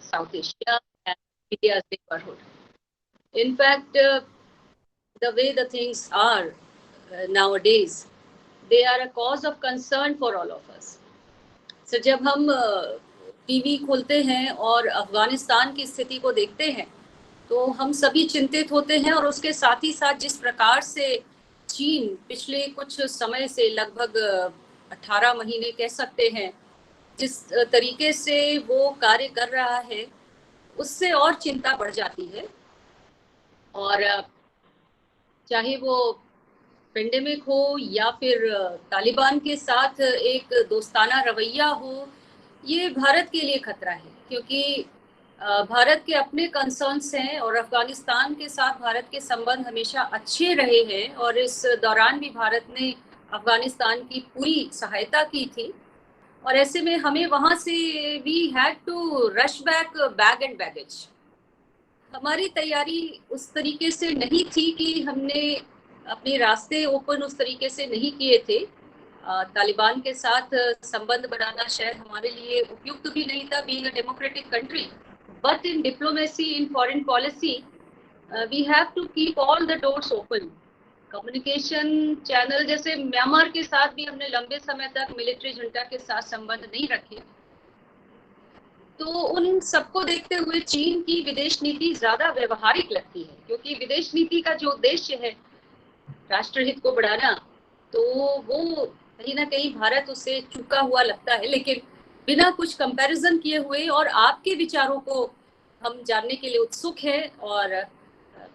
South Asia and India's neighborhood. In fact, the way the things are nowadays, they are a cause of concern for all of us. So जब हम TV खोलते हैं और अफगानिस्तान की स्थिति को देखते हैं तो हम सभी चिंतित होते हैं, और उसके साथ ही साथ जिस प्रकार से चीन पिछले कुछ समय से लगभग 18 महीने कह सकते हैं जिस तरीके से वो कार्य कर रहा है, उससे और चिंता बढ़ जाती है। और चाहे वो पेंडेमिक हो या फिर तालिबान के साथ एक दोस्ताना रवैया हो, ये भारत के लिए खतरा है, क्योंकि भारत के अपने कंसर्न्स हैं और अफगानिस्तान के साथ भारत के संबंध हमेशा अच्छे रहे हैं, और इस दौरान भी भारत ने अफगानिस्तान की पूरी सहायता की थी। और ऐसे में हमें वहाँ से we had to rush back bag and baggage. हमारी तैयारी उस तरीके से नहीं थी कि हमने अपने रास्ते ओपन उस तरीके से नहीं किए थे। तालिबान के साथ संबंध बनाना शायद हमारे लिए उपयुक्त भी नहीं था, being a democratic country, but in diplomacy, in foreign policy, we have to keep all the doors open. Communication channel जैसे म्यांमार के साथ भी हमने लंबे समय तक मिलिट्री जुंटा के साथ संबंध नहीं रखे। तो उन सबको देखते हुए चीन की विदेश नीति ज्यादा व्यवहारिक लगती है, क्योंकि विदेश नीति का जो उद्देश्य है राष्ट्रहित को बढ़ाना, तो वो कहीं ना कहीं भारत उससे चूका हुआ लगता है। लेकिन बिना कुछ कंपैरिजन किए हुए और आपके विचारों को हम जानने के लिए उत्सुक हैं। और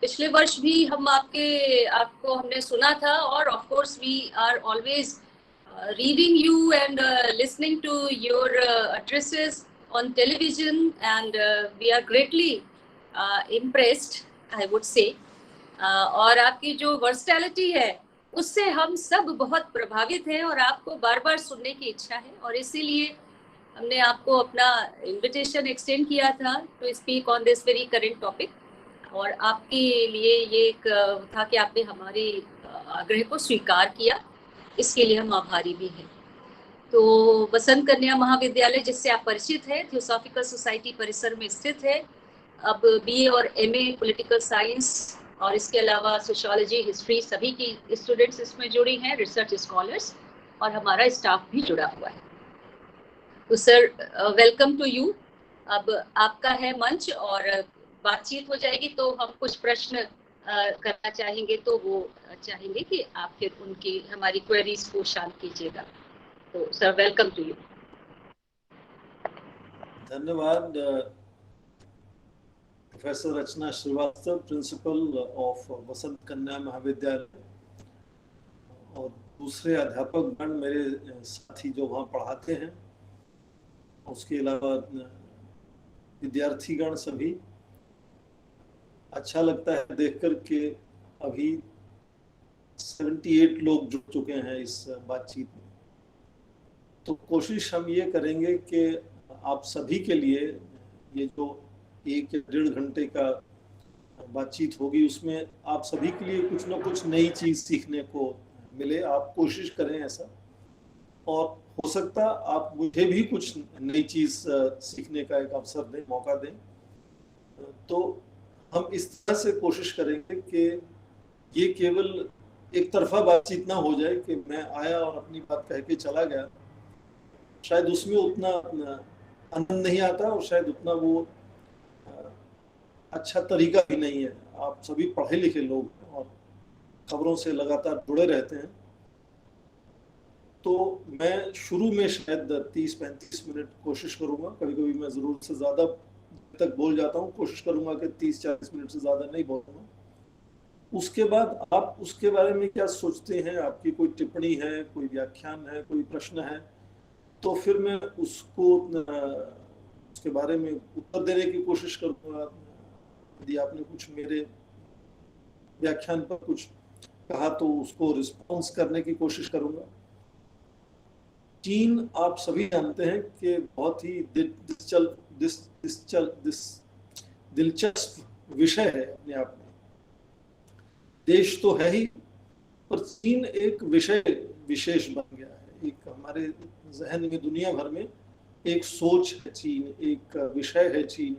पिछले वर्ष भी हम आपको हमने सुना था, और of course we are always reading you and listening to your addresses on television, and we are greatly impressed, I would say. और आपकी जो वर्सटैलिटी है उससे हम सब बहुत प्रभावित हैं, और आपको बार बार सुनने की इच्छा है, और इसीलिए हमने आपको अपना इनविटेशन एक्सटेंड किया था to speak on this very current topic. और आपके लिए ये एक था कि आपने हमारे आग्रह को स्वीकार किया, इसके लिए हम आभारी भी हैं। तो वसंत कन्या महाविद्यालय, जिससे आप परिचित हैं, थियोसॉफिकल सोसाइटी परिसर में स्थित है। अब बीए और एमए पॉलिटिकल साइंस और इसके अलावा सोशियोलॉजी, हिस्ट्री, सभी की स्टूडेंट्स इसमें जुड़ी हैं, रिसर्च स्कॉलर्स, और हमारा स्टाफ भी जुड़ा हुआ है। तो सर, वेलकम टू यू। अब आपका है मंच और बातचीत हो जाएगी, तो हम कुछ प्रश्न करना चाहेंगे, तो वो चाहेंगे कि आप फिर उनकी हमारी क्वेरीज को शांत कीजिएगा। तो सर, वेलकम टू यू। धन्यवाद। Professor Rachna Srivastava, principal of Vasant Kanya Mahavidyalaya, और दूसरे अध्यापक गण मेरे साथी जो वहाँ पढ़ाते हैं, उसके अलावा विद्यार्थीगण सभी। अच्छा लगता है देखकर कि अभी 78 लोग जुड़ चुके हैं इस बातचीत में। तो कोशिश हम ये करेंगे कि आप सभी के लिए ये जो 1 या 1.5 घंटे का बातचीत होगी, उसमें आप सभी के लिए कुछ ना कुछ नई चीज सीखने को मिले। आप कोशिश करें ऐसा, और हो सकता आप मुझे भी कुछ नई चीज सीखने का एक अवसर दें, मौका दें। तो हम इस तरह से कोशिश करेंगे कि ये केवल एक तरफा बातचीत ना हो जाए कि मैं आया और अपनी बात कह के चला गया। शायद उसमें उतना आनंद नहीं आता, और शायद उतना वो अच्छा तरीका भी नहीं है। आप सभी पढ़े लिखे लोग और खबरों से लगातार जुड़े रहते हैं, तो मैं शुरू में शायद 30-35 मिनट कोशिश करूंगा। कभी कभी मैं जरूरत से ज्यादा तक बोल जाता हूँ, कोशिश करूंगा कि 30-40 मिनट से ज्यादा नहीं बोलूंगा। उसके बाद आप उसके बारे में क्या सोचते हैं, आपकी कोई टिप्पणी है, कोई व्याख्यान है, कोई प्रश्न है, तो फिर मैं उसको उसके बारे में उत्तर देने की कोशिश करूंगा। यदि आपने कुछ मेरे व्याख्यान पर कुछ कहा तो उसको रिस्पॉन्स करने की कोशिश करूंगा। चीन आप सभी जानते हैं कि बहुत ही दिलचस्प विषय है अपने आप में। देश तो है ही, पर चीन एक विषय विशेष बन गया है। एक हमारे जहन में दुनिया भर में एक सोच है चीन, एक विषय है चीन,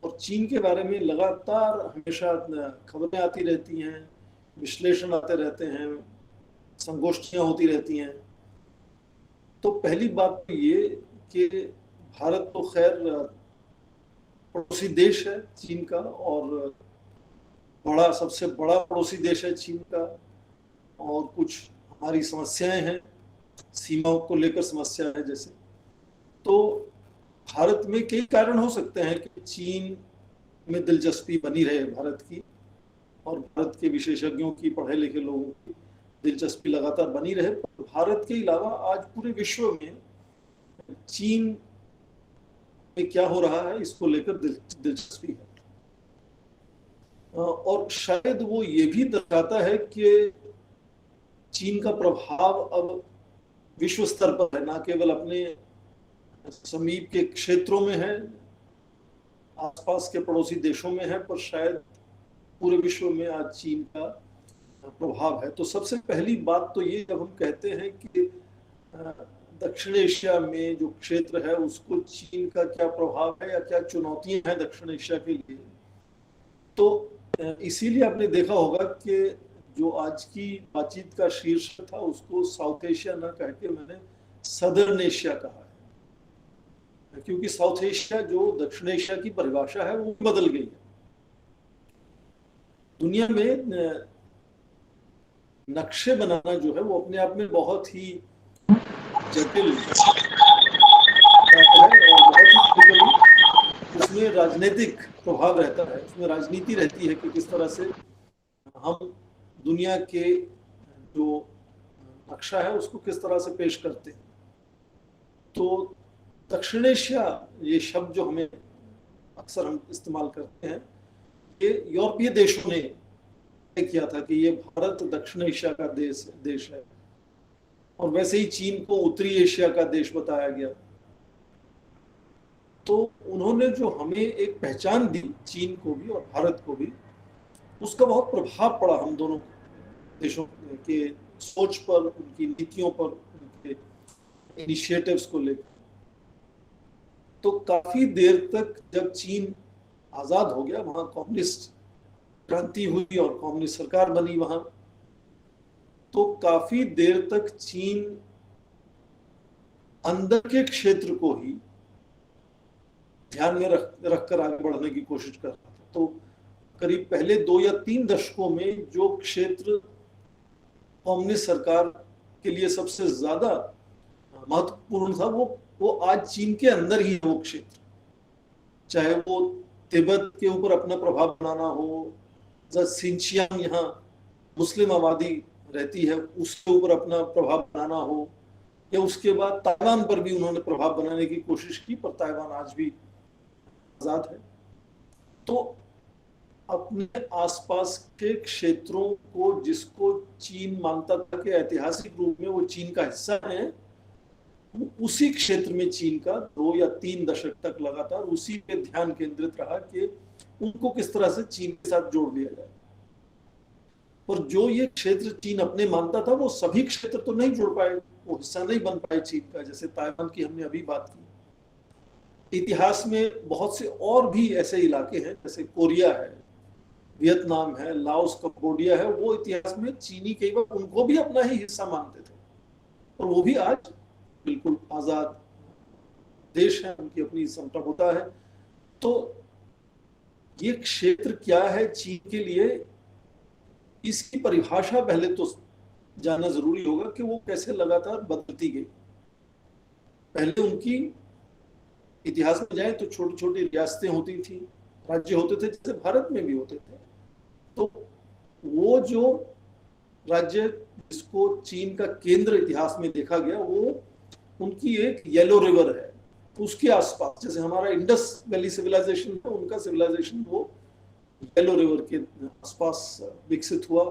और चीन के बारे में लगातार हमेशा खबरें आती रहती हैं, विश्लेषण आते रहते हैं, संगोष्ठियां होती रहती हैं। तो पहली बात तो ये कि भारत तो खैर पड़ोसी देश है चीन का, और सबसे बड़ा पड़ोसी देश है चीन का, और कुछ हमारी समस्याएं हैं, सीमाओं को लेकर समस्या है जैसे। तो भारत में कई कारण हो सकते हैं कि चीन में दिलचस्पी बनी रहे भारत की, और भारत के विशेषज्ञों की, पढ़े लिखे लोगों की दिलचस्पी लगातार बनी रहे। भारत के अलावा आज पूरे विश्व में चीन में क्या हो रहा है इसको लेकर दिलचस्पी है, और शायद वो ये भी दर्शाता है कि चीन का प्रभाव अब विश्व स्तर पर है, ना केवल अपने समीप के क्षेत्रों में है, आसपास के पड़ोसी देशों में है, पर शायद पूरे विश्व में आज चीन का प्रभाव है। तो सबसे पहली बात तो ये, जब हम कहते हैं कि दक्षिण एशिया में जो क्षेत्र है उसको चीन का क्या प्रभाव है या क्या चुनौतियां हैं दक्षिण एशिया के लिए, तो इसीलिए आपने देखा होगा कि जो आज की बातचीत का शीर्षक था उसको साउथ एशिया ना कह के मैंने सदर्न एशिया कहा है, क्योंकि साउथ एशिया जो दक्षिण एशिया की परिभाषा है वो बदल गई है। दुनिया में नक्शे बनाना जो है वो अपने आप में बहुत ही जटिल है, और बहुत ही उसमें राजनीतिक प्रभाव रहता है, उसमें राजनीति रहती है कि किस तरह से हम दुनिया के जो नक्शा है उसको किस तरह से पेश करते हैं। तो दक्षिण एशिया ये शब्द जो हमें अक्सर हम इस्तेमाल करते हैं, ये यूरोपीय देशों ने किया था कि ये भारत दक्षिण एशिया का देश है, और वैसे ही चीन को उत्तरी एशिया का देश बताया गया। तो उन्होंने जो हमें एक पहचान दी चीन को भी और भारत को भी, उसका बहुत प्रभाव पड़ा हम दोनों देशों के सोच पर, उनकी नीतियों पर, उनके इनिशिएटिव्स को लेकर। तो काफी देर तक जब चीन आजाद हो गया, वहां कम्युनिस्ट क्रांति हुई और कम्युनिस्ट सरकार बनी वहां, तो काफी देर तक चीन अंदर के क्षेत्र को ही ध्यान में रखकर आगे बढ़ने की कोशिश कर रहा था। तो करीब पहले 2 या 3 दशकों में जो क्षेत्र कम्युनिस्ट सरकार के लिए सबसे ज्यादा महत्वपूर्ण था, वो आज चीन के अंदर ही है वो क्षेत्र, चाहे वो तिब्बत के ऊपर अपना प्रभाव बनाना हो, सिंचियांग यहाँ मुस्लिम आबादी रहती है उसके ऊपर अपना प्रभाव बनाना हो, या उसके बाद ताइवान पर भी उन्होंने प्रभाव बनाने की कोशिश की, पर ताइवान आज भी आजाद है। तो अपने आसपास के क्षेत्रों को जिसको चीन मानता था कि ऐतिहासिक रूप में वो चीन का हिस्सा है, उसी क्षेत्र में चीन का 2 या 3 दशक तक लगातार उसी पे ध्यान केंद्रित रहा कि उनको किस तरह से चीन के साथ जोड़ दिया जाए। और जो ये क्षेत्र चीन अपने मानता था वो सभी क्षेत्र तो नहीं जुड़ पाए, वो हिस्सा नहीं बन पाए चीन का। जैसे ताइवान की हमने अभी बात की, इतिहास में बहुत से और भी ऐसे इलाके हैं, जैसे कोरिया है, वियतनाम है, लाओस, कंबोडिया है, वो इतिहास में चीनी कई बार उनको भी अपना ही हिस्सा मानते थे, और वो भी आज बिल्कुल आजाद देश है, उनकी अपनी संप्रभुता है। तो ये क्षेत्र क्या है चीन के लिए, इसकी परिभाषा पहले तो जानना जरूरी होगा कि वो कैसे लगातार बदलती गई। पहले उनकी इतिहास में जाए तो छोटी छोटी रियासतें होती थी, राज्य होते थे, जैसे भारत में भी होते थे। तो वो जो राज्य जिसको चीन का केंद्र इतिहास में देखा गया, वो उनकी एक येलो रिवर है, उसके आसपास, जैसे हमारा इंडस वैली सिविलाइजेशन है, उनका सिविलाइजेशन वो येलो रिवर के आसपास विकसित हुआ।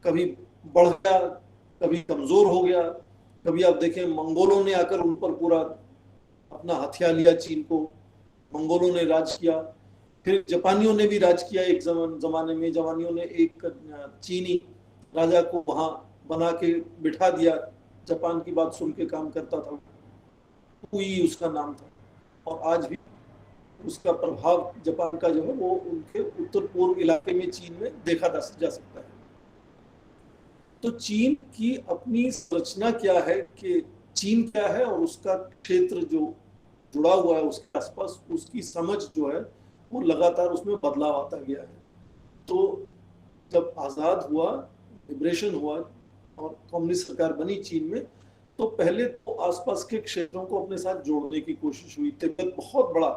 कभी बढ़ गया, कभी कमजोर हो गया, कभी आप देखें मंगोलों ने आकर उन पर पूरा अपना हथिया लिया, चीन को मंगोलों ने राज किया, फिर जापानियों ने भी राज किया एक जमाने में। जापानियों ने एक चीनी राजा को वहां बना के बिठा दिया, जापान की बात सुन के काम करता था। पुई उसका नाम था, और आज भी उसका प्रभाव जापान का जो है वो उनके उत्तर पूर्व इलाके में चीन में देखा जा सकता है। तो चीन की अपनी संरचना क्या है कि चीन क्या है और उसका क्षेत्र जो जुड़ा हुआ है उसके आसपास, उसकी समझ जो है वो लगातार उसमें बदलाव आता गया है। तो जब आज़ाद हुआ, लिबरेशन हुआ और कम्युनिस्ट सरकार बनी चीन में, तो पहले तो आसपास के क्षेत्रों को अपने साथ जोड़ने की कोशिश हुई। तिब्बत बहुत बड़ा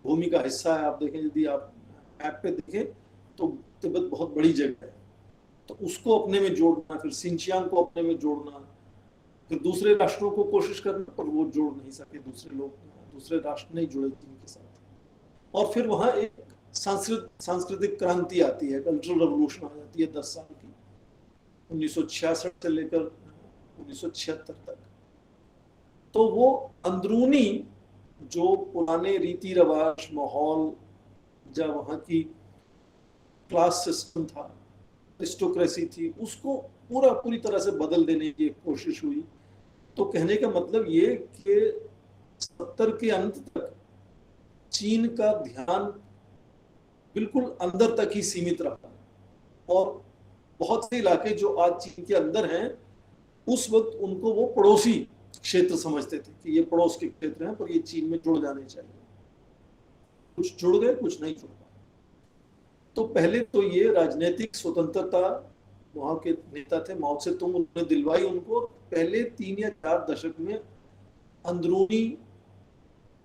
भूमि का हिस्सा है, आप देखें, यदि आप मैप पे देखें तो तिब्बत बहुत बड़ी जगह है, तो उसको अपने में जोड़ना, फिर सिंचियांग को अपने में जोड़ना, फिर दूसरे राष्ट्रों को कोशिश करना, पर वो जोड़ नहीं सके, दूसरे लोग, दूसरे राष्ट्र नहीं जुड़े चीन के साथ। और फिर वहां एक सांस्कृतिक क्रांति आती है, कल्चरल रेवोल्यूशन आ जाती है 10 साल की, 1966 से लेकर 1976 तक। तो वो अंदरूनी जो पुराने रीति रिवाज, माहौल, जब वहाँ की क्लास सिस्टम था, एरिस्टोक्रेसी थी, उसको पूरी तरह से बदल देने की कोशिश हुई। तो कहने का मतलब ये कि 70 के अंत तक चीन का ध्यान बिल्कुल अंदर तक ही सीमित रहा, और बहुत से इलाके जो आज चीन के अंदर हैं, उस वक्त उनको वो पड़ोसी क्षेत्र समझते थे कि ये पड़ोस के क्षेत्र हैं, पर ये चीन में जुड़ जाने चाहिए। कुछ जुड़ गए, कुछ नहीं जुड़ पाए। तो पहले तो ये राजनीतिक स्वतंत्रता वहां के नेता थे माओ से तुंग, उन्होंने दिलवाई उनको। पहले 3 या 4 दशक में अंदरूनी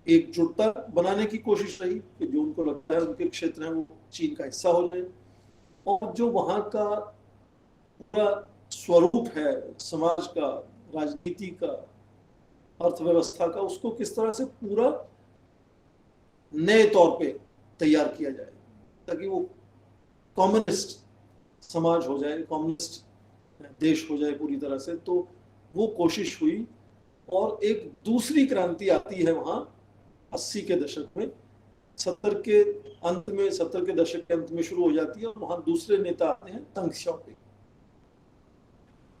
एकजुटता बनाने की कोशिश रही कि जो उनको लगता है उनके क्षेत्र है वो चीन का हिस्सा हो जाए, और जो वहां का पूरा स्वरूप है समाज का, राजनीति का, अर्थव्यवस्था का, उसको किस तरह से पूरा नए तौर पे तैयार किया जाए ताकि वो कम्युनिस्ट समाज हो जाए, कम्युनिस्ट देश हो जाए पूरी तरह से। तो वो कोशिश हुई, और एक दूसरी क्रांति आती है वहां 80 के दशक में, 70 के अंत में, 70 के दशक के अंत में शुरू हो जाती है, और वहां दूसरे नेता आते हैं तंग श्याओपिंग।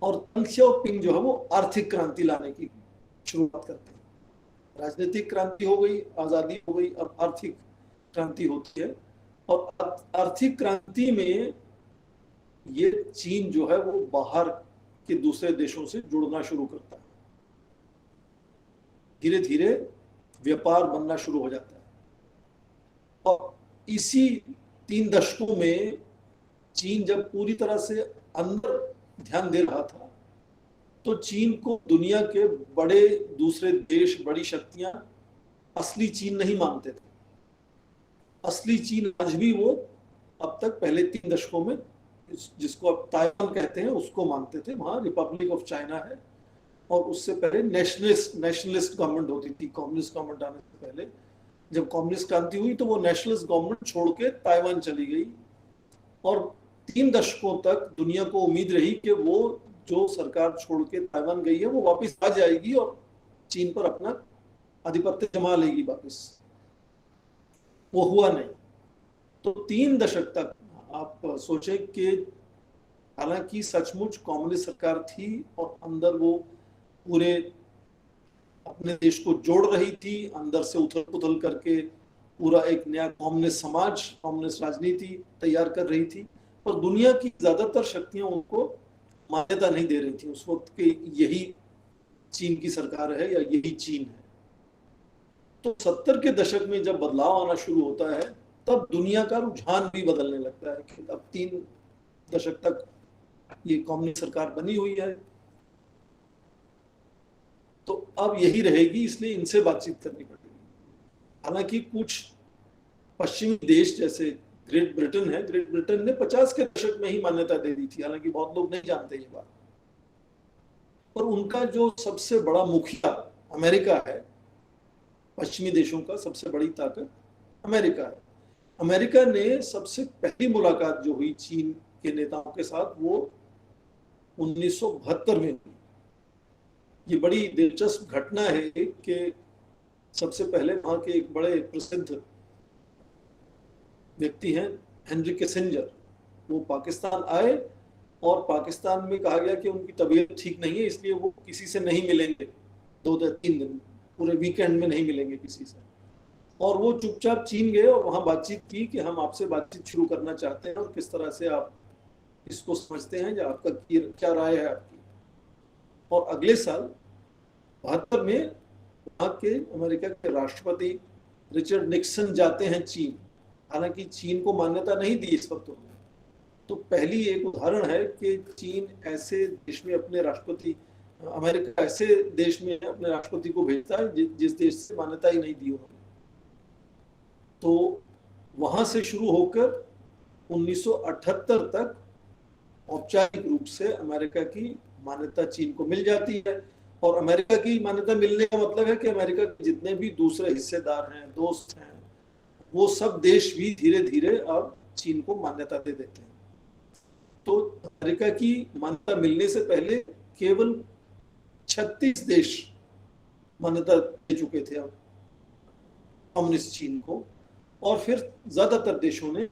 और तंग श्याओपिंग जो है वो आर्थिक क्रांति लाने की शुरुआत करते हैं। राजनीतिक क्रांति हो गई, आजादी हो गई, अब आर्थिक क्रांति होती है। और आर्थिक क्रांति में ये चीन जो है वो बाहर के दूसरे देशों से जुड़ना शुरू करता है, धीरे धीरे व्यापार बनना शुरू हो जाता है। और इसी 3 दशकों में चीन जब पूरी तरह से अंदर ध्यान दे रहा था, तो चीन को दुनिया के बड़े दूसरे देश, बड़ी शक्तियां असली चीन नहीं मानते थे। असली चीन आज भी वो अब तक पहले 3 दशकों में, जिसको अब ताइवान कहते हैं, उसको मानते थे। वहां रिपब्लिक ऑफ चाइना है, और उससे पहले नेशनलिस्ट गवर्नमेंट होती थी, कम्युनिस्ट गवर्नमेंट आने से पहले। जब कम्युनिस्ट क्रांति हुई तो वो नेशनलिस्ट गवर्नमेंट छोड़ के ताइवान चली गई, और 3 दशकों तक दुनिया को उम्मीद रही कि वो जो सरकार छोड़ के ताइवान गई है वो वापस आ जाएगी और चीन पर अपना आधिपत्य जमा लेगी वापस। वो हुआ नहीं। तो 3 दशक तक आप सोचें कि हालांकि सचमुच कम्युनिस्ट सरकार थी और अंदर वो पूरे अपने देश को जोड़ रही थी, अंदर से उथल पुथल करके पूरा एक नया कम्युनिस्ट समाज, कम्युनिस्ट राजनीति तैयार कर रही थी, पर दुनिया की ज्यादातर शक्तियां उनको मान्यता नहीं दे रही थी उस वक्त के यही चीन की सरकार है या यही चीन है। तो 70 के दशक में जब बदलाव आना शुरू होता है, तब दुनिया का रुझान भी बदलने लगता है कि अब 3 दशक तक ये कम्युनिस्ट सरकार बनी हुई है, तो अब यही रहेगी, इसलिए इनसे बातचीत करनी पड़ेगी। हालांकि कुछ पश्चिमी देश जैसे ग्रेट ब्रिटेन है, ग्रेट ब्रिटेन ने 50 के दशक में ही मान्यता दे दी थी, हालांकि बहुत लोग नहीं जानते ये बात। पर उनका जो सबसे बड़ा मुखिया अमेरिका है, पश्चिमी देशों का सबसे बड़ी ताकत अमेरिका है। अमेरिका ने सबसे पहली मुलाकात जो हुई चीन के नेताओं के साथ वो 1972 में हुई। ये बड़ी दिलचस्प घटना है कि सबसे पहले वहां के एक बड़े प्रसिद्ध व्यक्ति हैं हेनरी किसिंजर, वो पाकिस्तान आए, और पाकिस्तान में कहा गया कि उनकी तबीयत ठीक नहीं है, इसलिए वो किसी से नहीं मिलेंगे 2 या 3 दिन। पूरे वीकेंड में नहीं मिलेंगे किसी से। और वो चुपचाप चीन गए और वहां बातचीत की कि हम आपसे बातचीत शुरू करना चाहते हैं और किस तरह से आप इसको समझते हैं, या आपका क्या राय है आपकी। और अगले साल 72 में वहां के अमेरिका के राष्ट्रपति रिचर्ड निक्सन जाते हैं चीन। हालांकि चीन को मान्यता नहीं दी इस वक्त उन्होंने। तो पहली एक उदाहरण है कि चीन ऐसे देश में अपने राष्ट्रपति, अमेरिका ऐसे देश में अपने राष्ट्रपति को भेजता है जिस देश से मान्यता ही नहीं दी उन्होंने। तो वहां से शुरू होकर 1978 तक औपचारिक रूप से अमेरिका की मान्यता चीन को मिल जाती है। और अमेरिका की मान्यता मिलने का मतलब है कि अमेरिका के जितने भी दूसरे हिस्सेदार हैं, दोस्त हैं, वो सब देश भी धीरे धीरे अब चीन को मान्यता दे देते हैं। तो अमेरिका की मान्यता मिलने से पहले केवल 36 देश मान्यता दे चुके थे अब कम्युनिस्ट चीन को, और फिर ज्यादातर देशों ने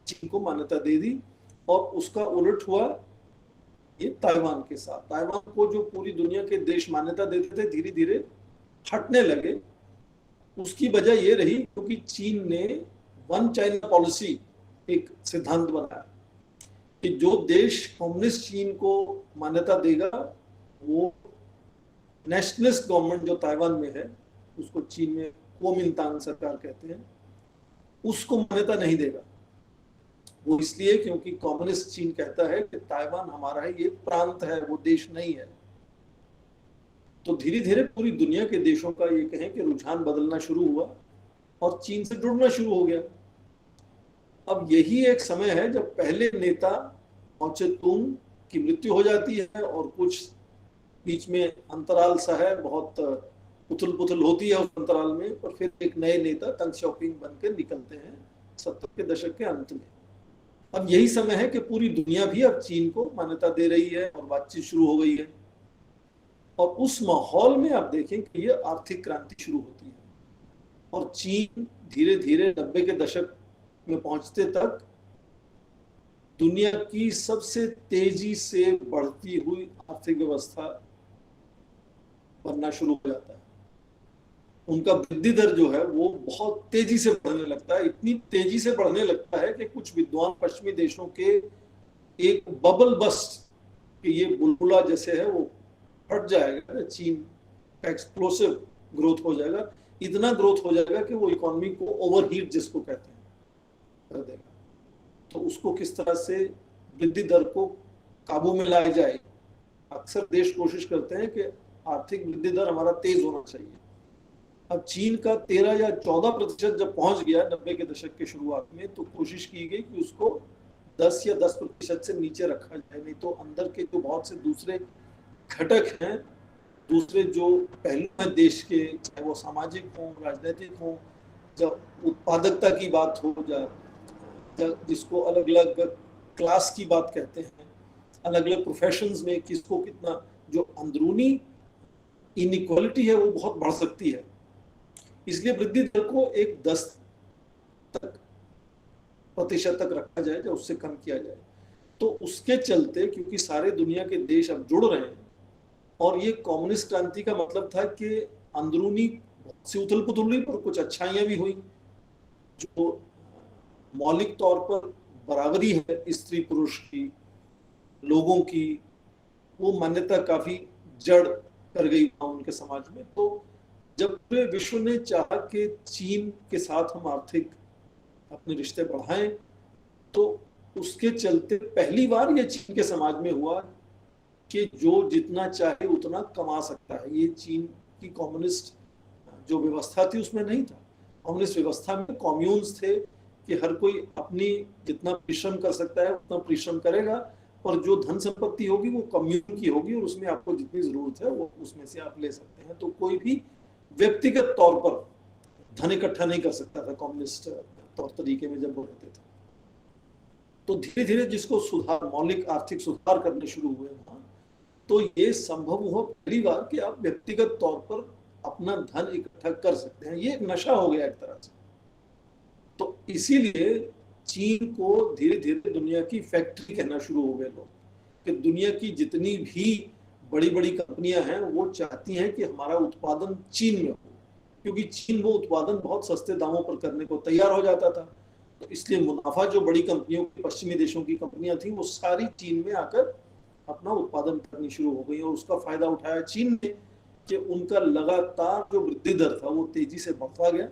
चीन को मान्यता दे दी। और उसका उलट हुआ ये ताइवान के साथ। ताइवान को जो पूरी दुनिया के देश मान्यता देते थे धीरे धीरे हटने लगे। उसकी वजह ये रही क्योंकि चीन ने वन चाइना पॉलिसी एक सिद्धांत बनाया कि जो देश कम्युनिस्ट चीन को मान्यता देगा वो नेशनलिस्ट गवर्नमेंट जो ताइवान में है, उसको चीन में कुओमिंतांग सरकार कहते हैं, उसको मान्यता नहीं देगा। वो इसलिए क्योंकि कम्युनिस्ट चीन कहता है कि ताइवान हमारा है, ये प्रांत है, वो देश नहीं है। तो धीरे धीरे पूरी दुनिया के देशों का ये कहें कि रुझान बदलना शुरू हुआ और चीन से जुड़ना शुरू हो गया। अब यही एक समय है जब पहले नेता माओ तुंग की मृत्यु हो जाती है और कुछ बीच में अंतराल सा है, बहुत उथल पुथल होती है उस अंतराल में, और फिर एक नए नेता तंग शाओपिंग बनकर निकलते हैं 70 के दशक के अंत में। अब यही समय है कि पूरी दुनिया भी अब चीन को मान्यता दे रही है और बातचीत शुरू हो गई है। और उस माहौल में आप देखें कि ये आर्थिक क्रांति शुरू होती है और चीन धीरे धीरे 90 के दशक में पहुंचते तक दुनिया की सबसे तेजी से बढ़ती हुई आर्थिक व्यवस्था बनना शुरू हो जाता है। उनका वृद्धि दर जो है वो बहुत तेजी से बढ़ने लगता है। इतनी तेजी से बढ़ने लगता है कि कुछ विद्वान पश्चिमी देशों के एक बबल बस्ट कि ये बुलबुला जैसे है वो फट जाएगा, चीन का एक्सप्लोसिव ग्रोथ हो जाएगा, इतना ग्रोथ हो जाएगा कि वो इकोनॉमी को ओवरहीट जिसको कहते हैं कर देगा। तो उसको किस तरह से वृद्धि दर को काबू में लाया जाए। अक्सर देश कोशिश करते हैं कि आर्थिक वृद्धि दर हमारा तेज होना चाहिए। अब चीन का 13 या 14% जब पहुंच गया 90 के दशक के शुरुआत में, तो कोशिश की गई कि उसको 10 या 10% से नीचे रखा जाए, नहीं तो अंदर के जो बहुत से दूसरे घटक हैं, दूसरे जो पहलू हैं देश के, चाहे वो सामाजिक हों, राजनीतिक हों, जब उत्पादकता की बात हो जाए, जिसको अलग अलग क्लास की बात कहते हैं, अलग अलग प्रोफेशंस में किसको कितना, जो अंदरूनी इनइक्वालिटी है वो बहुत बढ़ सकती है। इसलिए वृद्धि दर को एक 10% तक रखा जाए या उससे कम किया जाए। तो उसके चलते क्योंकि सारे दुनिया के देश अब जुड़ रहे हैं, और ये कम्युनिस्ट क्रांति का मतलब था कि अंदरूनी बहुत सी उथल पुथल हुई पर कुछ अच्छाइयां भी हुई। जो मौलिक तौर पर बराबरी है स्त्री पुरुष की, लोगों की, वो मान्यता काफी जड़ कर गई उनके समाज में। तो जब पूरे विश्व ने चाहा कि चीन के साथ हम आर्थिक अपने रिश्ते बढ़ाएं, तो उसके चलते पहली बार ये चीन के समाज में हुआ कि जो जितना चाहे उतना कमा सकता है। ये चीन की कम्युनिस्ट जो व्यवस्था थी उसमें नहीं था। कम्युनिस्ट व्यवस्था में कम्यून्स थे कि हर कोई अपनी जितना परिश्रम कर सकता है उतना परिश्रम करेगा, और जो धन संपत्ति होगी वो कम्यून की होगी, और उसमें आपको जितनी जरूरत है वो उसमें से आप ले सकते हैं। तो कोई भी व्यक्तिगत तौर पर धन इकट्ठा नहीं कर सकता था कम्युनिस्ट तौर तरीके में जब वो रहते थे। तो धीरे धीरे जिसको सुधार, मौलिक आर्थिक सुधार करने शुरू हुए वहां, तो ये संभव हुआ पहली बार कि आप व्यक्तिगत तौर पर अपना धन इकट्ठा कर सकते हैं। ये एक नशा हो गया एक तरह से। तो इसीलिए चीन को धीरे धीरे दुनिया की फैक्ट्री कहना शुरू हो गए लोग, कि दुनिया की जितनी भी बड़ी बड़ी कंपनियां हैं वो चाहती हैं कि हमारा उत्पादन चीन में हो, क्योंकि चीन वो उत्पादन बहुत सस्ते दामों पर करने को तैयार हो जाता था। तो इसलिए मुनाफा जो बड़ी कंपनियों की, पश्चिमी देशों की कंपनियां थी, वो सारी चीन में आकर अपना उत्पादन करनी शुरू हो गई और उसका फायदा उठाया चीन ने कि उनका लगातार जो वृद्धि दर था वो तेजी से बढ़ता गया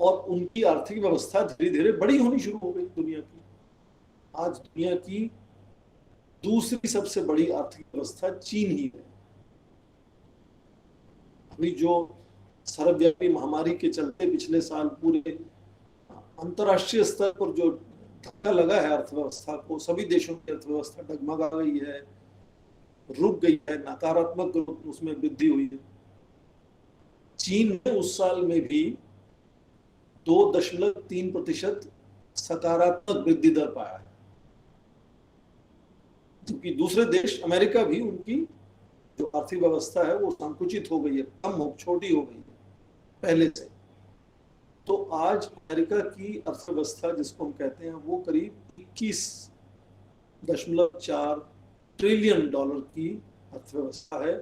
और उनकी आर्थिक व्यवस्था धीरे धीरे बड़ी होनी शुरू हो गई दुनिया की। आज दुनिया की दूसरी सबसे बड़ी आर्थिक व्यवस्था चीन ही है। अभी जो सर्वव्यापी महामारी के चलते पिछले साल पूरे अंतरराष्ट्रीय स्तर पर जो धक्का लगा है अर्थव्यवस्था को, सभी देशों की अर्थव्यवस्था डगमगा गई है, रुक गई है, नकारात्मक उसमें वृद्धि हुई है। चीन ने उस साल में भी 2.3% सकारात्मक वृद्धि दर पाया है, जबकि दूसरे देश अमेरिका भी, उनकी जो आर्थिक व्यवस्था है वो संकुचित हो गई है, छोटी हो गई है पहले से। तो आज अमेरिका की अर्थव्यवस्था जिसको हम कहते हैं वो करीब 21.4 ट्रिलियन डॉलर की अर्थव्यवस्था है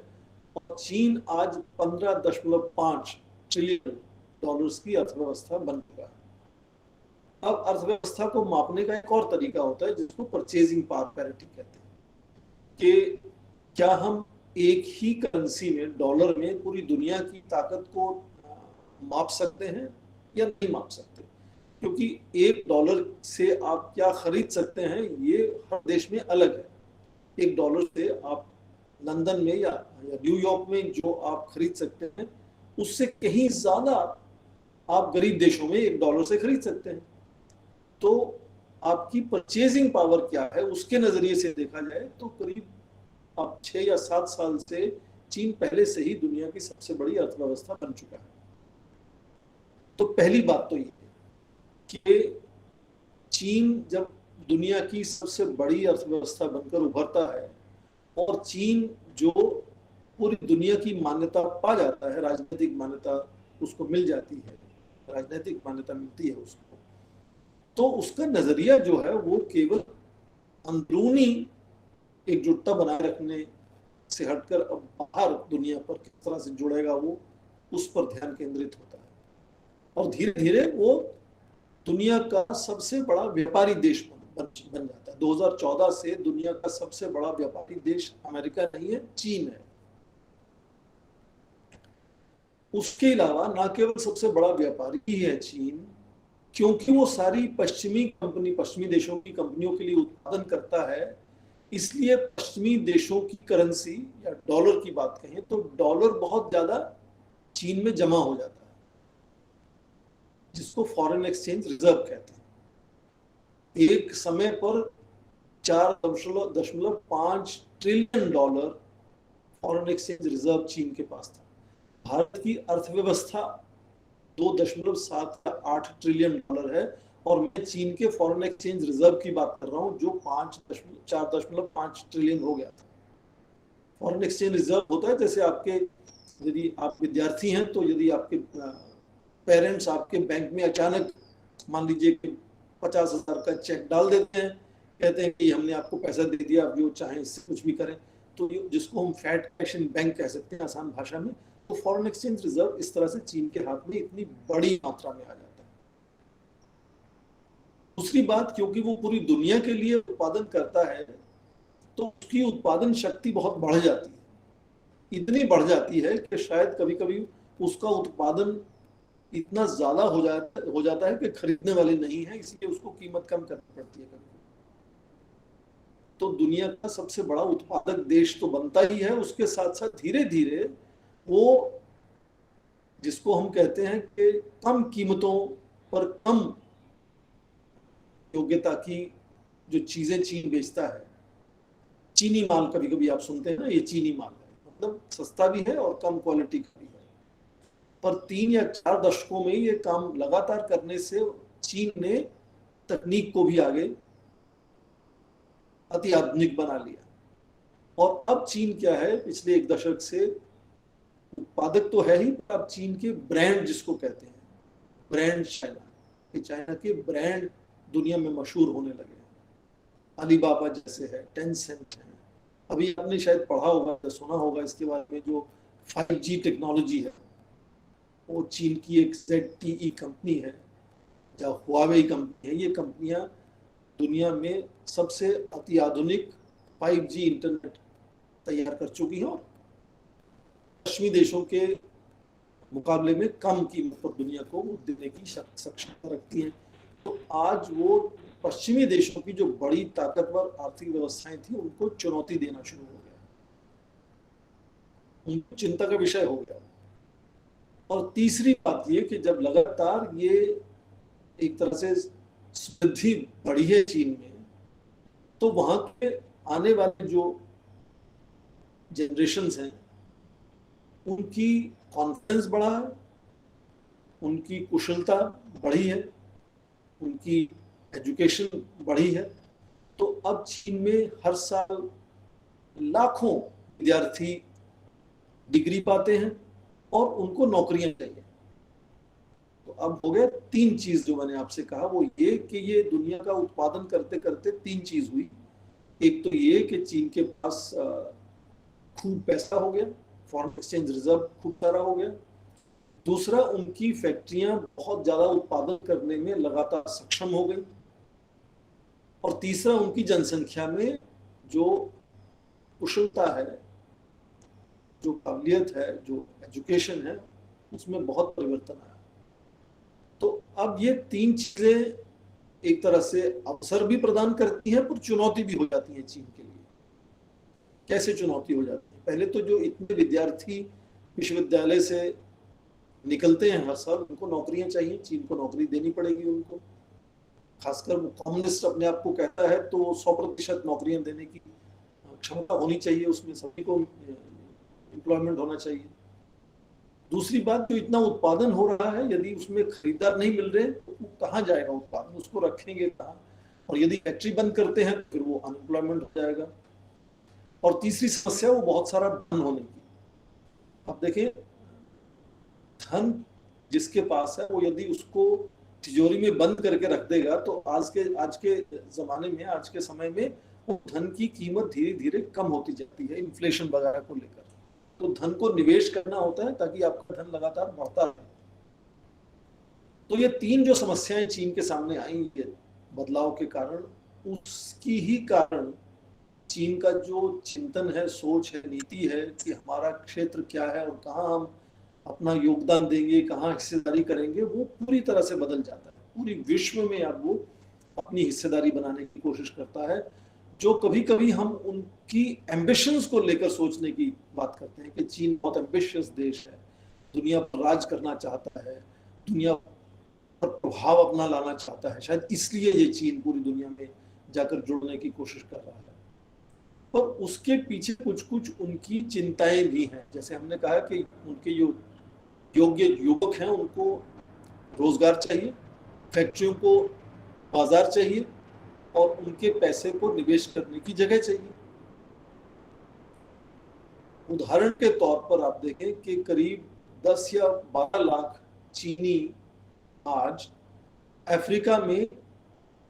और चीन आज 15.5 ट्रिलियन डॉलर्स की अर्थव्यवस्था बन चुका है। अब अर्थव्यवस्था को मापने का एक और तरीका होता है जिसको परचेजिंग पावर पैरिटी कहते हैं, कि क्या हम एक ही करेंसी में, डॉलर में, पूरी दुनिया की ताकत को माप सकते हैं या नहीं माप सकते। क्योंकि $1 से आप क्या खरीद सकते हैं ये हर देश में अलग है। $1 से आप लंदन में या न्यूयॉर्क में जो आप खरीद सकते हैं उससे कहीं ज्यादा आप गरीब देशों में $1 से खरीद सकते हैं। तो आपकी परचेजिंग पावर क्या है उसके नजरिए से देखा जाए तो करीब अब 6 या 7 साल से चीन पहले से ही दुनिया की सबसे बड़ी अर्थव्यवस्था बन चुका है। तो पहली बात तो ये है कि चीन जब दुनिया की सबसे बड़ी अर्थव्यवस्था बनकर उभरता है और चीन जो पूरी दुनिया की मान्यता पा जाता है, राजनीतिक मान्यता उसको मिल जाती है, राजनीतिक मान्यता मिलती है उसको, तो उसका नजरिया जो है वो केवल अंदरूनी एकजुटता बनाए रखने से हटकर अब बाहर दुनिया पर किस तरह से जुड़ेगा वो उस पर ध्यान केंद्रित होता है और धीरे धीरे वो दुनिया का सबसे बड़ा व्यापारी देश बन जाता है। 2014 से दुनिया का सबसे बड़ा व्यापारी देश अमेरिका नहीं है, चीन है। उसके अलावा न केवल सबसे बड़ा व्यापारी ही है चीन, क्योंकि वो सारी पश्चिमी देशों की कंपनियों के लिए उत्पादन करता है, इसलिए पश्चिमी देशों की करेंसी या डॉलर की बात कहें तो डॉलर बहुत ज्यादा चीन में जमा हो जाता है, जिसको फॉरेन एक्सचेंज रिजर्व कहते हैं। एक समय पर 4.5 trillion dollar foreign exchange reserve चीन के पास था। भारत की अर्थव्यवस्था 2.7 ट्रिलियन डॉलर है और मैं चीन के फॉरेन एक्सचेंज रिजर्व की बात कर रहा हूं जो 4.5 ट्रिलियन हो गया था। फॉरेन एक्सचेंज रिजर्व होता है जैसे आपके, यदि आप विद्यार्थी हैं तो यदि आपके पेरेंट्स आपके बैंक में अचानक मान लीजिए कि 50,000 का चेक डाल देते हैं, कहते हैं कि हमने आपको पैसा दे दिया, अब जो चाहें इससे कुछ भी करें, तो जिसको हम फैट कैश इन बैंक कह सकते हैं आसान भाषा में, तो फॉरेन एक्सचेंज रिजर्व इस तरह से चीन के हाथ में इतनी बड़ी मात्रा में आ जाता है। दूसरी बात, क्योंकि वो पूरी दुनिया के लिए उत्पादन करता है तो उसकी उत्पादन शक्ति बहुत बढ़ जाती है, इतनी बढ़ जाती है कि शायद कभी कभी उसका उत्पादन इतना ज्यादा हो जाता है कि खरीदने वाले नहीं है, इसलिए उसको कीमत कम करनी पड़ती है कभी। तो दुनिया का सबसे बड़ा उत्पादक देश तो बनता ही है, उसके साथ साथ धीरे धीरे वो जिसको हम कहते हैं कि कम कीमतों पर कम योग्यता की जो चीजें चीन बेचता है, चीनी माल कभी कभी आप सुनते हैं ना, ये चीनी माल है, मतलब सस्ता भी है और कम क्वालिटी का भी है। पर 3 या 4 दशकों में ये काम लगातार करने से चीन ने तकनीक को भी आगे अति आधुनिक बना लिया और अब चीन क्या है, पिछले 1 दशक से उत्पादक तो है ही, अब चीन के ब्रांड जिसको कहते हैं, ब्रांड चाइना के ब्रांड दुनिया में मशहूर होने लगे हैं। अलीबाबा जैसे है, टेंसेंट है, अभी आपने शायद पढ़ा होगा या सुना होगा इसके बारे में, जो 5G टेक्नोलॉजी है वो चीन की एक ZTE कंपनी है या हुआवे कंपनी है। ये कंपनियां दुनिया में सबसे अति आधुनिक 5G इंटरनेट तैयार कर चुकी हैं और पश्चिमी देशों के मुकाबले में कम कीमत पर दुनिया को देने की सक्षमता रखती हैं। तो आज वो पश्चिमी देशों की जो बड़ी ताकतवर आर्थिक व्यवस्थाएं थी उनको चुनौती देना शुरू हो गया, उनको चिंता का विषय हो गया। और तीसरी बात ये कि जब लगातार ये एक तरह से समृद्धि बढ़ी है चीन में, तो वहां के आने वाले जो जनरेशन्स हैं उनकी कॉन्फिडेंस बढ़ा है, उनकी कुशलता बढ़ी है, उनकी एजुकेशन बढ़ी है। तो अब चीन में हर साल लाखों विद्यार्थी डिग्री पाते हैं और उनको नौकरियां चाहिए। तो अब हो गया तीन चीज जो मैंने आपसे कहा, वो ये कि ये दुनिया का उत्पादन करते करते तीन चीज हुई। एक तो ये कि चीन के पास खूब पैसा हो गया, फॉरेन एक्सचेंज रिजर्व खूब सारा हो गया। दूसरा, उनकी फैक्ट्रियां बहुत ज्यादा उत्पादन करने में लगातार सक्षम हो गई। और तीसरा, उनकी जनसंख्या में जो कुशलता है, जो काबिलियत है, जो एजुकेशन है, उसमें बहुत परिवर्तन आया। तो अब ये तीन चीजें एक तरह से अवसर भी प्रदान करती हैं पर चुनौती भी हो जाती है चीन के लिए। कैसे चुनौती हो जाती है? पहले तो जो इतने विद्यार्थी विश्वविद्यालय से निकलते हैं हर साल, उनको नौकरियां चाहिए, चीन को नौकरी देनी पड़ेगी उनको। खासकर कम्युनिस्ट अपने आप को कहता है तो 100% नौकरियां देने की क्षमता होनी चाहिए, उसमें सभी को एम्प्लॉयमेंट होना चाहिए। दूसरी बात, जो इतना उत्पादन हो रहा है, यदि उसमें खरीदार नहीं मिल रहे तो कहाँ जाएगा उत्पादन, उसको रखेंगे कहाँ? और यदि फैक्ट्री बंद करते हैं फिर वो अनएम्प्लॉयमेंट हो जाएगा। और तीसरी समस्या वो बहुत सारा धन होने की। अब देखिए, धन जिसके पास है वो यदि उसको तिजोरी में बंद करके रख देगा तो आज के जमाने में, आज के समय में वो धन की कीमत धीरे धीरे कम होती जाती है इन्फ्लेशन वगैरह को लेकर। तो धन को निवेश करना होता है ताकि आपका धन लगातार बढ़ता रहे। तो ये तीन जो समस्याएं चीन के सामने आई है बदलाव के कारण, उसकी ही कारण चीन का जो चिंतन है, सोच है, नीति है कि हमारा क्षेत्र क्या है और कहाँ हम अपना योगदान देंगे, कहाँ हिस्सेदारी करेंगे, वो पूरी तरह से बदल जाता है। पूरी विश्व में अब वो अपनी हिस्सेदारी बनाने की कोशिश करता है। जो कभी कभी हम उनकी एम्बिशंस को लेकर सोचने की बात करते हैं कि चीन बहुत एम्बिशियस देश है, दुनिया पर राज करना चाहता है, दुनिया पर प्रभाव अपना लाना चाहता है, शायद इसलिए ये चीन पूरी दुनिया में जाकर जुड़ने की कोशिश कर रहा है। पर उसके पीछे कुछ कुछ उनकी चिंताएं भी हैं। जैसे हमने कहा कि उनके जो योग्य युवक हैं उनको रोजगार चाहिए, फैक्ट्रियों को बाजार चाहिए और उनके पैसे को निवेश करने की जगह चाहिए। उदाहरण के तौर पर आप देखें कि करीब 10 या 12 लाख चीनी आज अफ्रीका में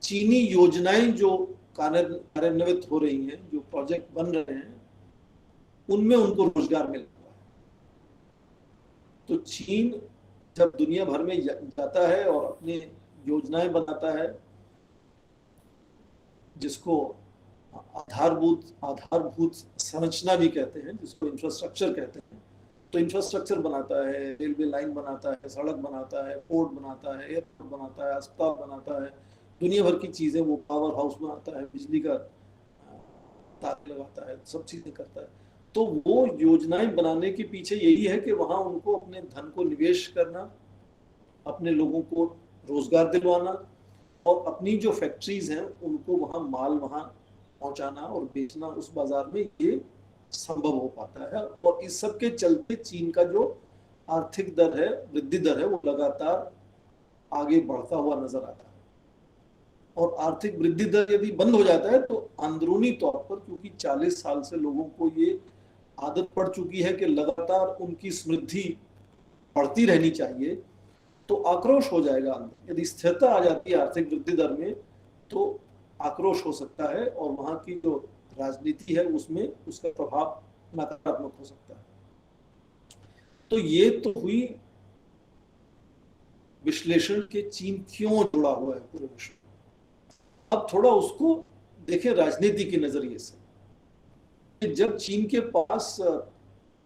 चीनी योजनाएं जो कार्यान्वित हो रही हैं, जो प्रोजेक्ट बन रहे हैं, उनमें उनको रोजगार मिल रहा है। तो चीन जब दुनिया भर में जाता है और अपने योजनाएं बनाता है, जिसको आधारभूत संरचना भी कहते हैं, जिसको इंफ्रास्ट्रक्चर कहते हैं, तो इंफ्रास्ट्रक्चर बनाता है, रेलवे लाइन बनाता है, सड़क बनाता है, पोर्ट बनाता है, एयरपोर्ट बनाता है, अस्पताल बनाता है, दुनिया भर की चीजें, वो पावर हाउस बनाता है, बिजली का तार लगाता है, सब चीजें करता है। तो वो योजनाएं बनाने के पीछे यही है कि वहां उनको अपने धन को निवेश करना, अपने लोगों को रोजगार दिलवाना और अपनी जो फैक्ट्रीज हैं उनको वहां माल वहां पहुंचाना और बेचना, उस बाजार में ये संभव हो पाता है। और इस सब के चलते चीन का जो आर्थिक दर है, वृद्धि दर है, वो लगातार आगे बढ़ता हुआ नजर आता है। और आर्थिक वृद्धि दर यदि बंद हो जाता है तो अंदरूनी तौर पर, क्योंकि 40 साल से लोगों को ये आदत पड़ चुकी है कि लगातार उनकी समृद्धि बढ़ती रहनी चाहिए, तो आक्रोश हो जाएगा। यदि स्थिरता आ जाती है आर्थिक वृद्धि दर में तो आक्रोश हो सकता है और वहां की जो राजनीति है उसमें उसका प्रभाव नकारात्मक हो सकता है। तो ये तो हुई विश्लेषण के चीन क्यों जुड़ा हुआ है पूरे विश्व में। अब थोड़ा उसको देखें राजनीति के नजरिए से। जब चीन के पास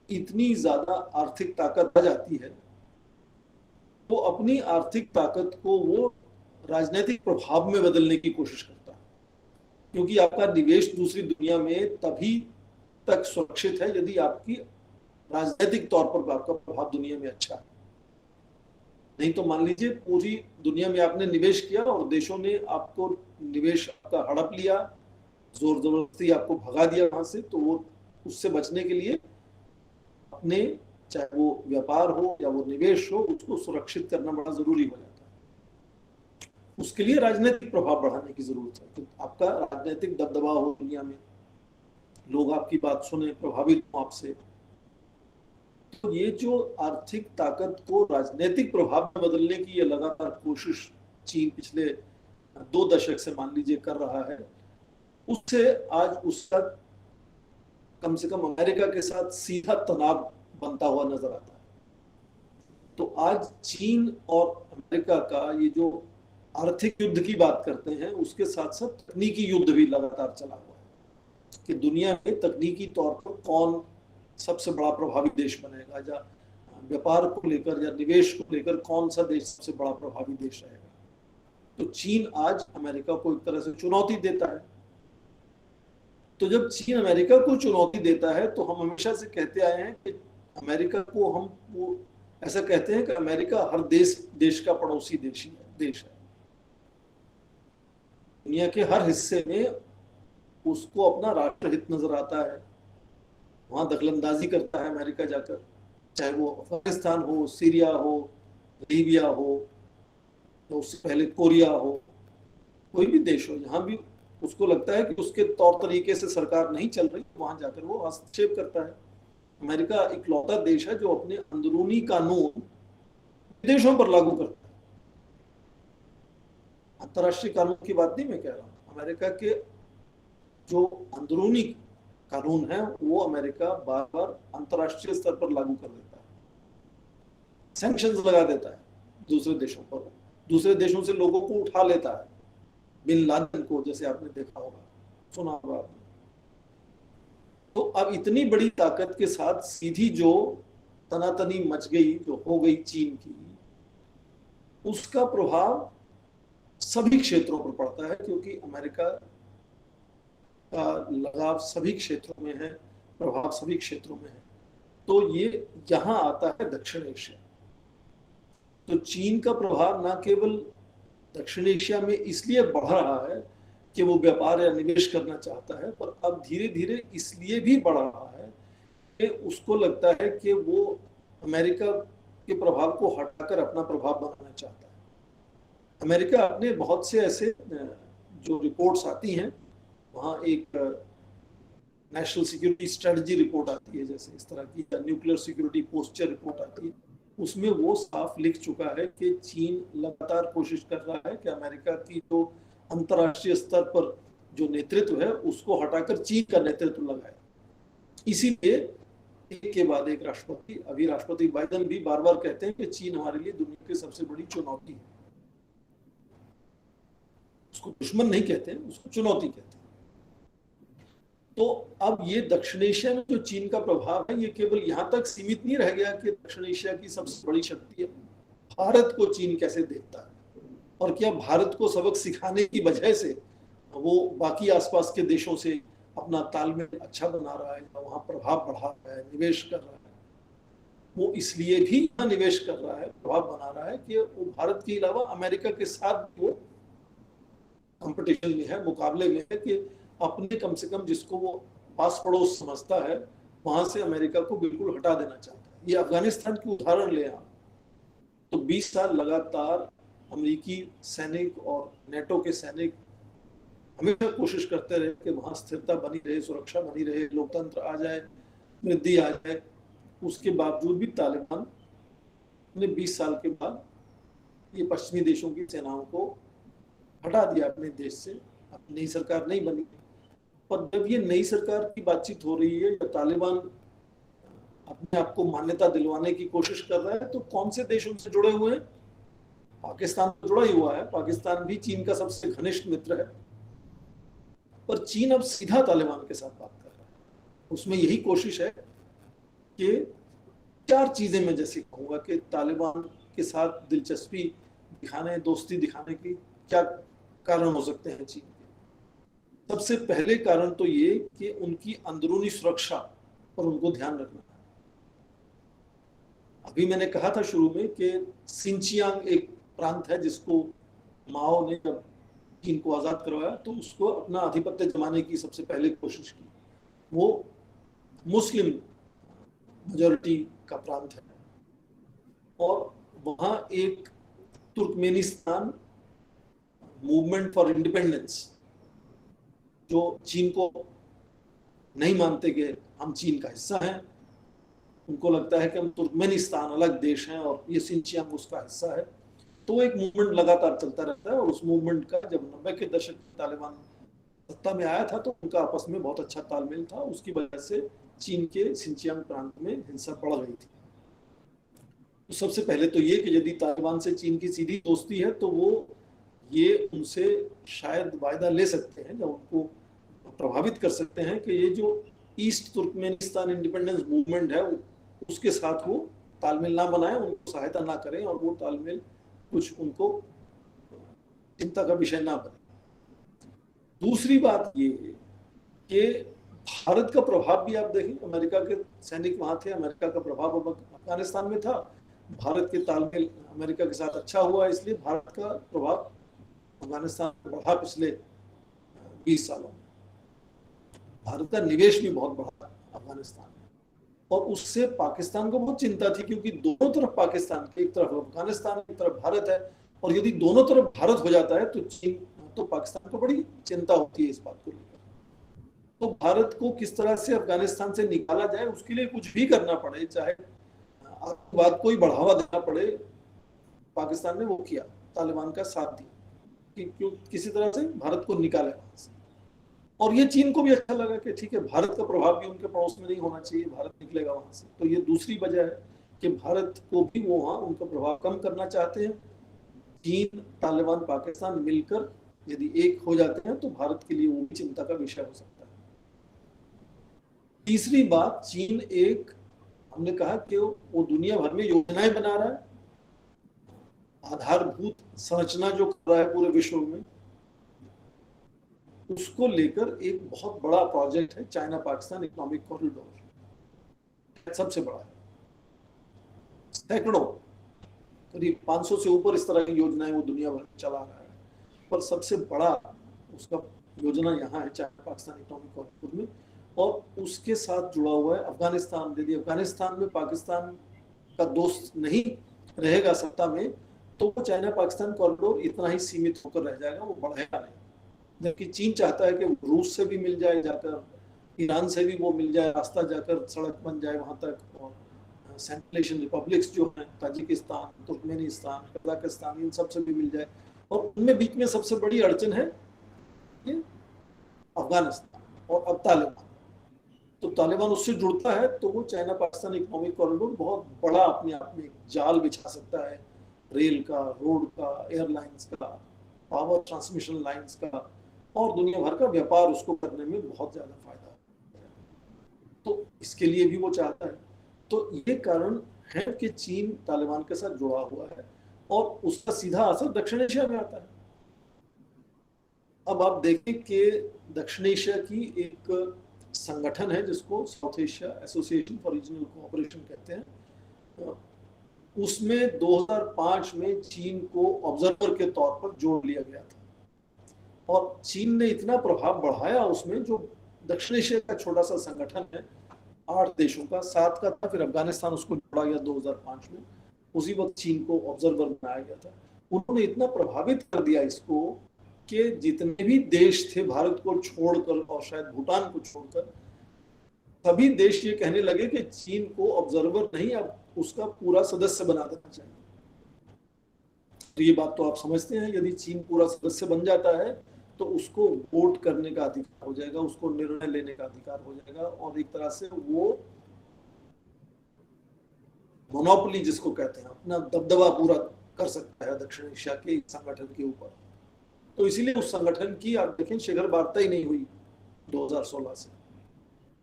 इतनी ज्यादा आर्थिक ताकत आ जाती है तो अपनी आर्थिक ताकत को वो राजनीतिक प्रभाव में बदलने की कोशिश करता है, क्योंकि आपका निवेश दूसरी दुनिया में तभी तक सुरक्षित है यदि आपकी राजनीतिक तौर पर आपका प्रभाव दुनिया में अच्छा है। नहीं तो मान लीजिए पूरी दुनिया में आपने निवेश किया और देशों ने आपको निवेश आपका हड़प लिया, जोर जबरदस्ती आपको भगा दिया वहां से, तो वो उससे बचने के लिए अपने चाहे वो व्यापार हो या वो निवेश हो उसको सुरक्षित करना बड़ा जरूरी हो जाता है। उसके लिए राजनीतिक प्रभाव बढ़ाने की जरूरत है कि आपका राजनीतिक दबदबा हो दुनिया में, लोग आपकी बात सुने, प्रभावित हो आपसे। तो ये जो आर्थिक ताकत को राजनीतिक प्रभाव में बदलने की ये लगातार कोशिश चीन पिछले 2 दशक से मान लीजिए कर रहा है, उससे आज उसका कम से कम अमेरिका के साथ सीधा तनाव बनता हुआ नजर आता है। तो आज चीन और अमेरिका का ये जो आर्थिक युद्ध की बात करते हैं उसके साथ साथ तकनीकी युद्ध भी लगातार चला हुआ है कि दुनिया में तकनीकी तौर पर कौन सबसे बड़ा प्रभावी देश बनेगा, या व्यापार को लेकर या निवेश को लेकर कौन सा देश सबसे बड़ा प्रभावी देश रहेगा। तो चीन आज अमेरिका को एक तरह से चुनौती देता है। तो जब चीन अमेरिका को चुनौती देता है तो हम हमेशा से कहते आए हैं कि अमेरिका को हम वो ऐसा कहते हैं कि अमेरिका हर देश का पड़ोसी देश है। दुनिया के हर हिस्से में उसको अपना राष्ट्रहित नजर आता है, वहां दखलंदाजी करता है अमेरिका जाकर, चाहे वो अफगानिस्तान हो, सीरिया हो, लीबिया हो, तो उससे पहले कोरिया हो, कोई भी देश हो, जहां भी उसको लगता है कि उसके तौर तरीके से सरकार नहीं चल रही, वहां जाकर वो हस्तक्षेप करता है। अमेरिका इकलौता देश है जो अपने अंदरूनी कानून विदेशों पर लागू करता है। अंतर्राष्ट्रीय कानून की बात नहीं मैं कह रहा हूं, अमेरिका के जो अंदरूनी कानून है वो अमेरिका बार बार अंतर्राष्ट्रीय स्तर पर लागू कर देता है, सैंक्शंस लगा देता है दूसरे देशों पर, दूसरे देशों से लोगों को उठा लेता है। बिन लादेन को जैसे आपने देखा होगा, सुना होगा आपने। तो अब इतनी बड़ी ताकत के साथ सीधी जो तनातनी मच गई, जो हो गई चीन की, उसका प्रभाव सभी क्षेत्रों पर पड़ता है, क्योंकि अमेरिका का लगाव सभी क्षेत्रों में है, प्रभाव सभी क्षेत्रों में है। तो ये यहां आता है दक्षिण एशिया। तो चीन का प्रभाव न केवल दक्षिण एशिया में इसलिए बढ़ रहा है कि वो व्यापार या निवेश करना चाहता है, पर अब धीरे धीरे इसलिए भी बढ़ रहा है कि उसको लगता है कि वो अमेरिका के प्रभाव को हटाकर अपना प्रभाव बनाना चाहता है। अमेरिका अपने बहुत से ऐसे जो रिपोर्ट्स आती हैं, वहाँ एक नेशनल सिक्योरिटी स्ट्रेटजी रिपोर्ट आती है, जैसे इस तरह की न्यूक्लियर सिक्योरिटी पोस्चर रिपोर्ट आती है, उसमें वो साफ लिख चुका है कि चीन लगातार कोशिश कर रहा है कि अमेरिका की जो अंतर्राष्ट्रीय स्तर पर जो नेतृत्व है उसको हटाकर चीन का नेतृत्व लगाए। इसीलिए एक के बाद एक राष्ट्रपति, अभी राष्ट्रपति बाइडेन भी बार बार कहते हैं कि चीन हमारे लिए दुनिया की सबसे बड़ी चुनौती है। उसको दुश्मन नहीं कहते हैं, उसको चुनौती कहते हैं। तो अब ये दक्षिण एशिया में जो चीन का प्रभाव है, ये केवल यहाँ तक सीमित नहीं रह गया कि दक्षिण एशिया की सबसे बड़ी शक्ति है। भारत को चीन कैसे देखता है, और क्या भारत को सबक सिखाने की वजह से वो बाकी आसपास के देशों से अपना तालमेल अच्छा बना रहा है, वहां प्रभाव बढ़ा रहा है, निवेश कर रहा है। वो इसलिए भी यहाँ निवेश कर रहा है, प्रभाव बना रहा है कि वो भारत के अलावा अमेरिका के साथ वो कंपटीशन में है, मुकाबले में है कि अपने कम से कम जिसको वो पास पड़ोस समझता है वहां से अमेरिका को बिल्कुल हटा देना चाहता है। ये अफगानिस्तान की उदाहरण ले आप, तो 20 साल लगातार अमेरिकी सैनिक और नेटो के सैनिक हमेशा कोशिश करते रहे कि वहां स्थिरता बनी रहे, सुरक्षा बनी रहे, लोकतंत्र आ जाए, वृद्धि आ जाए। उसके बावजूद भी तालिबान ने 20 साल के बाद ये पश्चिमी देशों की सेनाओं को हटा दिया अपने देश से, अपनी सरकार नहीं बनी। पर जब ये नई सरकार की बातचीत हो रही है या तालिबान अपने आप को मान्यता दिलवाने की कोशिश कर रहा है, तो कौन से देश उनसे जुड़े हुए हैं? पाकिस्तान तो जुड़ा ही हुआ है, पाकिस्तान भी चीन का सबसे घनिष्ठ मित्र है, पर चीन अब सीधा तालिबान के साथ बात कर रहा है। उसमें यही कोशिश है कि 4 चीजें मैं जैसे कहूंगा कि तालिबान के साथ दिलचस्पी दिखाने, दोस्ती दिखाने की क्या कारण हो सकते हैं चीन के। सबसे पहले कारण तो ये कि उनकी अंदरूनी सुरक्षा पर उनको ध्यान रखना है। अभी मैंने कहा था शुरू में कि सिंचियांग एक प्रांत है जिसको माओ ने जब चीन को आजाद करवाया तो उसको अपना आधिपत्य जमाने की सबसे पहले कोशिश की। वो मुस्लिम मेजॉरिटी का प्रांत है और वहां एक तुर्कमेनिस्तान मूवमेंट फॉर इंडिपेंडेंस, जो चीन को नहीं मानते कि हम चीन का हिस्सा हैं, उनको लगता है कि हम तुर्कमेनिस्तान अलग देश हैं और ये सिंचियांग उसका हिस्सा है, तो एक मूवमेंट लगातार चलता रहता है। और उस मूवमेंट का जब 90 के दशक में तालिबान सत्ता में आया था तो उनका आपस में बहुत अच्छा तालमेल था, उसकी वजह से चीन के सिंचियांग प्रांत में हिंसा बढ़ रही थी। तो सबसे पहले तो ये कि यदि तालिबान से चीन की सीधी दोस्ती है तो वो ये उनसे शायद वायदा ले सकते हैं या उनको प्रभावित कर सकते हैं कि ये जो ईस्ट तुर्कमेनिस्तान इंडिपेंडेंस मूवमेंट है उसके साथ वो तालमेल ना बनाए, उनको सहायता ना करें और वो तालमेल कुछ उनको चिंता का विषय ना बने। दूसरी बात ये है कि भारत का प्रभाव भी आप देखें, अमेरिका के सैनिक वहां थे, अमेरिका का प्रभाव अफगानिस्तान में था, भारत के तालमेल अमेरिका के साथ अच्छा हुआ, इसलिए भारत का प्रभाव अफगानिस्तान में बढ़ा पिछले 20 सालों में। भारत का निवेश भी बहुत बढ़ा अफगानिस्तान में और उससे पाकिस्तान को बहुत चिंता थी, क्योंकि दोनों तरफ पाकिस्तान के, एक तरफ अफगानिस्तान, एक तरफ भारत है, और यदि दोनों तरफ भारत हो जाता है तो चीन तो पाकिस्तान को बड़ी चिंता होती है इस बात को लेकर। तो भारत को किस तरह से अफगानिस्तान से निकाला जाए, उसके लिए कुछ भी करना पड़े, चाहे आतंकवाद को ही बढ़ावा देना पड़े, पाकिस्तान ने वो किया, तालिबान का साथ दिया कि क्यों किसी तरह से भारत को निकाले वहां से। और ये चीन को भी अच्छा लगा कि ठीक है, भारत का प्रभाव भी उनके पड़ोस में नहीं होना चाहिए, भारत निकलेगा वहां से। तो ये दूसरी वजह है कि भारत को भी वो वहां उनका प्रभाव कम करना चाहते हैं। चीन, तालिबान, पाकिस्तान मिलकर यदि एक हो जाते हैं तो भारत के लिए वो भी चिंता का विषय हो सकता है। तीसरी बात, चीन एक, हमने कहा कि वो दुनिया भर में योजनाएं बना रहा है, आधारभूत संरचना जो कर रहा है पूरे विश्व में, उसको लेकर एक बहुत बड़ा प्रोजेक्ट है चाइना पाकिस्तान इकोनॉमिक कॉरिडोर, सबसे बड़ा है, सैकड़ों, करीब 500 से ऊपर इस तरह की योजनाएं वो दुनिया भर में चला रहा है, पर सबसे बड़ा उसका योजना यहाँ है चाइना पाकिस्तान इकोनॉमिक कॉरिडोर में। और उसके साथ जुड़ा हुआ है अफगानिस्तान। यदि अफगानिस्तान में पाकिस्तान का दोस्त नहीं रहेगा सत्ता में तो वो चाइना पाकिस्तान कॉरिडोर इतना ही सीमित होकर रह जाएगा, वो बढ़ेगा नहीं। जबकि चीन चाहता है कि रूस से भी मिल जाए जाकर, ईरान से भी वो मिल जाए, रास्ता जाकर सड़क बन जाए वहां तक, और सेंट्रल एशियन रिपब्लिक्स जो हैं, ताजिकिस्तान, तुर्कमेनिस्तान, कजाकिस्तान, इन सब से भी मिल जाए। और उनमें बीच में सबसे बड़ी अड़चन है ये अफगानिस्तान और अब तालिबान। तो तालिबान उससे जुड़ता है तो वो चाइना पाकिस्तान इकोनॉमिक कॉरिडोर बहुत बड़ा अपने आप में जाल बिछा सकता है, रेल का, रोड का, एयरलाइंस का, पावर ट्रांसमिशन लाइंस का, और दुनिया भर का व्यापार उसको करने में बहुत ज्यादा फायदा है। तो इसके लिए भी वो चाहता है। तो ये कारण है कि चीन तालिबान के साथ जुड़ा हुआ है और उसका सीधा असर दक्षिण एशिया में आता है। अब आप देखें कि दक्षिण एशिया की एक संगठन है जिसको south Asia association for regional cooperation कहते हैं, उसमें 2005 में चीन को ऑब्जर्वर के तौर पर जोड़ लिया गया था। और चीन ने इतना प्रभाव बढ़ाया उसमें, जो दक्षिण एशिया का छोटा सा संगठन है 8 देशों का, 7 का था, फिर अफगानिस्तान उसको जोड़ा गया 2005 में, उसी वक्त चीन को ऑब्जर्वर बनाया गया था। उन्होंने इतना प्रभावित कर दिया इसको कि जितने भी देश थे भारत को छोड़कर और शायद भूटान को छोड़कर, सभी देश ये कहने लगे कि चीन को ऑब्जर्वर नहीं, अब उसका पूरा सदस्य बना देना चाहिए। तो ये बात तो आप समझते हैं, यदि चीन पूरा सदस्य बन जाता है तो उसको वोट करने का अधिकार हो जाएगा, उसको निर्णय लेने का अधिकार हो जाएगा, और एक तरह से वो मोनोपोली जिसको कहते हैं, अपना दबदबा पूरा कर सकता है दक्षिण एशिया के संगठन के ऊपर। तो इसीलिए उस संगठन की आप देखें शिखर वार्ता ही नहीं हुई 2016 से।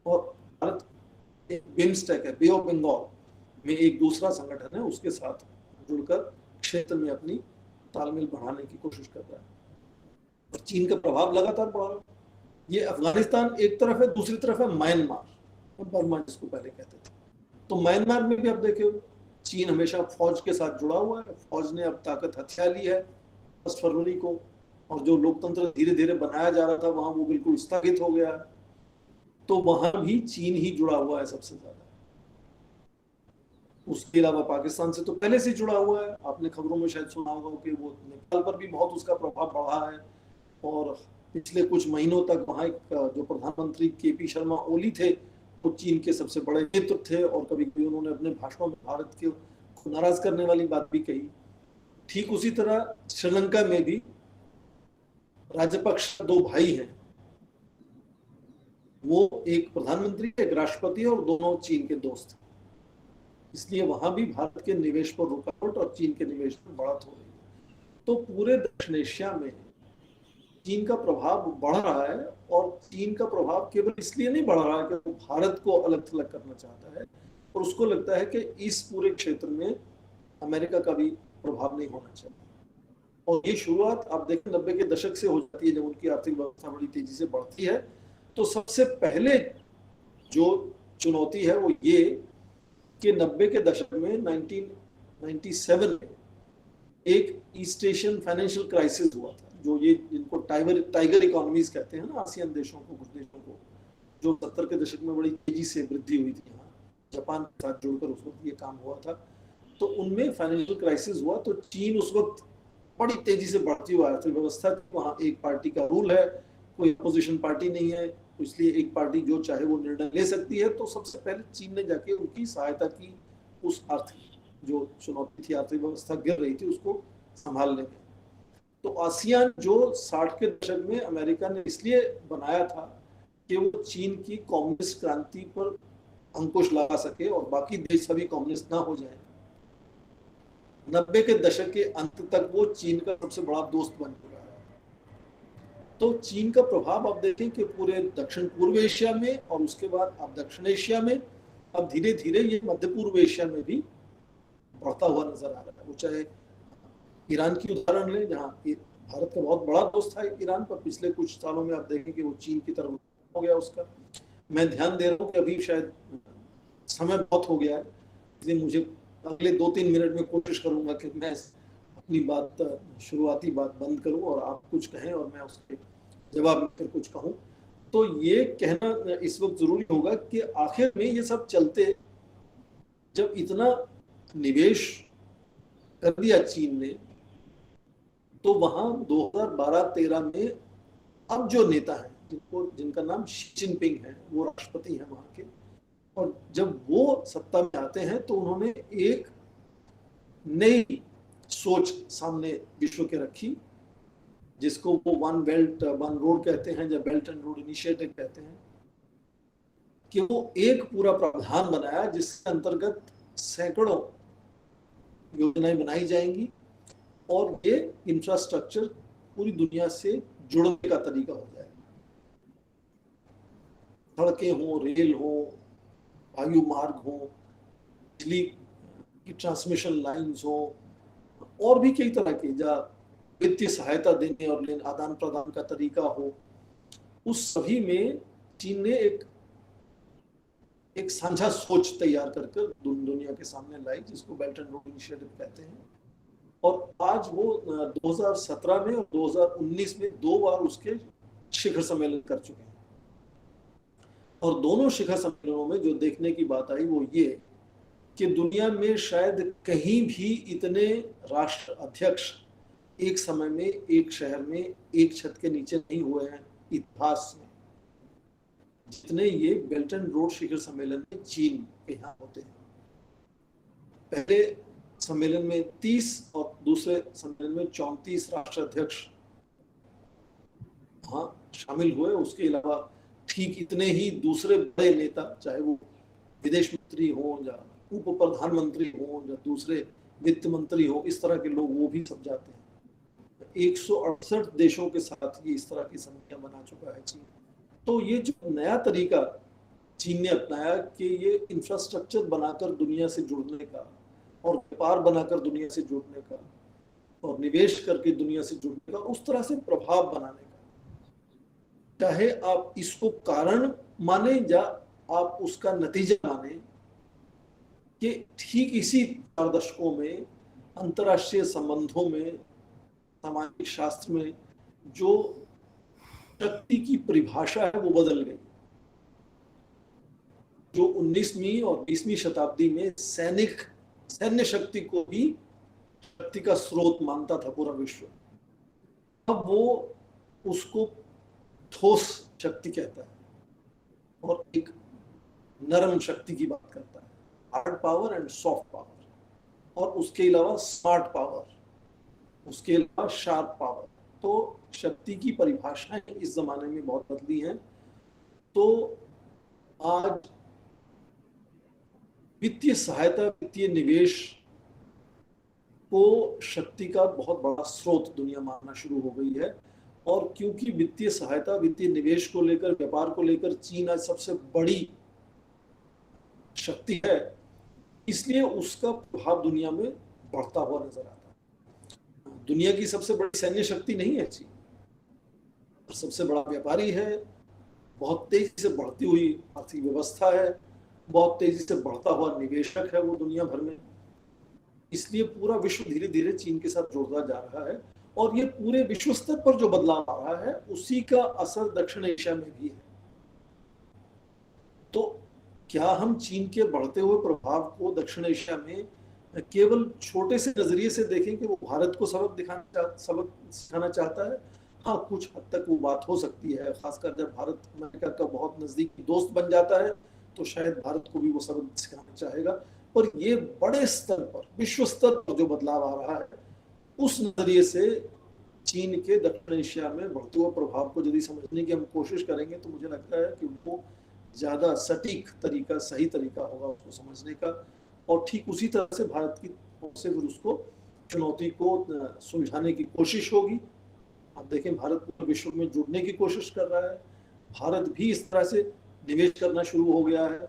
और भारत एक बिम्स्टेक है, बे ऑफ बंगाल में एक दूसरा संगठन है, उसके साथ जुड़कर क्षेत्र में अपनी तालमेल बढ़ाने की कोशिश कर रहा है। और चीन का प्रभाव लगातार बढ़ रहा है। ये अफगानिस्तान एक तरफ है, दूसरी तरफ है म्यांमार, बर्मा जिसको पहले कहते थे। तो म्यांमार में भी आप देखे चीन हमेशा फौज के साथ जुड़ा हुआ है। फौज ने अब ताकत हथिया ली है 10 फरवरी को, और जो लोकतंत्र धीरे धीरे बनाया जा रहा था वहां वो बिल्कुल स्थगित हो गया है। तो वहां भी चीन ही जुड़ा हुआ है सबसे ज्यादा। उसके अलावा पाकिस्तान से तो पहले से जुड़ा हुआ है। आपने खबरों में शायद सुना होगा कि वो नेपाल पर भी बहुत उसका प्रभाव बढ़ा है। और पिछले कुछ महीनों तक वहां एक जो प्रधानमंत्री केपी शर्मा ओली थे, वो चीन के सबसे बड़े मित्र थे, और कभी कभी उन्होंने अपने भाषणों में भारत के को नाराज करने वाली बात भी कही। ठीक उसी तरह श्रीलंका में भी राजपक्ष दो भाई हैं, वो एक प्रधानमंत्री एक राष्ट्रपति और दोनों चीन के दोस्त हैं। इसलिए वहां भी भारत के निवेश पर रुकावट और चीन के निवेश पर बढ़त हो रही है। तो पूरे दक्षिण एशिया में चीन का प्रभाव बढ़ रहा है, और चीन का प्रभाव केवल इसलिए नहीं बढ़ रहा है कि वो भारत को अलग थलग करना चाहता है, और उसको लगता है कि इस पूरे क्षेत्र में अमेरिका का भी प्रभाव नहीं होना चाहिए। और ये शुरुआत आप देखें 90 के दशक से हो जाती है, जब उनकी आर्थिक व्यवस्था बड़ी तेजी से बढ़ती है। तो सबसे पहले जो चुनौती है वो ये कि 90 के दशक में 1997 में एक ईस्ट एशियन फाइनेंशियल क्राइसिस हुआ था, जो ये जिनको टाइगर इकोनॉमीज कहते हैं ना, आसियान देशों को, कुछ देशों को, जो 70 के दशक में बड़ी तेजी से वृद्धि हुई थी, यहाँ जापान के साथ जुड़कर उस वक्त ये काम हुआ था। तो उनमें फाइनेंशियल क्राइसिस हुआ, तो चीन उस वक्त बड़ी तेजी से बढ़ती हुई अर्थव्यवस्था, वहाँ एक पार्टी का रूल है, कोई अपोजिशन पार्टी नहीं है, इसलिए एक पार्टी जो चाहे वो निर्णय ले सकती है। तो सबसे पहले चीन ने जाके उनकी सहायता की, उस जो चुनौती थी, अर्थव्यवस्था गिर रही थी, उसको संभालने में। तो आसियान जो 60 के दशक में अमेरिका ने इसलिए बनाया था कि वो चीन की कम्युनिस्ट क्रांति पर अंकुश लगा सके और बाकी देश सभी कम्युनिस्ट ना हो जाए। 90 के दशक के अंत तक वो चीन का सबसे बड़ा दोस्त बन चुका है। तो चीन का प्रभाव आप देखें कि पूरे दक्षिण पूर्व एशिया में, और उसके बाद अब दक्षिण एशिया में, अब धीरे धीरे ये मध्य पूर्व एशिया में भी बढ़ता हुआ नजर आ रहा है। वो चाहे ईरान की उदाहरण लें, जहाँ भारत का बहुत बड़ा दोस्त था ईरान, पर पिछले कुछ सालों में आप देखें कि वो चीन की तरफ हो गया उसका। मैं ध्यान दे रहा हूँ कि अभी शायद समय बहुत हो गया है, इसलिए मुझे अगले 2-3 मिनट में कोशिश करूंगा कि मैं अपनी बात, शुरुआती बात बंद करूं और आप कुछ कहें और मैं उसके जवाब में फिर कुछ कहूं। तो ये कहना इस वक्त जरूरी होगा कि आखिर में ये सब चलते, जब इतना निवेश कर दिया चीन ने, तो वहां 2012-13 में अब जो नेता है, जिनका नाम शी जिनपिंग है, वो राष्ट्रपति हैं वहां के, और जब वो सत्ता में आते हैं तो उन्होंने एक नई सोच सामने विश्व के रखी, जिसको वो वन बेल्ट वन रोड कहते हैं, या बेल्ट एंड रोड इनिशिएटिव कहते हैं, कि वो एक पूरा प्रावधान बनाया जिसके अंतर्गत सैकड़ों योजनाएं बनाई जाएंगी, और ये इंफ्रास्ट्रक्चर पूरी दुनिया से जुड़ने का तरीका हो जाएगा। सड़कें हो, रेल हो, वायु मार्ग हो, बिजली की ट्रांसमिशन लाइन्स हो, और भी कई तरह के, जहाँ वित्तीय सहायता देने और लेने आदान प्रदान का तरीका हो, उस सभी में चीन ने एक साझा सोच तैयार करके दुनिया के सामने लाई, जिसको बेल्ट एंड रोड इनिशिएटिव कहते हैं। और आज वो 2017 में और 2019 में 2 बार उसके शिखर सम्मेलन कर चुके हैं। और दोनों शिखर सम्मेलनों में जो देखने की बात आई वो ये कि दुनिया में शायद कहीं भी इतने राष्ट्र अध्यक्ष एक समय में एक शहर में एक छत के नीचे नहीं हुए हैं इतिहास में, जितने ये बेल्ट एंड रोड शिखर सम्मेलन में चीन के यहाँ होते हैं। पहले सम्मेलन में 30 और दूसरे सम्मेलन में 34 राष्ट्र अध्यक्ष वहाँ शामिल हुए। उसके अलावा ठीक इतने ही दूसरे बड़े नेता, चाहे वो विदेश मंत्री हो या उप प्रधानमंत्री हो या दूसरे वित्त मंत्री हो, इस तरह के लोग वो भी सब जाते हैं। 168 देशों के साथ ये इस तरह की संधियां बना चुका है चीन। तो ये जो नया तरीका चीन ने अपनाया कि ये इंफ्रास्ट्रक्चर बनाकर दुनिया से जुड़ने का और व्यापार बनाकर दुनिया से जुड़ने का और निवेश करके दुनिया से जुड़ने का, उस तरह से प्रभाव बनाने का, चाहे आप इसको कारण माने या आप उसका नतीजा माने, कि ठीक इसी 4 दशकों में अंतर्राष्ट्रीय संबंधों में, सामाजिक शास्त्र में जो शक्ति की परिभाषा है वो बदल गई। जो 19वीं और 20वीं शताब्दी में सैन्य शक्ति को भी शक्ति का स्रोत मानता था पूरा विश्व, अब वो उसको ठोस शक्ति कहता है और एक नरम शक्ति की बात करता है, hard power and soft power, और उसके अलावा स्मार्ट पावर, उसके अलावा शार्प पावर। तो शक्ति की परिभाषाएं इस जमाने में बहुत बदली हैं। तो आज वित्तीय सहायता, वित्तीय निवेश को शक्ति का बहुत बड़ा स्रोत दुनिया मानना शुरू हो गई है। और क्योंकि वित्तीय सहायता, वित्तीय निवेश को लेकर, व्यापार को लेकर चीन आज सबसे बड़ी शक्ति है, इसलिए उसका प्रभाव दुनिया में बढ़ता हुआ नजर आता है। दुनिया की सबसे बड़ी सैन्य शक्ति नहीं है चीन, सबसे बड़ा व्यापारी है, बहुत तेजी से बढ़ती हुई आर्थिक व्यवस्था है, बहुत तेजी से बढ़ता हुआ निवेशक है वो दुनिया भर में। इसलिए पूरा विश्व धीरे धीरे चीन के साथ जुड़ता जा रहा है और ये पूरे विश्व स्तर पर जो बदलाव आ रहा है उसी का असर दक्षिण एशिया में भी है। तो क्या हम चीन के बढ़ते हुए प्रभाव को दक्षिण एशिया में केवल छोटे से नजरिए से देखें कि वो भारत को सबक सिखाना चाहता है? हाँ, कुछ हद तक वो बात हो सकती है, खासकर जब भारत अमेरिका का बहुत नजदीकी दोस्त बन जाता है तो शायद भारत को भी वो सबक सिखाना चाहेगा। पर ये बड़े स्तर पर, विश्व स्तर पर जो बदलाव आ रहा है, उस नजरिए से चीन के दक्षिण एशिया में बढ़ते हुए प्रभाव को यदि समझने की हम कोशिश करेंगे तो मुझे लगता है कि उनको ज्यादा सटीक तरीका, सही तरीका होगा उसको समझने का। और ठीक उसी तरह से भारत की ओर से फिर उसको चुनौती को सुलझाने की कोशिश होगी। आप देखें, भारत पूरे विश्व में जुड़ने की कोशिश कर रहा है, भारत भी इस तरह से निवेश करना शुरू हो गया है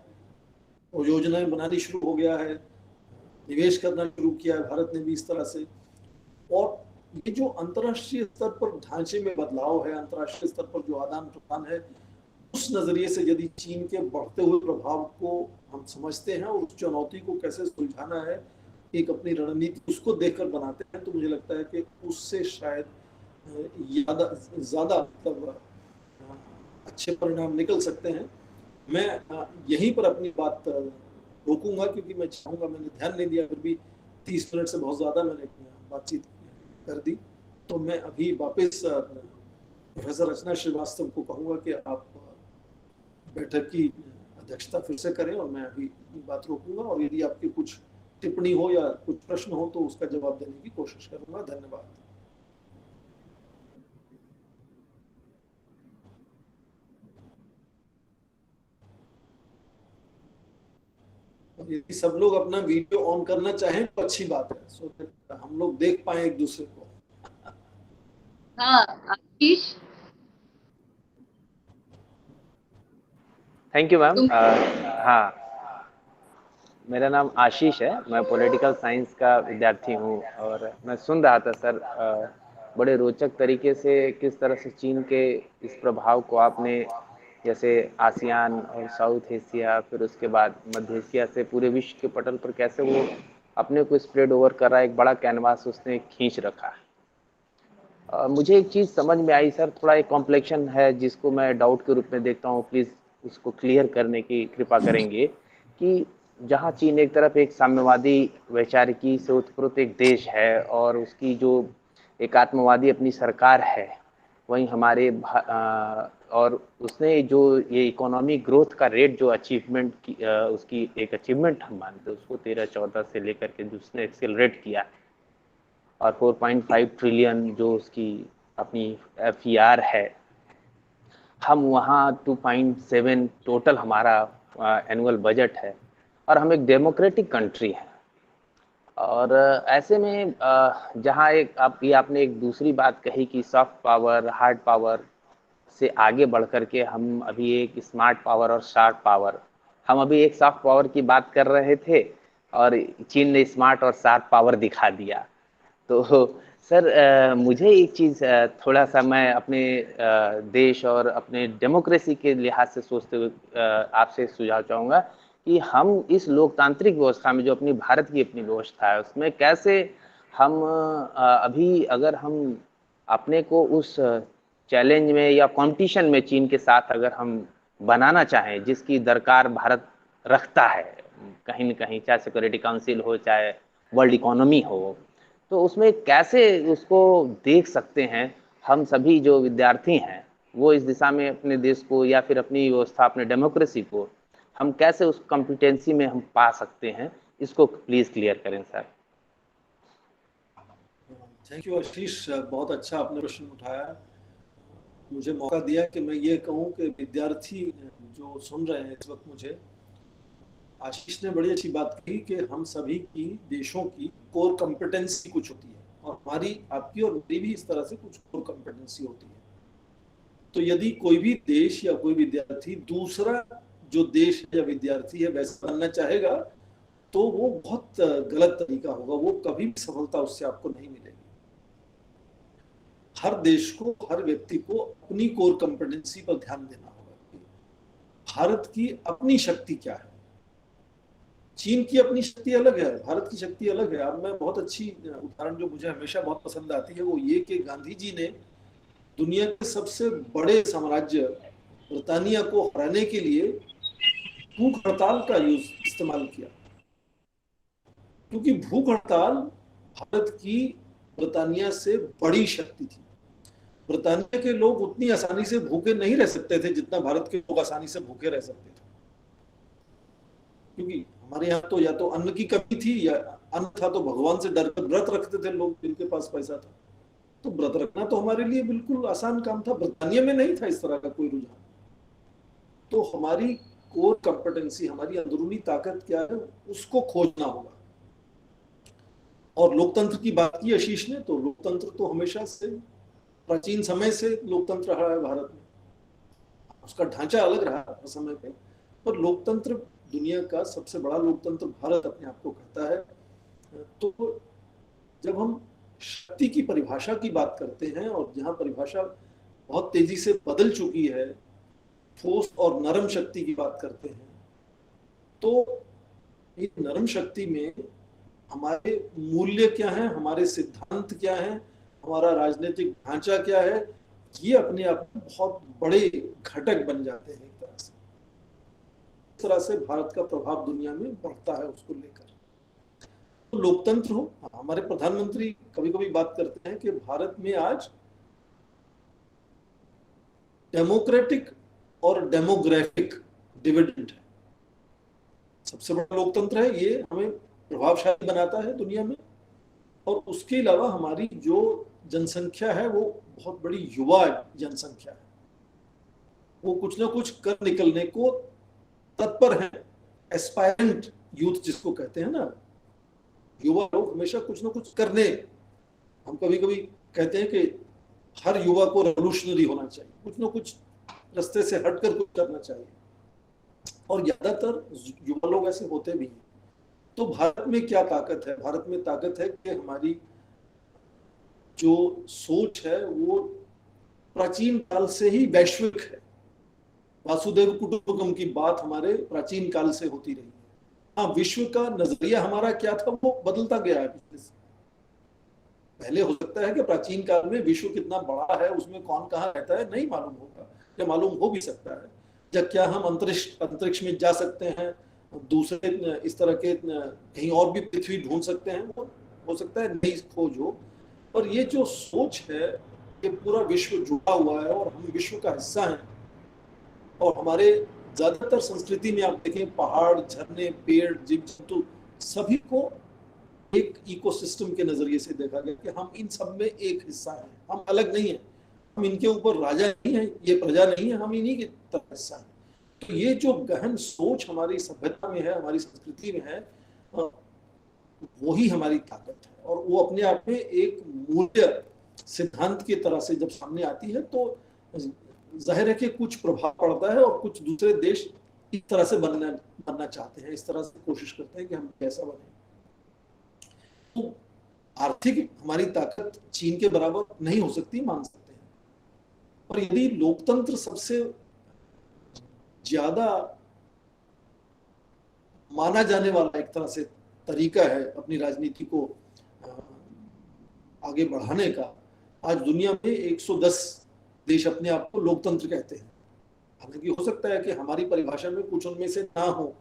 और योजनाएं बनानी शुरू हो गया है, निवेश करना शुरू किया है भारत ने भी इस तरह से। और ये जो अंतर्राष्ट्रीय स्तर पर ढांचे में बदलाव है, अंतर्राष्ट्रीय स्तर पर जो आदान प्रदान है, उस नजरिए से यदि चीन के बढ़ते हुए प्रभाव को हम समझते हैं और उस चुनौती को कैसे सुलझाना है, एक अपनी रणनीति उसको देखकर बनाते हैं, तो मुझे लगता है कि उससे शायद ज्यादा मतलब अच्छे परिणाम निकल सकते हैं। मैं यहीं पर अपनी बात रोकूंगा क्योंकि मैं चाहूंगा, मैंने ध्यान नहीं दिया, फिर भी 30 मिनट से बहुत ज्यादा मैंने बातचीत कर दी। तो मैं अभी वापस प्रोफेसर रचना श्रीवास्तव को कहूंगा कि आप बैठक की अध्यक्षता फिर से करें, और मैं अभी बात रोकूंगा और यदि आपकी कुछ टिप्पणी हो या कुछ प्रश्न हो तो उसका जवाब देने की कोशिश करूंगा। धन्यवाद। यदि सब लोग अपना वीडियो ऑन करना चाहें तो अच्छी बात है, सो हम लोग देख पाए एक दूसरे को। हाँ आशीष। Thank you ma'am. हाँ, मेरा नाम आशीष है, मैं पॉलिटिकल साइंस का विद्यार्थी हूँ और मैं सुन रहा था सर बड़े रोचक तरीके से किस तरह से चीन के इस प्रभाव को आपने, जैसे आसियान और साउथ एशिया, फिर उसके बाद मध्य एशिया से पूरे विश्व के पटल पर कैसे वो अपने को स्प्रेड ओवर कर रहा है, एक बड़ा कैनवास उसने खींच रखा है। मुझे एक चीज़ समझ में आई सर, थोड़ा एक कॉम्प्लेक्शन है जिसको मैं डाउट के रूप में देखता हूँ, प्लीज़ उसको क्लियर करने की कृपा करेंगे कि जहाँ चीन एक तरफ एक साम्यवादी वैचारिकी से उत्पन्न एक देश है और उसकी जो एक आत्मवादी अपनी सरकार है, वहीं हमारे और उसने जो ये इकोनॉमी ग्रोथ का रेट जो अचीवमेंट की उसकी एक अचीवमेंट हम मानते हैं उसको 13-14 से लेकर के उसने एक्सेलरेट किया और 4.5 ट्रिलियन जो उसकी अपनी FER है, हम वहाँ 2.7 टोटल हमारा एनुअल बजट है, और हम एक डेमोक्रेटिक कंट्री है। और ऐसे में जहाँ एक आपने एक दूसरी बात कही कि सॉफ्ट पावर, हार्ड पावर से आगे बढ़ कर के हम अभी एक स्मार्ट पावर और शार्प पावर, हम अभी एक सॉफ्ट पावर की बात कर रहे थे और चीन ने स्मार्ट और शार्प पावर दिखा दिया। तो सर मुझे एक चीज़ थोड़ा सा मैं अपने देश और अपने डेमोक्रेसी के लिहाज से सोचते हुए आपसे सुझाव चाहूँगा कि हम इस लोकतांत्रिक व्यवस्था में जो अपनी भारत की अपनी व्यवस्था है उसमें कैसे हम अभी अगर हम अपने को उस चैलेंज में या कंपटीशन में चीन के साथ अगर हम बनाना चाहें जिसकी दरकार भारत रखता है कहीं न कहीं, चाहे सिक्योरिटी काउंसिल हो, चाहे वर्ल्ड इकोनॉमी हो, तो उसमें कैसे उसको देख सकते हैं हम सभी जो विद्यार्थी हैं, वो इस दिशा में अपने देश को या फिर अपनी व्यवस्था, अपने डेमोक्रेसी को हम कैसे उस कॉम्पिटेंसी में हम पा सकते हैं, इसको प्लीज क्लियर करें सर। थैंक यू आशीष, बहुत अच्छा आपने प्रश्न उठाया। मुझे मौका दिया कि मैं ये कहूँ कि विद्यार्थी जो सुन रहे हैं इस वक्त मुझे, आशीष ने बड़ी अच्छी बात कही कि हम सभी की देशों की कोर कॉम्पिटेंसी कुछ होती है, और हमारी, आपकी और मेरी भी इस तरह से कुछ कोर कॉम्पिटेंसी होती है। तो यदि कोई भी देश या कोई विद्यार्थी दूसरा जो देश या विद्यार्थी है वैसा बनना चाहेगा तो वो बहुत गलत तरीका होगा, वो कभी भी सफलता उससे आपको नहीं मिलेगी। हर देश को, हर व्यक्ति को अपनी कोर कॉम्पिटेंसी पर ध्यान देना होगा। भारत की अपनी शक्ति क्या है, चीन की अपनी शक्ति अलग है, भारत की शक्ति अलग है। अब मैं बहुत अच्छी उदाहरण जो मुझे हमेशा बहुत पसंद आती है वो ये कि गांधी जी ने दुनिया के सबसे बड़े साम्राज्य ब्रिटानिया को हराने के लिए भूख हड़ताल का इस्तेमाल किया, क्योंकि भूख हड़ताल भारत की ब्रिटानिया से बड़ी शक्ति थी। ब्रिटानिया के लोग उतनी आसानी से भूखे नहीं रह सकते थे जितना भारत के लोग आसानी से भूखे रह सकते थे, क्योंकि हमारे यहाँ तो या तो अन्न की कमी थी या अन्न था तो भगवान से डरकर व्रत रखते थे लोग जिनके पास पैसा था। तो व्रत रखना तो हमारे लिए बिल्कुल आसान काम था, ब्रिटानिया में नहीं था इस तरह का कोई रुझान। तो हमारी कोर कॉम्पिटेंसी, हमारी अंदरूनी ताकत क्या है, उसको खोजना होगा। और लोकतंत्र की बात की आशीष ने, तो लोकतंत्र तो हमेशा से, प्राचीन समय से लोकतंत्र रहा है भारत में। उसका ढांचा अलग रहा हर समय पे, पर लोकतंत्र, दुनिया का सबसे बड़ा लोकतंत्र भारत अपने आप को कहता है। तो जब हम शक्ति की परिभाषा की बात करते हैं, और जहां परिभाषा बहुत तेजी से बदल चुकी है, ठोस और नरम शक्ति की बात करते हैं, तो ये नरम शक्ति में हमारे मूल्य क्या हैं, हमारे सिद्धांत क्या हैं, हमारा राजनीतिक ढांचा क्या है, ये अपने आप में बहुत बड़े घटक बन जाते हैं। एक तरह से, इस तरह से भारत का प्रभाव दुनिया में बढ़ता है उसको लेकर। तो लोकतंत्र हो, हमारे प्रधानमंत्री कभी कभी बात करते हैं कि भारत में आज डेमोक्रेटिक और डेमोग्राफिक डिविडेंड है। सबसे बड़ा लोकतंत्र है, ये हमें प्रभावशाली बनाता है दुनिया में। और उसके अलावा हमारी जो जनसंख्या है वो बहुत बड़ी युवा जनसंख्या है, वो कुछ ना कुछ कर निकलने को तत्पर है। एस्पायरेंट यूथ जिसको कहते हैं ना, युवा लोग हमेशा कुछ ना कुछ करने, हम कभी कभी कहते हैं कि हर युवा को रेवोल्यूशनरी होना चाहिए, कुछ ना कुछ रास्ते से हटकर कुछ करना चाहिए, और ज्यादातर युवा लोग ऐसे होते भी हैं। तो भारत में क्या ताकत है? भारत में ताकत है कि हमारी जो सोच है वो प्राचीन काल से ही वैश्विक है। वासुदेव कुटुंबकम की बात हमारे प्राचीन काल से होती रही है। हाँ, विश्व का नजरिया हमारा क्या था वो बदलता गया है पिछले से। पहले हो सकता है कि प्राचीन काल में विश्व कितना बड़ा है, उसमें कौन कहाँ रहता है नहीं मालूम होगा, या मालूम हो भी सकता है। जब क्या हम अंतरिक्ष में जा सकते हैं, दूसरे इस तरह के कहीं और भी पृथ्वी ढूंढ सकते हैं, वो हो सकता है नई खोज हो। पर ये जो सोच है कि पूरा विश्व जुड़ा हुआ है और हम विश्व का हिस्सा हैं, और हमारे ज्यादातर संस्कृति में आप देखें पहाड़, झरने, पेड़, जीव जंतु, सभी को एक इकोसिस्टम के नजरिए से देखा गया कि हम इन सब में एक हिस्सा हैं, हम अलग नहीं हैं। हम इनके ऊपर राजा नहीं है, ये प्रजा नहीं है, हम इन्हीं के तरह हिस्सा है। तो ये जो गहन सोच हमारी सभ्यता में है, हमारी संस्कृति में है, वही हमारी ताकत है। और वो अपने आप में एक मूल्य सिद्धांत की तरह से जब सामने आती है तो जाहिर है कि कुछ प्रभाव पड़ता है, और कुछ दूसरे देश इस तरह से बनना चाहते हैं, इस तरह से कोशिश करते हैं कि हम कैसा बने। तो आर्थिक हमारी ताकत चीन के बराबर नहीं हो सकती, मान सकते हैं, और यदि लोकतंत्र सबसे ज्यादा माना जाने वाला एक तरह से तरीका है अपनी राजनीति को आगे बढ़ाने का, आज दुनिया में 110 देश अपने आप को लोकतंत्र कहते हैं। हालांकि हो सकता है कि हमारी परिभाषा में कुछ उनमें से ना हो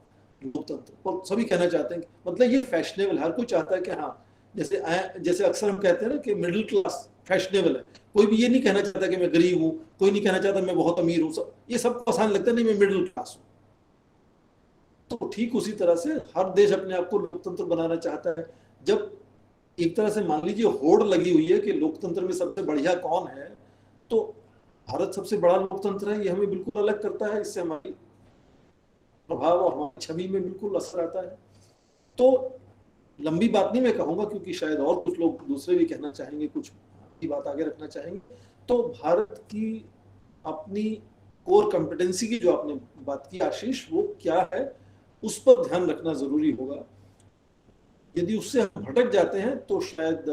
लोकतंत्र, और सभी कहना चाहते हैं, मतलब ये फैशनेबल, हर कोई चाहता है कि हाँ, जैसे अक्सर हम कहते हैं ना कि मिडिल क्लास फैशनेबल है, कोई भी ये नहीं कहना चाहता कि मैं गरीब हूँ, कोई नहीं कहना चाहता मैं बहुत अमीर हूँ, ये सबको आसान लगता है, नहीं मैं मिडिल क्लास हूँ। तो ठीक उसी तरह से हर देश अपने आप को लोकतंत्र बनाना चाहता है। जब एक तरह से मान लीजिए होड़ लगी हुई है कि लोकतंत्र में सबसे बढ़िया कौन है, तो भारत सबसे बड़ा लोकतंत्र है, ये हमें बिल्कुल अलग करता है, इससे हमारी प्रभाव और हमारी छवि में बिल्कुल असर आता है। तो लंबी बात नहीं मैं कहूंगा, क्योंकि शायद और कुछ लोग दूसरे भी कहना चाहेंगे, कुछ की बात आगे रखना चाहेंगे। तो भारत की अपनी कोर कॉम्पिटेंसी की जो आपने बात की आशीष, वो क्या है उस पर ध्यान रखना जरूरी होगा। यदि उससे हम भटक जाते हैं तो शायद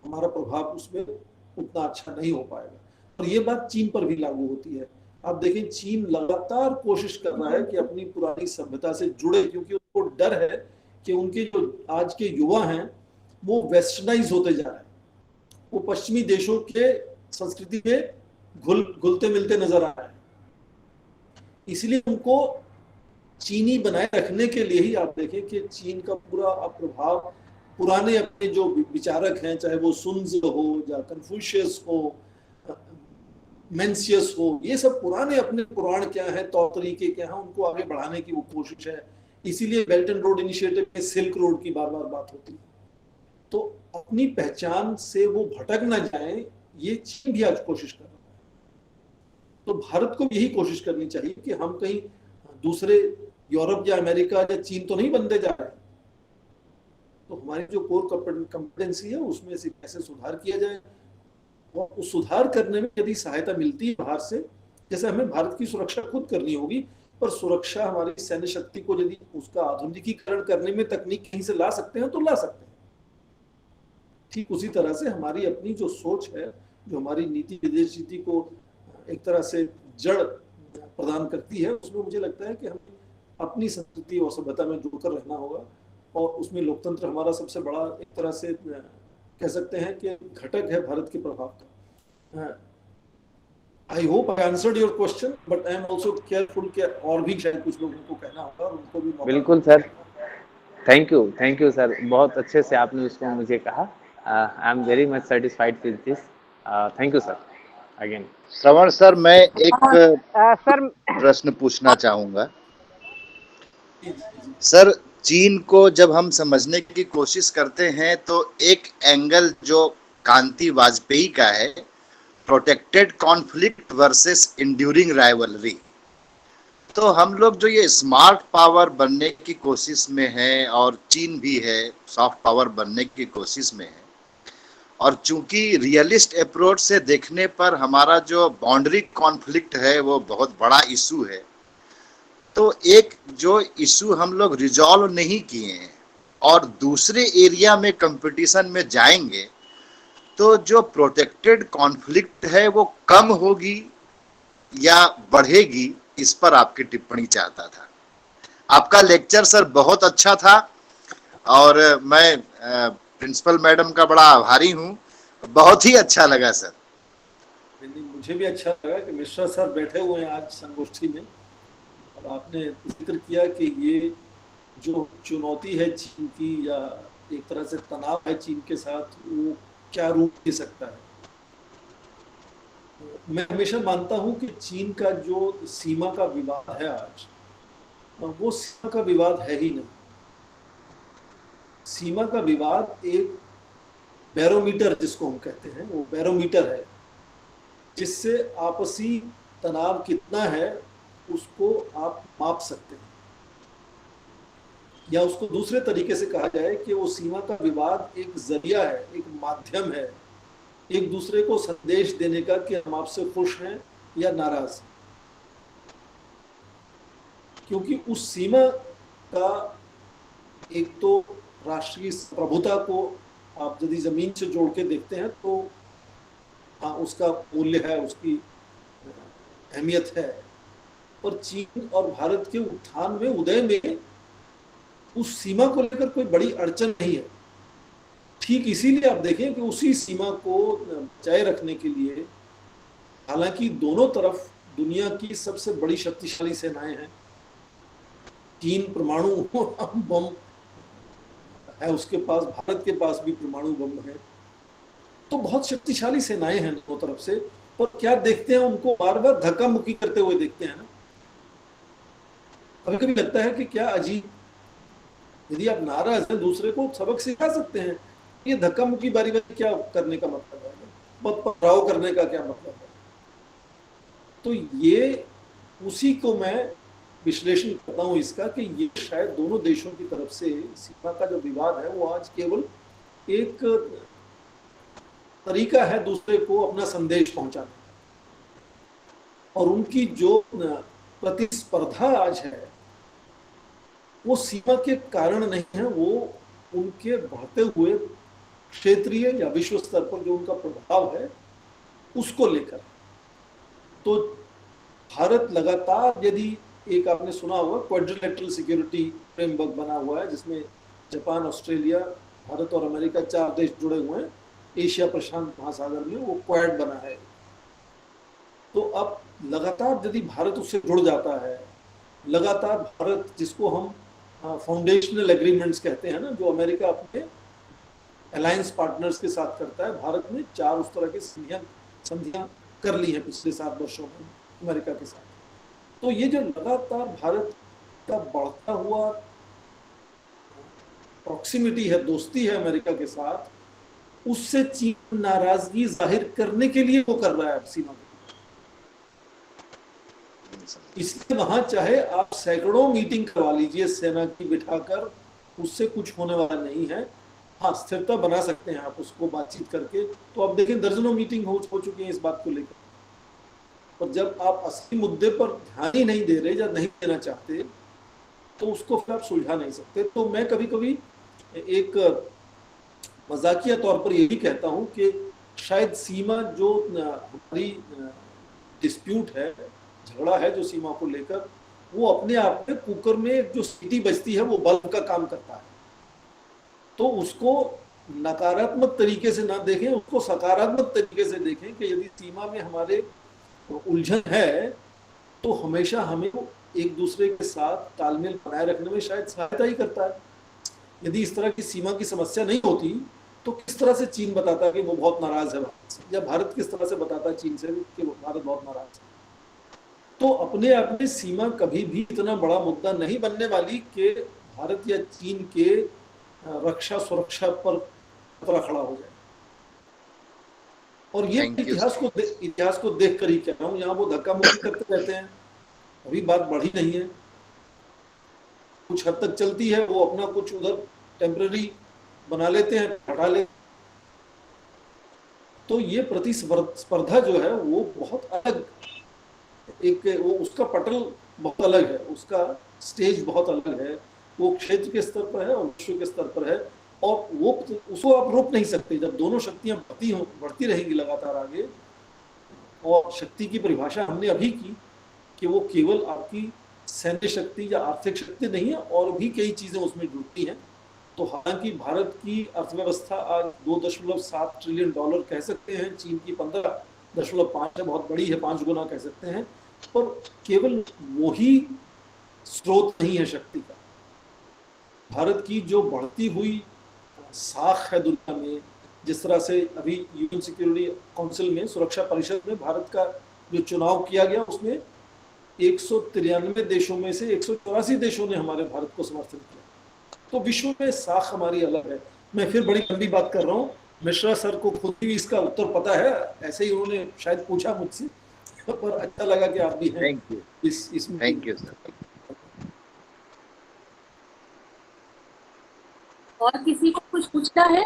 हमारा प्रभाव उसमें उतना अच्छा नहीं हो पाएगा। और ये बात चीन पर भी लागू होती है। आप देखें, चीन लगातार कोशिश कर रहा है कि अपनी पुरानी सभ्यता से जुड़े, क्योंकि उनको डर है कि उनके जो आज के युवा हैं वो वेस्टर्नाइज होते जा रहे हैं, वो पश्चिमी देशों के संस्कृति में घुलते मिलते नजर आ रहे हैं। इसलिए उनको चीनी बनाए रखने के लिए ही आप देखें कि चीन का पूरा प्रभाव पुराने अपने जो विचारक हैं, चाहे वो सुन्ज हो या कन्फ्यूशियस हो, मेंसियस हो, ये सब पुराने अपने पुराण क्या है, तौर तरीके क्या है, उनको आगे बढ़ाने की वो कोशिश है। इसीलिए बेल्ट एंड रोड इनिशिएटिव में सिल्क रोड की बार बार बात होती है। तो अपनी पहचान से वो भटक ना जाए, ये चीन भी आज कोशिश कर रहा है। तो भारत को यही कोशिश करनी चाहिए कि हम कहीं दूसरे यूरोप या अमेरिका या चीन तो नहीं बनते जा रहे। तो हमारी जो कोर कॉम्पिटेंसी है उसमें से कैसे सुधार किया जाए, और उस सुधार करने में यदि सहायता मिलती है बाहर से, जैसे हमें भारत की सुरक्षा खुद करनी होगी, पर सुरक्षा हमारी सैन्य शक्ति को यदि उसका आधुनिकीकरण करने में तकनीक कहीं से ला सकते हैं तो ला सकते हैं। ठीक उसी तरह से हमारी अपनी जो सोच है, जो हमारी नीति विदेश नीति को एक तरह से जड़ प्रदान करती है, उसमें मुझे लगता है कि हमें अपनी संस्कृति और सभ्यता में जुड़कर रहना होगा। और उसमें लोकतंत्र हमारा सबसे बड़ा एक तरह से कह सकते हैं कि घटक है भारत के प्रभाव का। I hope I answered your question, but I am also careful कि और भी शायद कुछ लोगों को कहना होगा और उनको भी मौका। बिल्कुल सर, थैंक यू सर, बहुत अच्छे से आपने उसको मुझे कहा। I am very much satisfied with this. Thank you sir again. Shravan sir, मैं एक सर प्रश्न पूछना चाहूंगा। सर, चीन को जब हम समझने की कोशिश करते हैं तो एक एंगल जो कांति वाजपेयी का है, protected conflict versus enduring rivalry, तो हम लोग जो ये स्मार्ट पावर बनने की कोशिश में है, और चीन भी है सॉफ्ट पावर बनने की कोशिश में है, और चूंकि रियलिस्ट अप्रोच से देखने पर हमारा जो बाउंड्री कॉन्फ्लिक्ट है वो बहुत बड़ा इशू है, तो एक जो इशू हम लोग रिजॉल्व नहीं किए हैं और दूसरे एरिया में कंपटीशन में जाएंगे, तो जो प्रोटेक्टेड कॉन्फ्लिक्ट है वो कम होगी या बढ़ेगी, इस पर आपकी टिप्पणी चाहता था। आपका लेक्चर सर बहुत अच्छा था, और मैं प्रिंसिपल मैडम का बड़ा आभारी हूँ, बहुत ही अच्छा लगा सर। मुझे भी अच्छा लगा कि मिश्रा सर बैठे हुए हैं आज संगोष्ठी में, और आपने जिक्र किया कि ये जो चुनौती है चीन की, या एक तरह से तनाव है चीन के साथ, वो क्या रूप ले सकता है। मैं हमेशा मानता हूं कि चीन का जो सीमा का विवाद है आज, वो सीमा का विवाद है ही नहीं। सीमा का विवाद एक बैरोमीटर जिसको हम कहते हैं, वो बैरोमीटर है जिससे आपसी तनाव कितना है उसको आप माप सकते हैं, या उसको दूसरे तरीके से कहा जाए कि वो सीमा का विवाद एक जरिया है, एक माध्यम है एक दूसरे को संदेश देने का कि हम आपसे खुश हैं या नाराज। क्योंकि उस सीमा का एक तो राष्ट्रीय प्रभुता को आप यदि जमीन से जोड़ के देखते हैं तो हाँ उसका मूल्य है, उसकी अहमियत है, पर चीन और भारत के उत्थान में उदय में उस सीमा को लेकर कोई बड़ी अड़चन नहीं है। ठीक इसीलिए आप देखें कि उसी सीमा को बचाए रखने के लिए हालांकि दोनों तरफ दुनिया की सबसे बड़ी शक्तिशाली सेनाएं हैं। चीन परमाणु बम है उसके पास, भारत के पास भी परमाणु बम है, तो बहुत शक्तिशाली सेनाएं हैं दोनों तरफ से। पर क्या देखते हैं, उनको बार बार धक्का मुक्की करते हुए देखते हैं ना। कभी कभी लगता है कि क्या अजीब, यदि आप नाराज हैं दूसरे को सबक सिखा सकते हैं, ये धक्का मुक्की बारी बारी क्या करने का मतलब है, पथराव करने का क्या मतलब है। तो ये उसी को मैं विश्लेषण करता हूं इसका कि ये शायद दोनों देशों की तरफ से सीमा का जो विवाद है वो आज केवल एक तरीका है दूसरे को अपना संदेश पहुंचाने का, और उनकी जो प्रतिस्पर्धा आज है वो सीमा के कारण नहीं है, वो उनके बढ़ते हुए क्षेत्रीय या विश्व स्तर पर जो उनका प्रभाव है उसको लेकर। तो भारत लगातार, यदि एक आपने सुना होगा क्वाड्रिलेटरल सिक्योरिटी फ्रेमवर्क बना हुआ है जिसमें जापान, ऑस्ट्रेलिया, भारत और अमेरिका 4 देश जुड़े हुए हैं एशिया प्रशांत महासागर में, वो क्वाड बना है। तो अब लगातार यदि भारत उससे जुड़ जाता है, लगातार भारत जिसको हम फाउंडेशनल एग्रीमेंट्स कहते हैं ना, जो अमेरिका अपने अलायंस पार्टनर्स के साथ करता है, भारत ने 4 उस तरह की संधियां कर ली हैं पिछले 7 वर्षों में अमेरिका के साथ। तो ये जो लगातार भारत का बढ़ता हुआ प्रॉक्सिमिटी है, दोस्ती है अमेरिका के साथ, उससे चीन नाराजगी जाहिर करने के लिए वो कर रहा है सीमा को। इसलिए वहां चाहे आप सैकड़ों मीटिंग करवा लीजिए सेना की बिठाकर, उससे कुछ होने वाला नहीं है। हाँ, स्थिरता बना सकते हैं आप उसको बातचीत करके। तो आप देखें दर्जनों मीटिंग हो चुकी है इस बात को लेकर, और जब आप असली मुद्दे पर ध्यान ही नहीं दे रहे या नहीं देना चाहते तो उसको फिर आप सुलझा नहीं सकते। तो मैं कभी कभी एक मजाकिया तौर पर यही कहता हूं कि शायद सीमा जो हमारी डिस्प्यूट है, झगड़ा है जो सीमा को लेकर, वो अपने आप में कुकर में जो सीटी बजती है वो बल्ब का काम करता है। तो उसको नकारात्मक तरीके से ना देखें, उसको सकारात्मक तरीके से देखें कि यदि सीमा में हमारे उलझन है तो हमेशा हमें एक दूसरे के साथ तालमेल बनाए रखने में शायद सहायता ही करता है। यदि इस तरह की सीमा की समस्या नहीं होती तो किस तरह से चीन बताता कि वो बहुत नाराज है भारत से, या भारत किस तरह से बताता है चीन से कि भारत बहुत नाराज है। तो अपने आप में सीमा कभी भी इतना बड़ा मुद्दा नहीं बनने वाली कि भारत या चीन के रक्षा सुरक्षा पर खतरा खड़ा हो जाए। और ये इतिहास को देख कर ही कह रहा हूँ, यहाँ वो धक्का मुक्की करते रहते हैं, अभी बात बढ़ी नहीं है, कुछ हद तक चलती है, वो अपना कुछ उधर टेम्पररी बना लेते हैं, हटा ले। तो ये प्रतिस्पर्धा जो है वो बहुत अलग, एक वो उसका पटल बहुत अलग है, उसका स्टेज बहुत अलग है, वो क्षेत्र के स्तर पर है और विश्व के स्तर पर है, और वो उसको आप रोक नहीं सकते। जब दोनों शक्तियां बढ़ती रहेंगी लगातार आगे, और शक्ति की परिभाषा हमने अभी की कि वो केवल आपकी सैन्य शक्ति या आर्थिक शक्ति नहीं है, और भी कई चीजें उसमें जुड़ती हैं। तो हालांकि भारत की अर्थव्यवस्था आज $2.7 ट्रिलियन कह सकते हैं, चीन की 15.5 है, बहुत बड़ी है, 5 गुना कह सकते हैं, पर केवल वही स्रोत नहीं है शक्ति का। भारत की जो बढ़ती हुई साख है दुनिया में, जिस तरह से अभी यूएन सिक्योरिटी काउंसिल में, सुरक्षा परिषद में भारत का जो चुनाव किया गया, उसमें 193 देशों में से 184 देशों ने हमारे भारत को समर्थन किया। तो विश्व में साख हमारी अलग है। मैं फिर बड़ी लंबी बात कर रहा हूँ, मिश्रा सर को खुद ही इसका उत्तर पता है, ऐसे ही उन्होंने शायद पूछा मुझसे, पर अच्छा लगा कि आप भी हैं थैंक यू, इसमें। Thank you sir. और किसी को कुछ पूछना है?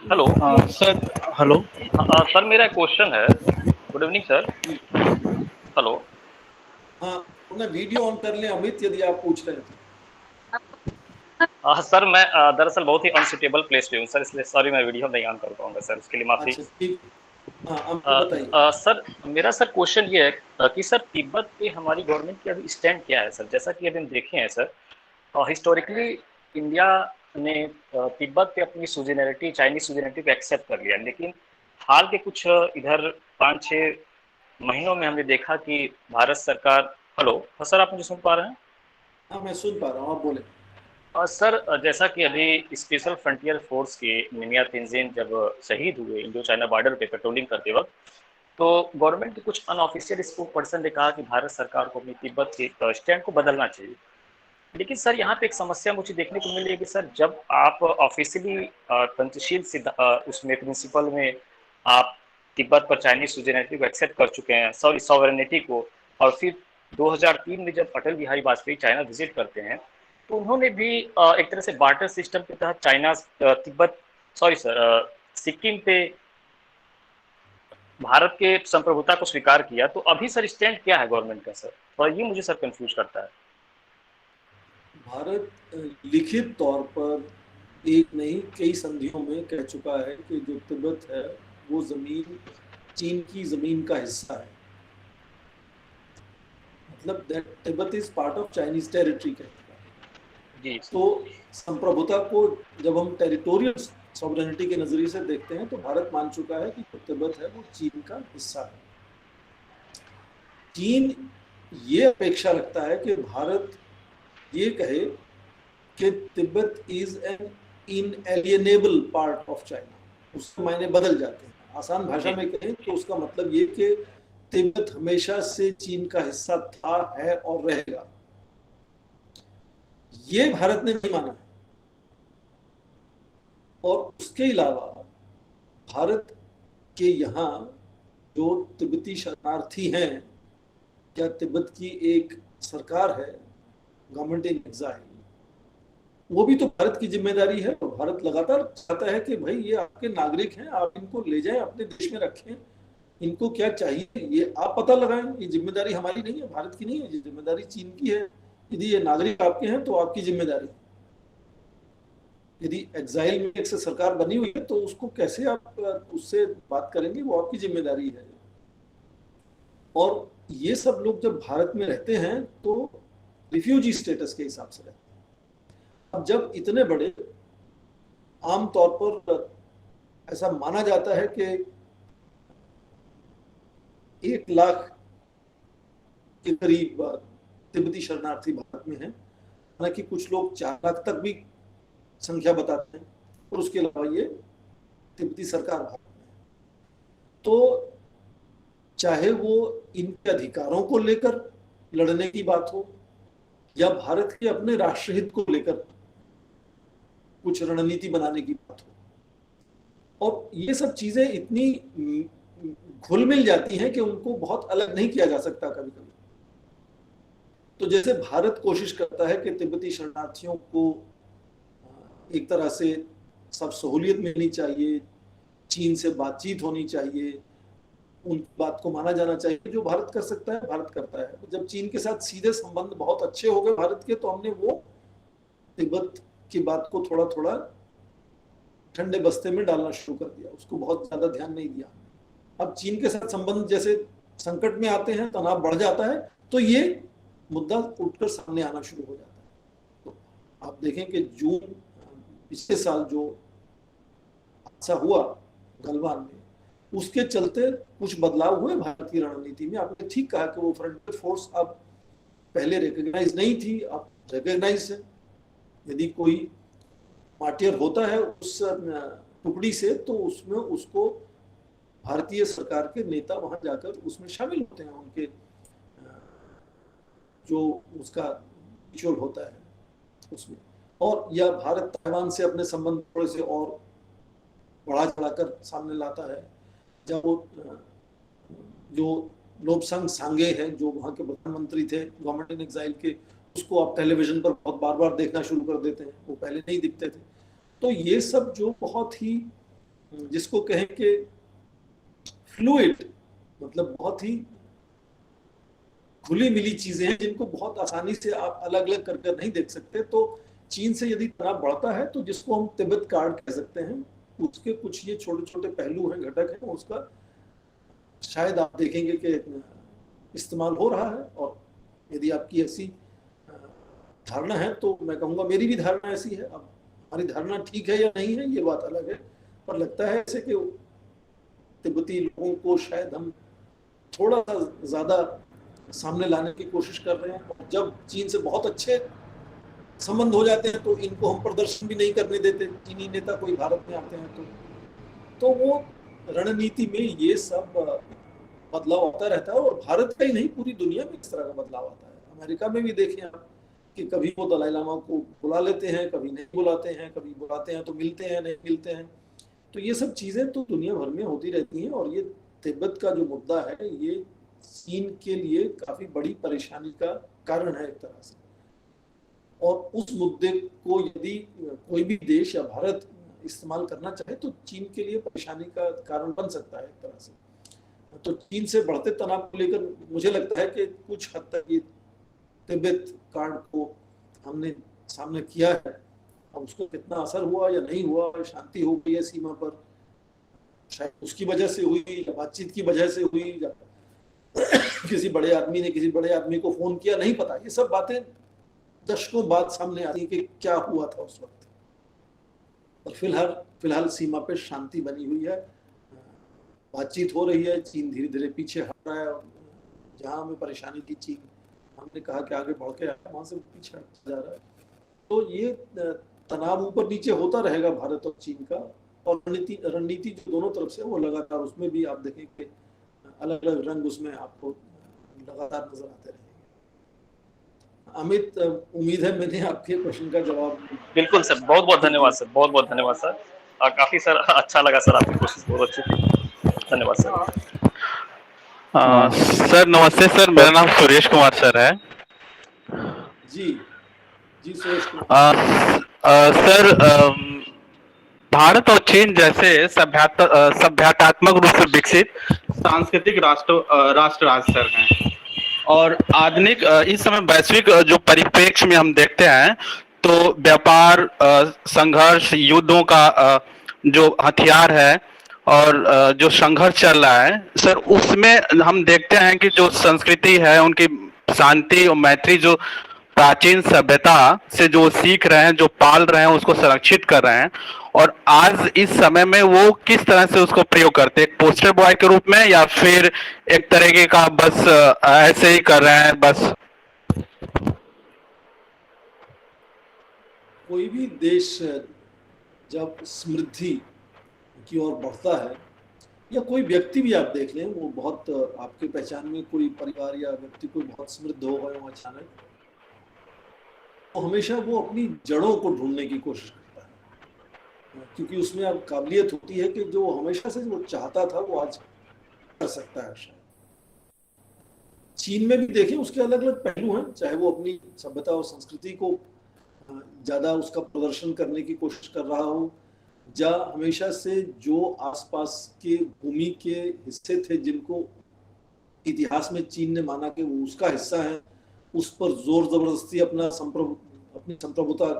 Hello sir. हेलो। सर, मेरा क्वेश्चन है। Good evening sir. हेलो। हाँ, अपना वीडियो ऑन कर लें अमित, यदि आप पूछ रहे हैं सर, मैं दरअसल बहुत ही अनसुटेबल प्लेस पे हूँ सर, इसलिए सॉरी, मैं वीडियो नहीं ऑन कर पाऊंगा सर, उसके लिए तो। माफी। अच्छा ठीक, हाँ अमित बताइए। सर, मेरा सर क्वेश्चन ये है कि सर तिब्बत पे हमारी गवर्नमेंट की अभी स्टैंड क्या है सर? जैसा कि अभी हम देखे हैं सर, हिस्टोरिकली इंडिया ने तिब्बत पे अपनी सुजेनिटी, चाइनीज सुजेनिटी को एक्सेप्ट कर लिया, लेकिन हाल के कुछ इधर 5-6 महीनों में हमने देखा कि भारत सरकार। हेलो, हाँ सर, आप मुझे सुन पा रहे हैं? हाँ मैं सुन पा रहा हूँ, आप बोले। सर, जैसा कि अभी स्पेशल फ्रंटियर फोर्स के निमिया तेंजिन जब शहीद हुए इंडो चाइना बॉर्डर पे पेट्रोलिंग करते वक्त, तो गवर्नमेंट के कुछ अनऑफिशियल स्पोक पर्सन ने कहा कि भारत सरकार को अपनी तिब्बत के स्टैंड को बदलना चाहिए। लेकिन सर, यहाँ पे एक समस्या मुझे देखने को मिली है कि सर, जब आप ऑफिशियली पंचशील उसमें प्रिंसिपल में आप तिब्बत पर चाइनीज सुजेनिटी को एक्सेप्ट कर चुके हैं, सॉरी सॉवरेनिटी को, और फिर 2003 में जब अटल बिहारी वाजपेयी चाइना विजिट करते हैं, तो उन्होंने भी एक तरह से बार्टर सिस्टम के तहत China Tibet, sorry sir, Sikkim पे भारत के संप्रभुता को स्वीकार किया। तो अभी सर स्टैंड क्या है गवर्नमेंट का सर? और ये मुझे सर कंफ्यूज करता है। भारत लिखित तौर पर एक नहीं कई संधियों में कह चुका है कि जो तिब्बत है वो जमीन चीन की जमीन का हिस्सा है, मतलब that Tibet is part of Chinese territory कह चुका है। जी तो संप्रभुता को जब हम टेरिटोरियल सॉवरेनिटी के नजरिए से देखते हैं तो भारत मान चुका है कि जो तिब्बत है वो चीन का हिस्सा है। चीन ये अपेक्षा रखता है कि भारत ये कहे कि Tibet is an inalienable part of China, उसके मायने बदल जाते हैं। आसान भाषा में कहें तो उसका मतलब ये कि तिब्बत हमेशा से चीन का हिस्सा था, है और रहेगा। ये भारत ने नहीं माना है। और उसके अलावा भारत के यहाँ जो तिब्बती शरणार्थी हैं, क्या तिब्बत की एक सरकार है, गवर्नमेंट इन एग्जाइल, वो भी तो भारत की जिम्मेदारी है। और भारत लगातार चाहता है कि भाई ये आपके नागरिक हैं, आप इनको ले जाएं, अपने देश में रखें, इनको क्या चाहिए ये आप पता लगाएं। ये जिम्मेदारी हमारी नहीं है, भारत की नहीं है, ये जिम्मेदारी चीन की है। यदि ये नागरिक आपके हैं तो आपकी जिम्मेदारी है। यदि एग्जाइल में एक से सरकार बनी हुई है तो उसको कैसे आप उससे बात करेंगे, वो आपकी जिम्मेदारी है। और ये सब लोग जब भारत में रहते हैं तो रिफ्यूजी स्टेटस के हिसाब से रहते हैं। अब जब इतने बड़े, आमतौर पर ऐसा माना जाता है कि 1 लाख के करीब तिब्बती शरणार्थी भारत में हैं, हालांकि कुछ लोग 4 लाख तक भी संख्या बताते हैं। और उसके अलावा ये तिब्बती सरकार भारत में है। तो चाहे वो इनके अधिकारों को लेकर लड़ने की बात हो या भारत के अपने राष्ट्रहित को लेकर कुछ रणनीति बनाने की बात हो, और ये सब चीजें इतनी घुल मिल जाती हैं कि उनको बहुत अलग नहीं किया जा सकता कभी कभी। तो जैसे भारत कोशिश करता है कि तिब्बती शरणार्थियों को एक तरह से सब सहूलियत मिलनी चाहिए, चीन से बातचीत होनी चाहिए, उन बात को माना जाना चाहिए, जो भारत कर सकता है भारत करता है। जब चीन के साथ सीधे संबंध बहुत अच्छे हो गए भारत के, तो हमने वो तिब्बत की बात को थोड़ा थोड़ा ठंडे बस्ते में डालना शुरू कर दिया, उसको बहुत ज्यादा ध्यान नहीं दिया। अब चीन के साथ संबंध जैसे संकट में आते हैं, तनाव बढ़ जाता है, तो ये मुद्दा उठकर सामने आना शुरू हो जाता है। तो आप देखें कि जून पिछले साल जो हादसा हुआ गलवान में, उसके चलते कुछ बदलाव हुए भारत की रणनीति में। आपने ठीक कहा कि वो फ्रंटियर फोर्स अब पहले रिकॉग्नाइज नहीं थी, अब रिकॉग्नाइज है। यदि कोई मार्टियर होता है उस टुकड़ी से, तो उसमें उसको भारतीय सरकार के नेता वहां जाकर उसमें शामिल होते हैं, उनके जो उसका रिचुअल होता है उसमें। और या भारत ताइवान से अपने संबंध थोड़े से और बढ़ा चढ़ाकर सामने लाता है, जब वो जो लोबसंग सांगे हैं जो वहाँ के प्रधानमंत्री थे गवर्नमेंट इन एग्जाइल के, उसको आप टेलीविजन पर बहुत बार बार देखना शुरू कर देते हैं, वो पहले नहीं दिखते थे। तो ये सब जो बहुत ही, जिसको कहें कि फ्लूइड, मतलब बहुत ही खुली मिली चीजें हैं जिनको बहुत आसानी से आप अलग अलग कर नहीं देख सकते। तो चीन से यदि तनाव बढ़ता है तो जिसको हम तिब्बत कार्ड कह सकते हैं, उसके कुछ ये छोटे छोटे पहलू हैं, घटक हैं, उसका शायद आप देखेंगे कि इस्तेमाल हो रहा है। और यदि आपकी ऐसी धारणा है तो मैं कहूँगा मेरी भी धारणा ऐसी है। अब हमारी धारणा ठीक है या नहीं है ये बात अलग है, पर लगता है ऐसे कि तिब्बती लोगों को शायद हम थोड़ा सा ज्यादा सामने लाने की कोशिश कर रहे हैं। और जब चीन से बहुत अच्छे संबंध हो जाते हैं तो इनको हम प्रदर्शन भी नहीं करने देते, चीनी नेता कोई भारत में आते हैं तो वो रणनीति में ये सब बदलाव आता रहता है। और भारत का ही नहीं, पूरी दुनिया में इस तरह का बदलाव आता है। अमेरिका में भी देखें आप कि कभी वो दलाई लामा को बुला लेते हैं, कभी नहीं बुलाते हैं, कभी बुलाते हैं तो मिलते हैं, नहीं मिलते हैं। तो ये सब चीजें तो दुनिया भर में होती रहती हैं। और ये तिब्बत का जो मुद्दा है ये चीन के लिए काफी बड़ी परेशानी का कारण है एक तरह से। और उस मुद्दे को यदि कोई भी देश या भारत इस्तेमाल करना चाहे तो चीन के लिए परेशानी का कारण बन सकता है एक तरह से। तो चीन से बढ़ते तनाव को लेकर मुझे लगता है कि कुछ हद तक ये तिब्बत कार्ड को हमने सामने किया है। अब उसको कितना असर हुआ या नहीं हुआ, शांति हो गई है सीमा पर, शायद उसकी वजह से हुई या बातचीत की वजह से हुई या किसी बड़े आदमी ने किसी बड़े आदमी को फोन किया, नहीं पता। ये सब बातें दशकों बाद सामने आती है कि क्या हुआ था उस वक्त। और फिलहाल सीमा पे शांति बनी हुई है, बातचीत हो रही है, चीन धीरे धीरे पीछे हट रहा है। जहां हमें परेशानी थी, चीन हमने कहा कि आगे बढ़ के आया, वहां से पीछे हट जा रहा है। तो ये तनाव ऊपर नीचे होता रहेगा भारत और चीन का। और रणनीति जो दोनों तरफ से वो लगातार, उसमें भी आप देखेंगे अलग अलग रंग उसमें आपको लगातार नजर आते रहेंगे। अमित, उम्मीद है मैंने आपके क्वेश्चन का जवाब। बिल्कुल सर, बहुत बहुत धन्यवाद सर, बहुत बहुत धन्यवाद सर। काफी सर अच्छा लगा सर, आपकी कोशिश बहुत अच्छी थी। धन्यवाद सर। सर नमस्ते सर, मेरा नाम सुरेश कुमार सर है। जी जी सुरेश कुमार। सर भारत और चीन जैसे सभ्यतात्मक रूप से विकसित सांस्कृतिक राष्ट्र सर हैं। और आधुनिक इस समय वैश्विक जो परिप्रेक्ष्य में हम देखते हैं तो व्यापार, संघर्ष, युद्धों का जो हथियार है और जो संघर्ष चल रहा है सर, उसमें हम देखते हैं कि जो संस्कृति है उनकी शांति और मैत्री, जो प्राचीन सभ्यता से जो सीख रहे हैं, जो पाल रहे हैं, उसको संरक्षित कर रहे हैं। और आज इस समय में वो किस तरह से उसको प्रयोग करते हैं, एक पोस्टर बॉय के रूप में या फिर एक तरीके का बस ऐसे ही कर रहे हैं बस? कोई भी देश जब समृद्धि की ओर बढ़ता है, या कोई व्यक्ति भी आप देख लें, वो बहुत आपके पहचान में कोई परिवार या व्यक्ति कोई बहुत समृद्ध हो गए हो अचानक, तो हमेशा वो अपनी जड़ों को ढूंढने की कोशिश करता है, क्योंकि उसमें अब काबिलियत होती है कि जो हमेशा से वो चाहता था वो आज कर सकता है शायद। चीन में भी देखें, उसके अलग अलग पहलू हैं, चाहे वो अपनी सभ्यता और संस्कृति को ज्यादा उसका प्रदर्शन करने की कोशिश कर रहा हो, या हमेशा से जो आसपास के भूमि के हिस्से थे जिनको इतिहास में चीन ने माना कि वो उसका हिस्सा है, उस पर जोर जबरदस्ती अपनी संप्रभुता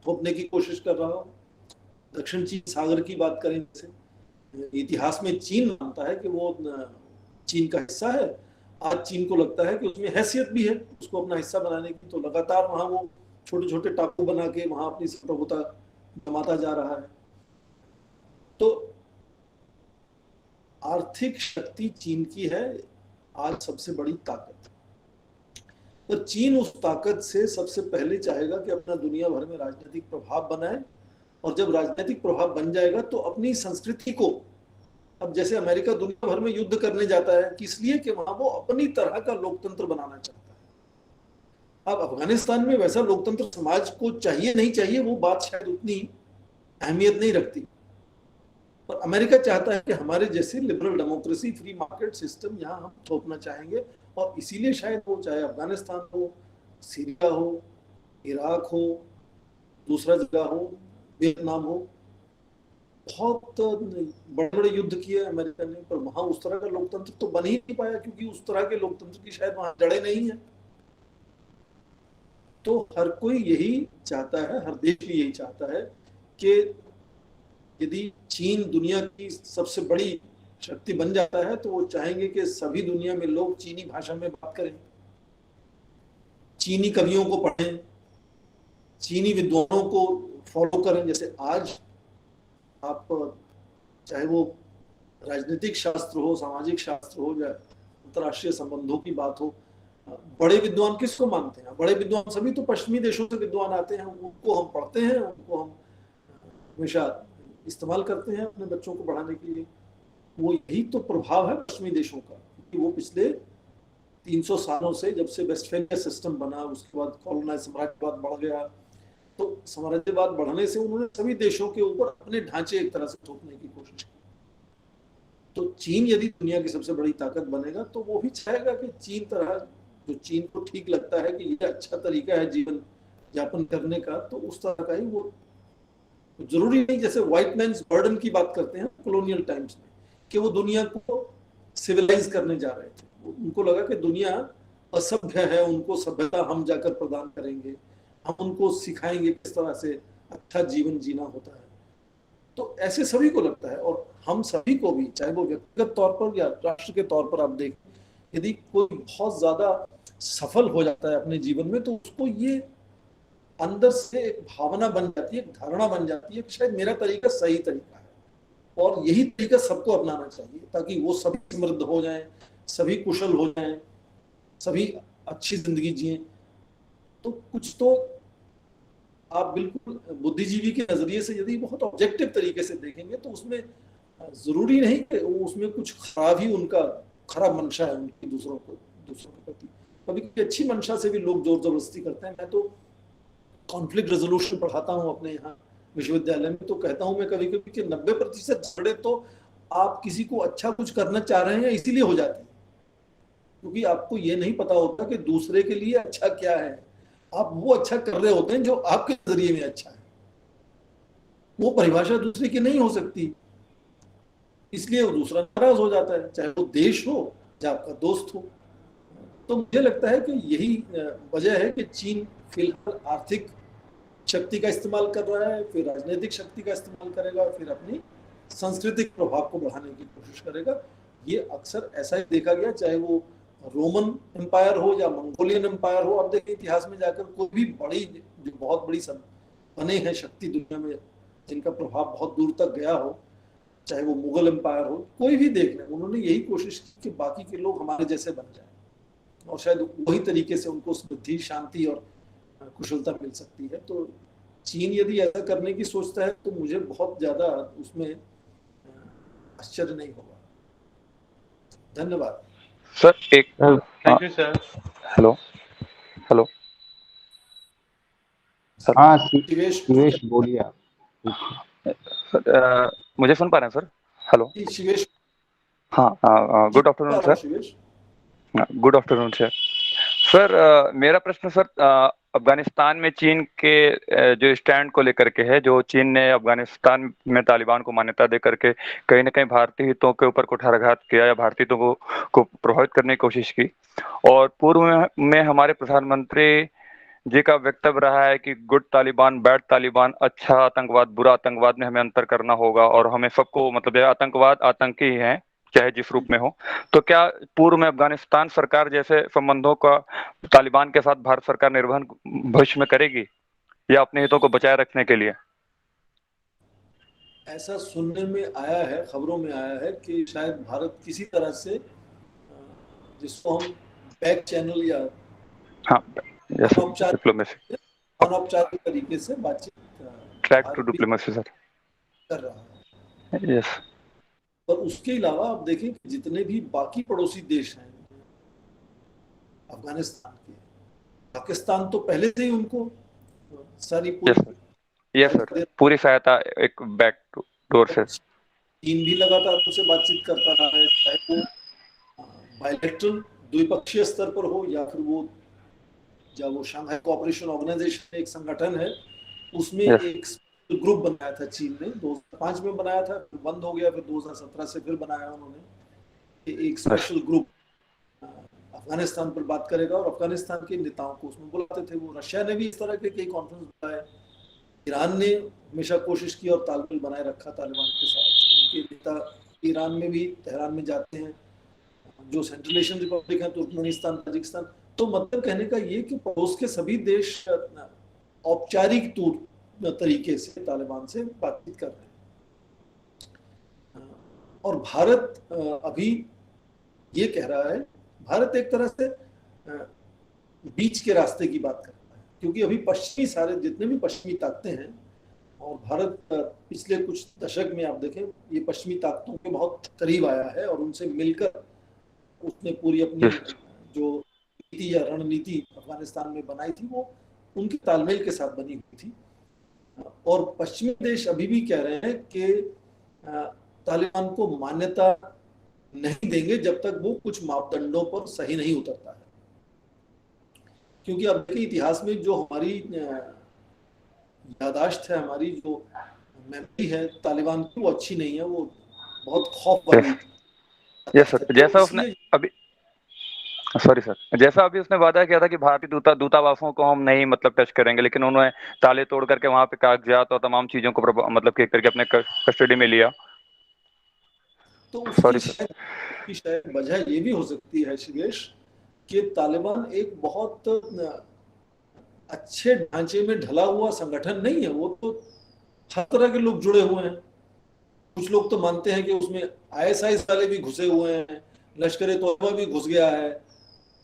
थोपने की कोशिश कर रहा हो। दक्षिण चीन सागर की बात करें, जैसे इतिहास में चीन मानता है कि वो चीन का हिस्सा है, आज चीन को लगता है कि उसमें हैसियत भी है उसको अपना हिस्सा बनाने की, तो लगातार वहां वो छोटे छोटे टापू बना के वहां अपनी संप्रभुता जमाता जा रहा है। तो आर्थिक शक्ति चीन की है आज सबसे बड़ी ताकत। तो चीन उस ताकत से सबसे पहले चाहेगा कि अपना दुनिया भर में राजनीतिक प्रभाव बनाए, और जब राजनीतिक प्रभाव बन जाएगा तो अपनी संस्कृति को, अब जैसे अमेरिका दुनिया भर में युद्ध करने जाता है, किस लिए? कि वहां वो अपनी तरह का लोकतंत्र बनाना चाहता है। अब अफगानिस्तान में वैसा लोकतंत्र समाज को चाहिए नहीं चाहिए वो बात शायद उतनी अहमियत नहीं रखती, पर अमेरिका चाहता है कि हमारे जैसे liberal democracy free market system यहाँ हम थोपना चाहेंगे, और इसीलिए शायद वो चाहे अफगानिस्तान हो, सीरिया हो, इराक हो, दूसरा जगह हो, वियतनाम हो, बहुत बड़े बड़े युद्ध किए अमेरिका ने, पर वहां उस तरह का लोकतंत्र तो बन ही नहीं पाया, क्योंकि उस तरह के लोकतंत्र की शायद वहां जड़ें नहीं है। तो हर कोई यही चाहता है, हर देश भी यही चाहता है कि यदि चीन दुनिया की सबसे बड़ी शक्ति बन जाता है तो वो चाहेंगे कि सभी दुनिया में लोग चीनी भाषा में बात करें, चीनी कवियों को पढ़ें, चीनी विद्वानों को फॉलो करें। जैसे आज आप चाहे वो राजनीतिक शास्त्र हो, सामाजिक शास्त्र हो, या अंतर्राष्ट्रीय संबंधों की बात हो, बड़े विद्वान किसको मानते हैं? बड़े विद्वान सभी तो पश्चिमी देशों से विद्वान आते हैं, उनको हम पढ़ते हैं, उनको हम हमेशा इस्तेमाल करते हैं अपने बच्चों को पढ़ाने के लिए। वो यही तो प्रभाव है पश्चिमी देशों का, क्योंकि वो पिछले 300 सालों से, जब से वेस्टफेलिया सिस्टम बना, उसके बाद कॉलोनाइज साम्राज्यवाद बढ़ गया, तो साम्राज्यवाद बढ़ने से उन्होंने सभी देशों के ऊपर अपने ढांचे एक तरह से थोपने की कोशिश की। तो चीन यदि दुनिया की सबसे बड़ी ताकत बनेगा तो वो भी चाहेगा कि चीन तरह, जो चीन को ठीक लगता है कि ये अच्छा तरीका है जीवन यापन करने का, तो उस तरह का ही वो, जरूरी नहीं जैसे व्हाइट मैन्स बर्डन की बात करते हैं कॉलोनियल टाइम्स में, कि वो दुनिया को सिविलाइज करने जा रहे थे। उनको लगा कि दुनिया असभ्य है, उनको सभ्यता हम जाकर प्रदान करेंगे, हम उनको सिखाएंगे किस तरह से अच्छा जीवन जीना होता है। तो ऐसे सभी को लगता है, और हम सभी को भी, चाहे वो व्यक्तिगत तौर पर या राष्ट्र के तौर पर आप देखें, यदि कोई बहुत ज्यादा सफल हो जाता है अपने जीवन में तो उसको ये अंदर से एक भावना बन जाती है, एक धारणा बन जाती है कि शायद मेरा तरीका सही तरीका है, और यही तरीका सबको अपनाना चाहिए, ताकि वो सभी समृद्ध हो जाएं, सभी कुशल हो जाएं, सभी अच्छी जिंदगी जिएं। तो कुछ तो आप बिल्कुल बुद्धिजीवी के नजरिए से यदि बहुत ऑब्जेक्टिव तरीके से देखेंगे तो उसमें जरूरी नहीं कि उसमें कुछ खराब ही, उनका खराब मंशा है उनकी दूसरों के प्रति। कभी अच्छी मंशा से भी लोग जोर जबरदस्ती करते हैं। मैं तो कॉन्फ्लिक्ट रेजोल्यूशन पढ़ाता हूँ अपने यहाँ विश्वविद्यालय में, तो कहता हूँ मैं कभी कभी कि 90% झगड़े तो आप किसी को अच्छा कुछ करना चाह रहे हैं इसीलिए हो जाते हैं, क्योंकि आपको ये नहीं पता होता कि दूसरे के लिए अच्छा क्या है। आप वो अच्छा कर रहे होते हैं जो आपके नजरिए में अच्छा है, वो परिभाषा दूसरे की नहीं हो सकती, इसलिए वो दूसरा नाराज हो जाता है, चाहे वो देश हो चाहे आपका दोस्त हो। तो मुझे लगता है कि यही वजह है कि चीन फिलहाल आर्थिक शक्ति का इस्तेमाल कर रहा है, फिर राजनीतिक शक्ति का इस्तेमाल करेगा, फिर अपनी सांस्कृतिक प्रभाव को बढ़ाने की कोशिश करेगा। ये अक्सर ऐसा ही देखा गया, चाहे वो रोमन एम्पायर हो या मंगोलियन एम्पायर हो। अब देखिए इतिहास में जाकर कोई भी बड़ी, जो बहुत बड़ी सब बने हैं शक्ति दुनिया में, जिनका प्रभाव बहुत दूर तक गया हो, चाहे वो मुगल एम्पायर हो, कोई भी देख लें, उन्होंने यही कोशिश की कि बाकी के लोग हमारे जैसे बन जाए, और शायद वही तरीके से उनको समृद्धि, शांति और कुशलता मिल सकती है। तो चीन यदि ऐसा करने की सोचता है तो मुझे बहुत ज्यादा उसमें आश्चर्य नहीं होगा। धन्यवाद सर। एक thank you sir. Hello hello sir. हाँ शिवेश बोलिए आप। सर, मुझे सुन पा रहे हैं सर? हेलो। शिवेश। हाँ, good afternoon sir. Shivesh, good afternoon sir. Sir, मेरा प्रश्न सर अफगानिस्तान में चीन के जो स्टैंड को लेकर के है, जो चीन ने अफगानिस्तान में तालिबान को मान्यता दे करके कहीं ना कहीं भारतीय हितों के ऊपर कुठाराघात किया या भारतीय हितों को प्रभावित करने की कोशिश की। और पूर्व में हमारे प्रधानमंत्री जी का वक्तव्य रहा है कि गुड तालिबान, बैड तालिबान, अच्छा आतंकवाद, बुरा आतंकवाद में हमें अंतर करना होगा, और हमें सबको, मतलब आतंकवाद आतंकी ही है चाहे जिस रूप में हो। तो क्या पूर्व में अफगानिस्तान सरकार जैसे संबंधों का तालिबान के साथ भारत सरकार निर्वहन भविष्य में करेगी, या अपने हितों को बचाए रखने के लिए? ऐसा सुनने में आया है, खबरों में आया है कि शायद भारत किसी तरह से, जिसको हम बैक चैनल या अनौपचारिक तरीके से बातचीत, ट्रैक टू डिप्लोमेसी सर, कर रहा है। यस। पर उसके अलावा आप देखें कि जितने भी बाकी पड़ोसी देश हैं अफगानिस्तान के, पाकिस्तान तो पहले से ही उनको सारी पूरी यस सर, पूरी सहायता एक बैक डोर से। चीन भी लगातार उनसे बातचीत करता रहा है, चाहे वो बायलैटरल द्विपक्षीय स्तर पर हो या फिर वो जब वो शंघाई कोऑपरेशन ऑर्गेनाइजेशन एक संगठन है उसमें एक ग्रुप बनाया था चीन ने, 2005 में बनाया था, फिर बंद हो गया, फिर 2017 से फिर बनाया उन्होंने एक स्पेशल ग्रुप अफगानिस्तान पर बात करेगा और अफगानिस्तान के नेताओं को उसमें बुलाते थे वो। रशिया ने भी इस तरह के कई कॉन्फ्रेंस बुलाए, ईरान ने हमेशा कोशिश की और तालमेल बनाए रखा तालिबान के साथ। उनके नेता ईरान में भी तेहरान में जाते हैं, जो सेंट्रल एशियन रिपब्लिक है तुर्कमेनिस्तान, ताजिकिस्तान। तो मतलब कहने का ये कि पड़ोस के सभी देश औपचारिक तरीके से तालिबान से बातचीत कर रहे हैं। और भारत अभी ये कह रहा है, भारत एक तरह से बीच के रास्ते की बात कर रहा है, क्योंकि अभी पश्चिमी सारे जितने भी पश्चिमी ताकतें हैं, और भारत पिछले कुछ दशक में आप देखें ये पश्चिमी ताकतों के बहुत करीब आया है और उनसे मिलकर उसने पूरी अपनी जो नीति या रणनीति अफगानिस्तान में बनाई थी वो उनके तालमेल के साथ बनी हुई थी। और पश्चिमी देश अभी भी कह रहे हैं कि तालिबान को मान्यता नहीं देंगे जब तक वो कुछ मापदंडों पर सही नहीं उतरता है, क्योंकि अब के इतिहास में जो हमारी यादाश्त है, हमारी जो मेमोरी है तालिबान की, वो अच्छी नहीं है, वो बहुत खौफ वाली। यस सर, जैसा उसने अभी सॉरी सर, जैसा अभी उसने वादा किया था कि भारतीय दूतावासों को हम नहीं मतलब टच करेंगे, लेकिन उन्होंने ताले तोड़ करके वहां पे कागजात और तमाम चीजों को मतलब के करके अपने कस्टडी में लिया। तो उसकी शायद वजह ये भी हो सकती है शिवेश कि तालिबान एक बहुत अच्छे ढांचे में ढला हुआ संगठन नहीं है, वो तो हर तरह के लोग जुड़े हुए हैं। कुछ लोग तो मानते हैं कि उसमें ISI वाले भी घुसे हुए हैं, लश्कर तोयबा भी घुस गया है।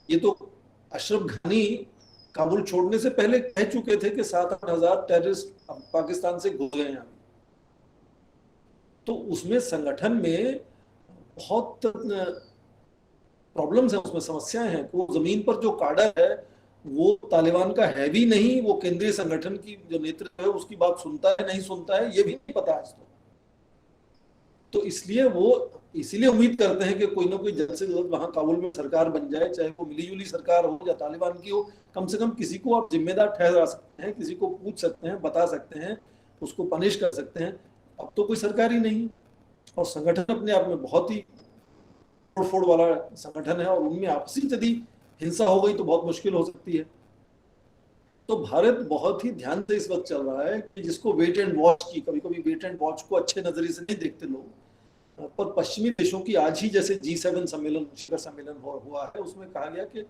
ये तो अशरफ घनी काबुल छोड़ने से पहले कह चुके थे कि 7-8 हजार टेररिस्ट पाकिस्तान से घुस गए हैं। तो उसमें संगठन में बहुत प्रॉब्लम्स हैं, उसमें समस्याएं हैं। वो जमीन पर जो काडर है वो तालिबान का है भी नहीं, वो केंद्रीय संगठन की जो नेतृत्व है उसकी बात सुनता है नहीं सुनता है ये भी नहीं पता आज तो इसलिए वो इसीलिए उम्मीद करते हैं कि कोई ना कोई जल्द से जल्द वहां काबुल में सरकार बन जाए, चाहे वो मिलीजुली सरकार हो या तालिबान की हो। कम से कम किसी को आप जिम्मेदार ठहरा सकते हैं, किसी को पूछ सकते हैं, बता सकते हैं, उसको पनिश कर सकते हैं। अब तो कोई सरकार ही नहीं, और संगठन अपने आप में बहुत ही फोड़ वाला संगठन है, और उनमें आपसी यदि हिंसा हो गई तो बहुत मुश्किल हो सकती है। तो भारत बहुत ही ध्यान से इस वक्त चल रहा है कि जिसको वेट एंड वॉच की, कभी कभी वेट एंड वॉच को अच्छे नजरिए से नहीं देखते लोग, पर पश्चिमी देशों की आज ही जैसे G7 सम्मेलन, शिखर सम्मेलन हुआ है, उसमें कहा गया कि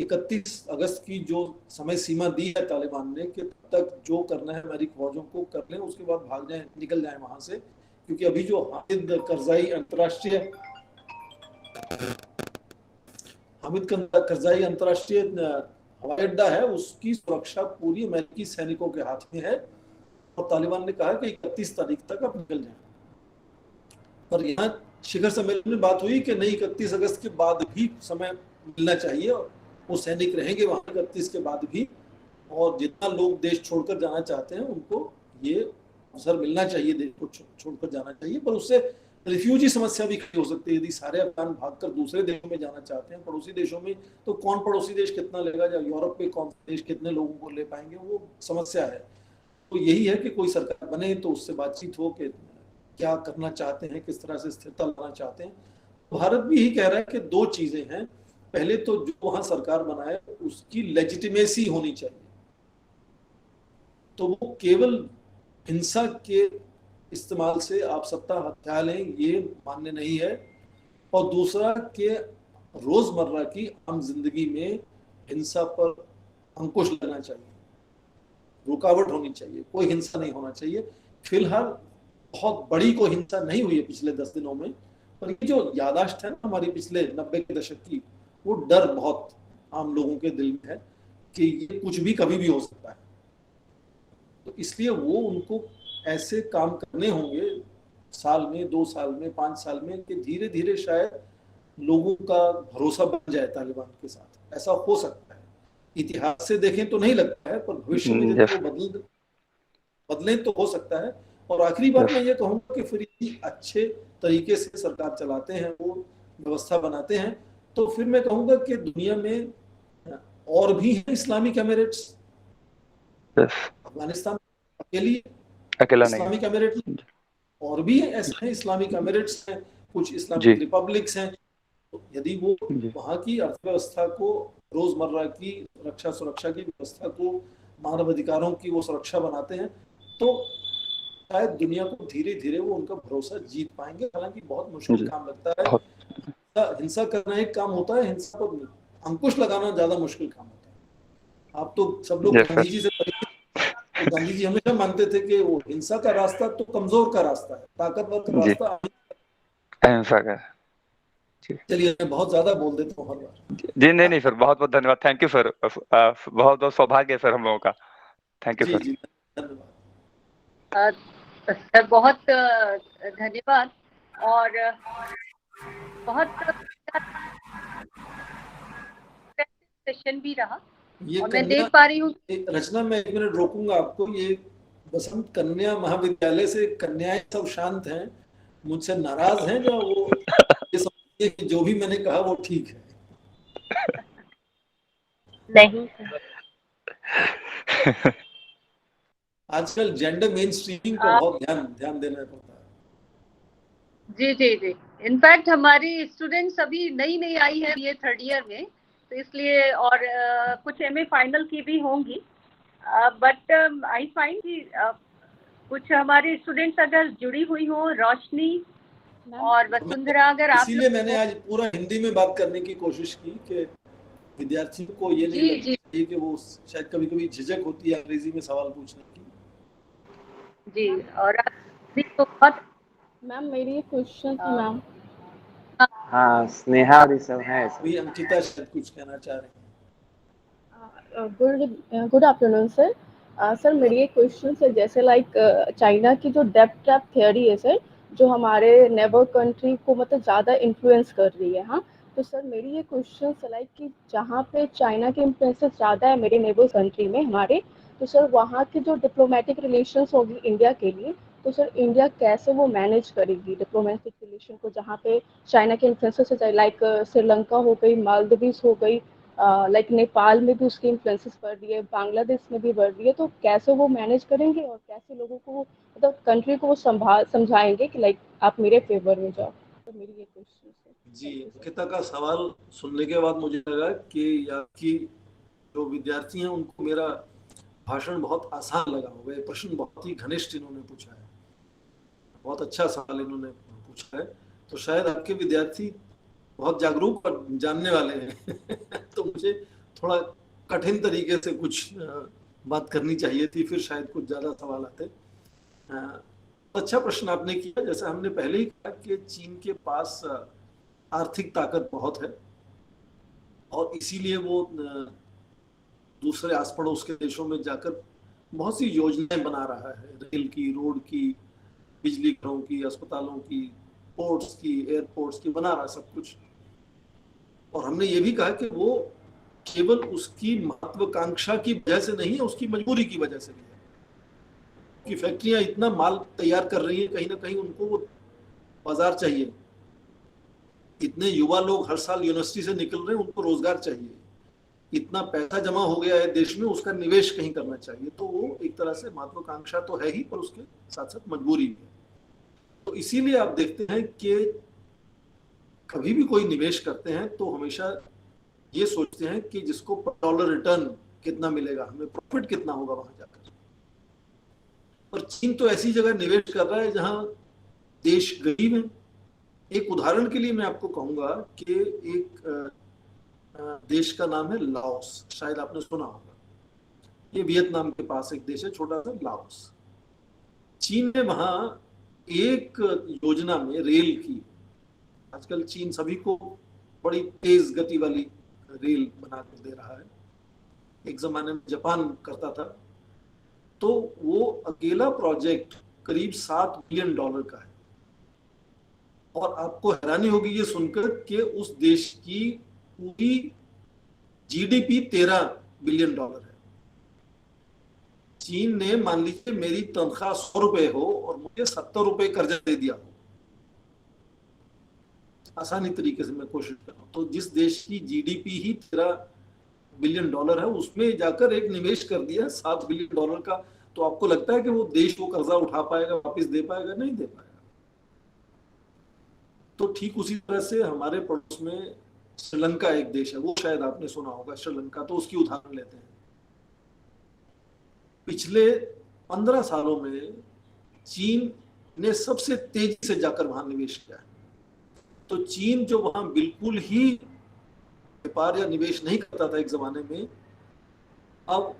31 अगस्त की जो समय सीमा दी है तालिबान ने कि तब तक जो करना है अमेरिकी फौजों को कर लें, उसके बाद भाग जाएं, निकल जाएं वहां से। क्योंकि अभी जो हामिद करजाई अंतर्राष्ट्रीय हवाई अड्डा है उसकी सुरक्षा पूरी अमेरिकी सैनिकों के हाथ में है, और तालिबान ने कहा कि 31 तारीख तक आप निकल जाएं। पर यहाँ शिखर सम्मेलन में बात हुई कि नहीं, 31 अगस्त के बाद भी समय मिलना चाहिए, और वो सैनिक रहेंगे वहां 31 के बाद भी, और जितना लोग देश छोड़कर जाना चाहते हैं उनको ये अवसर मिलना चाहिए, देश को छोड़कर जाना चाहिए। पर उससे रिफ्यूजी समस्या भी खड़ी हो सकती है। यदि सारे अफगान भागकर दूसरे देशों में जाना चाहते हैं, पड़ोसी देशों में, तो कौन पड़ोसी देश कितना लेगा, या यूरोप में कौन देश कितने लोगों को ले पाएंगे, वो समस्या है। तो यही है कि कोई सरकार बने तो उससे बातचीत हो कि क्या करना चाहते हैं, किस तरह से स्थिरता लाना चाहते हैं। भारत भी यही कह रहा है कि दो चीजें हैं, पहले तो जो वहां सरकार बनाए उसकी लेजिटिमेसी होनी चाहिए, तो वो केवल हिंसा के इस्तेमाल से आप सत्ता हथिया लें ये मान्य नहीं है। और दूसरा कि रोजमर्रा की आम जिंदगी में हिंसा पर अंकुश लगना चाहिए, रुकावट होनी चाहिए, कोई हिंसा नहीं होना चाहिए। फिलहाल बहुत बड़ी कोई हिंसा नहीं हुई है पिछले 10 दिनों में, पर ये जो यादाश्त है ना हमारी पिछले 90 के दशक की, वो डर बहुत आम लोगों के दिल में है कि ये कुछ भी कभी भी हो सकता है। तो इसलिए वो उनको ऐसे काम करने होंगे साल में, 2 साल में, 5 साल में, कि धीरे धीरे शायद लोगों का भरोसा बन जाए तालिबान के साथ। ऐसा हो सकता है, इतिहास से देखें तो नहीं लगता है, पर भविष्य में यदि वो बदले तो हो सकता है। और आखिरी बात मैं ये कहूंगा कि फिर अच्छे तरीके से सरकार चलाते हैं, वो व्यवस्था बनाते हैं, तो फिर मैं कहूंगा कि दुनिया में और भी हैं इस्लामिक एमिरेट्स। अफगानिस्तान अकेला इस्लामिक एमिरेट, और भी ऐसे हैं इस्लामिक एमिरेट्स हैं, कुछ इस्लामिक रिपब्लिक्स हैं। तो यदि वो वहाँ की अर्थव्यवस्था को, रोजमर्रा की रक्षा सुरक्षा की व्यवस्था को, मानव अधिकारों की वो सुरक्षा बनाते हैं, तो शायद दुनिया को धीरे धीरे वो उनका भरोसा जीत पाएंगे। हालांकि बहुत मुश्किल काम लगता है, हिंसा करना एक काम होता है, हिंसा पर अंकुश लगाना ज्यादा मुश्किल काम होता है। आप तो सब लोग गांधी जी से परिचित, गांधी जी हमेशा मानते थे कि वो हिंसा का रास्ता तो कमजोर का रास्ता है, ताकतवर का रास्ता अहिंसा का। चलिए मैं बहुत ज्यादा बोल देता हूँ हर बार। जी नहीं सर, बहुत बहुत धन्यवाद, थैंक यू सर, बहुत बहुत सौभाग्य सर हम लोगों का, थैंक यू सर। जी धन्यवाद सर, बहुत धन्यवाद। और बहुत सेशन भी रहा, और मैं देख पा रही हूँ। रचना, मैं 1 मिनट रोकूंगा आपको। ये बसंत कन्या महाविद्यालय से कन्याएं सब शांत हैं, मुझसे नाराज हैं, जो वो ये समझिए कि जो भी मैंने कहा वो ठीक है। नहीं आजकल जेंडर मेन स्ट्रीमिंग पर बहुत ध्यान देना पड़ता है। जी जी जी, इनफैक्ट हमारी स्टूडेंट्स अभी नई आई है ये 3rd ईयर में, तो इसलिए, और कुछ एमए फाइनल की भी होंगी, बट आई फाइंड कि कुछ हमारे स्टूडेंट्स अगर जुड़ी हुई हो, रोशनी और वसुंधरा, अगर आप, इसीलिए मैंने आज पूरा हिंदी में बात करने की कोशिश की कि विद्यार्थियों को ये नहीं लगना चाहिए कि वो शायद कभी कभी झिझक होती है अंग्रेजी में सवाल पूछने की। जी, और भी तो बहुत मैम मेरी एक क्वेश्चन थी मैम। हाँ, स्नेहा और ये सब है। भी अंकिता शायद कुछ कहना चाह रही हैं। Good afternoon sir. सर मेरी एक क्वेश्चन है, जैसे लाइक चाइना की जो डेब्ट ट्रैप थियोरी है सर, जो हमारे नेबर कंट्री को मतलब ज़्यादा इन्फ्लुएंस कर रही है। हाँ, तो सर मेरी ये क्वेश्चन है लाइक कि जहाँ पे चाइना के इन्फ्लुएंसेस ज़्यादा है मेरे नेबर कंट्री में हमारे, तो सर वहाँ की जो डिप्लोमेटिक रिलेशंस होगी इंडिया के लिए, तो सर इंडिया कैसे वो मैनेज करेगी डिप्लोमेटिक रिलेशन को, जहाँ पे चाइना के इन्फ्लुएंसेस है, लाइक श्रीलंका हो गई, मालदीव्स हो गई, लाइक नेपाल में भी उसकी इन्फ्लुएंसेस बढ़ रही है, बांग्लादेश में भी बढ़ रही है, तो कैसे वो मैनेज करेंगे और कैसे लोगों को, मतलब कंट्री को वो समझाएंगे कि लाइक आप मेरे फेवर में जाओ। तो मेरी ये क्वेश्चन है जी। अंकिता का सवाल सुनने के बाद मुझे लगा कि यहाँ की जो विद्यार्थी हैं उनको मेरा भाषण बहुत आसान लगा होगा। ये प्रश्न बहुत ही घनिष्ठ इन्होंने पूछा है, बहुत अच्छा सवाल इन्होंने पूछा है, तो शायद आपके विद्यार्थी बहुत जागरूक और जानने वाले हैं तो मुझे थोड़ा कठिन तरीके से कुछ बात करनी चाहिए थी, फिर शायद कुछ ज्यादा सवाल आते। अच्छा प्रश्न आपने किया। जैसा हमने पहले ही कहा कि चीन के पास आर्थिक ताकत बहुत है, और इसीलिए वो दूसरे आस पड़ोस के देशों में जाकर बहुत सी योजनाएं बना रहा है, रेल की, रोड की, बिजली घरों की, अस्पतालों की, पोर्ट्स की, एयरपोर्ट्स की, बना रहा है सब कुछ। और हमने ये भी कहा कि वो केवल उसकी महत्वाकांक्षा की वजह से नहीं है, उसकी मजबूरी की वजह से भी है, कि फैक्ट्रियां इतना माल तैयार कर रही है, कहीं ना कहीं उनको वो बाजार चाहिए। इतने युवा लोग हर साल यूनिवर्सिटी से निकल रहे हैं, उनको रोजगार चाहिए। इतना पैसा जमा हो गया है देश में, उसका निवेश कहीं करना चाहिए। तो वो एक तरह से महत्वाकांक्षा तो है ही, पर उसके साथ साथ मजबूरी भी है। तो इसीलिए आप देखते हैं कि कभी भी कोई निवेश करते हैं तो हमेशा ये सोचते हैं कि जिसको $1 रिटर्न कितना मिलेगा, हमें प्रॉफिट कितना होगा वहां जाकर। और चीन तो ऐसी जगह निवेश कर रहा है जहां देश गरीब है। एक उदाहरण के लिए मैं आपको कहूंगा कि एक देश का नाम है लाओस, शायद आपने सुना होगा। ये वियतनाम के पास एक देश है, छोटा सा लाओस। चीन ने वहां एक योजना में रेल की, आजकल चीन सभी को बड़ी तेज गति वाली रेल बना कर दे रहा है, एक जमाने में जापान करता था। तो वो अकेला प्रोजेक्ट करीब $7 बिलियन का है। और आपको हैरानी होगी ये सुनकर कि उस देश की पूरी जीडीपी 13 बिलियन डॉलर है। चीन ने मान लीजिए मेरी तनख्वाह 100 रुपए हो और मुझे 70 रुपए कर्जा दे दिया हो, आसानी तरीके से मैं कोशिश कर रहा हूं, तो जिस देश की जीडीपी ही 13 बिलियन डॉलर है उसमें जाकर एक निवेश कर दिया 7 बिलियन डॉलर का, तो आपको लगता है कि वो देश वो कर्जा उठा पाएगा, वापस दे पाएगा? नहीं दे पाएगा। तो ठीक उसी तरह से हमारे पड़ोस में श्रीलंका एक देश है, वो शायद आपने सुना होगा श्रीलंका, तो उसकी उदाहरण लेते हैं। पिछले 15 सालों में चीन ने सबसे तेजी से जाकर वहां निवेश किया है। तो चीन जो वहां बिल्कुल ही व्यापार या निवेश नहीं करता था एक जमाने में, अब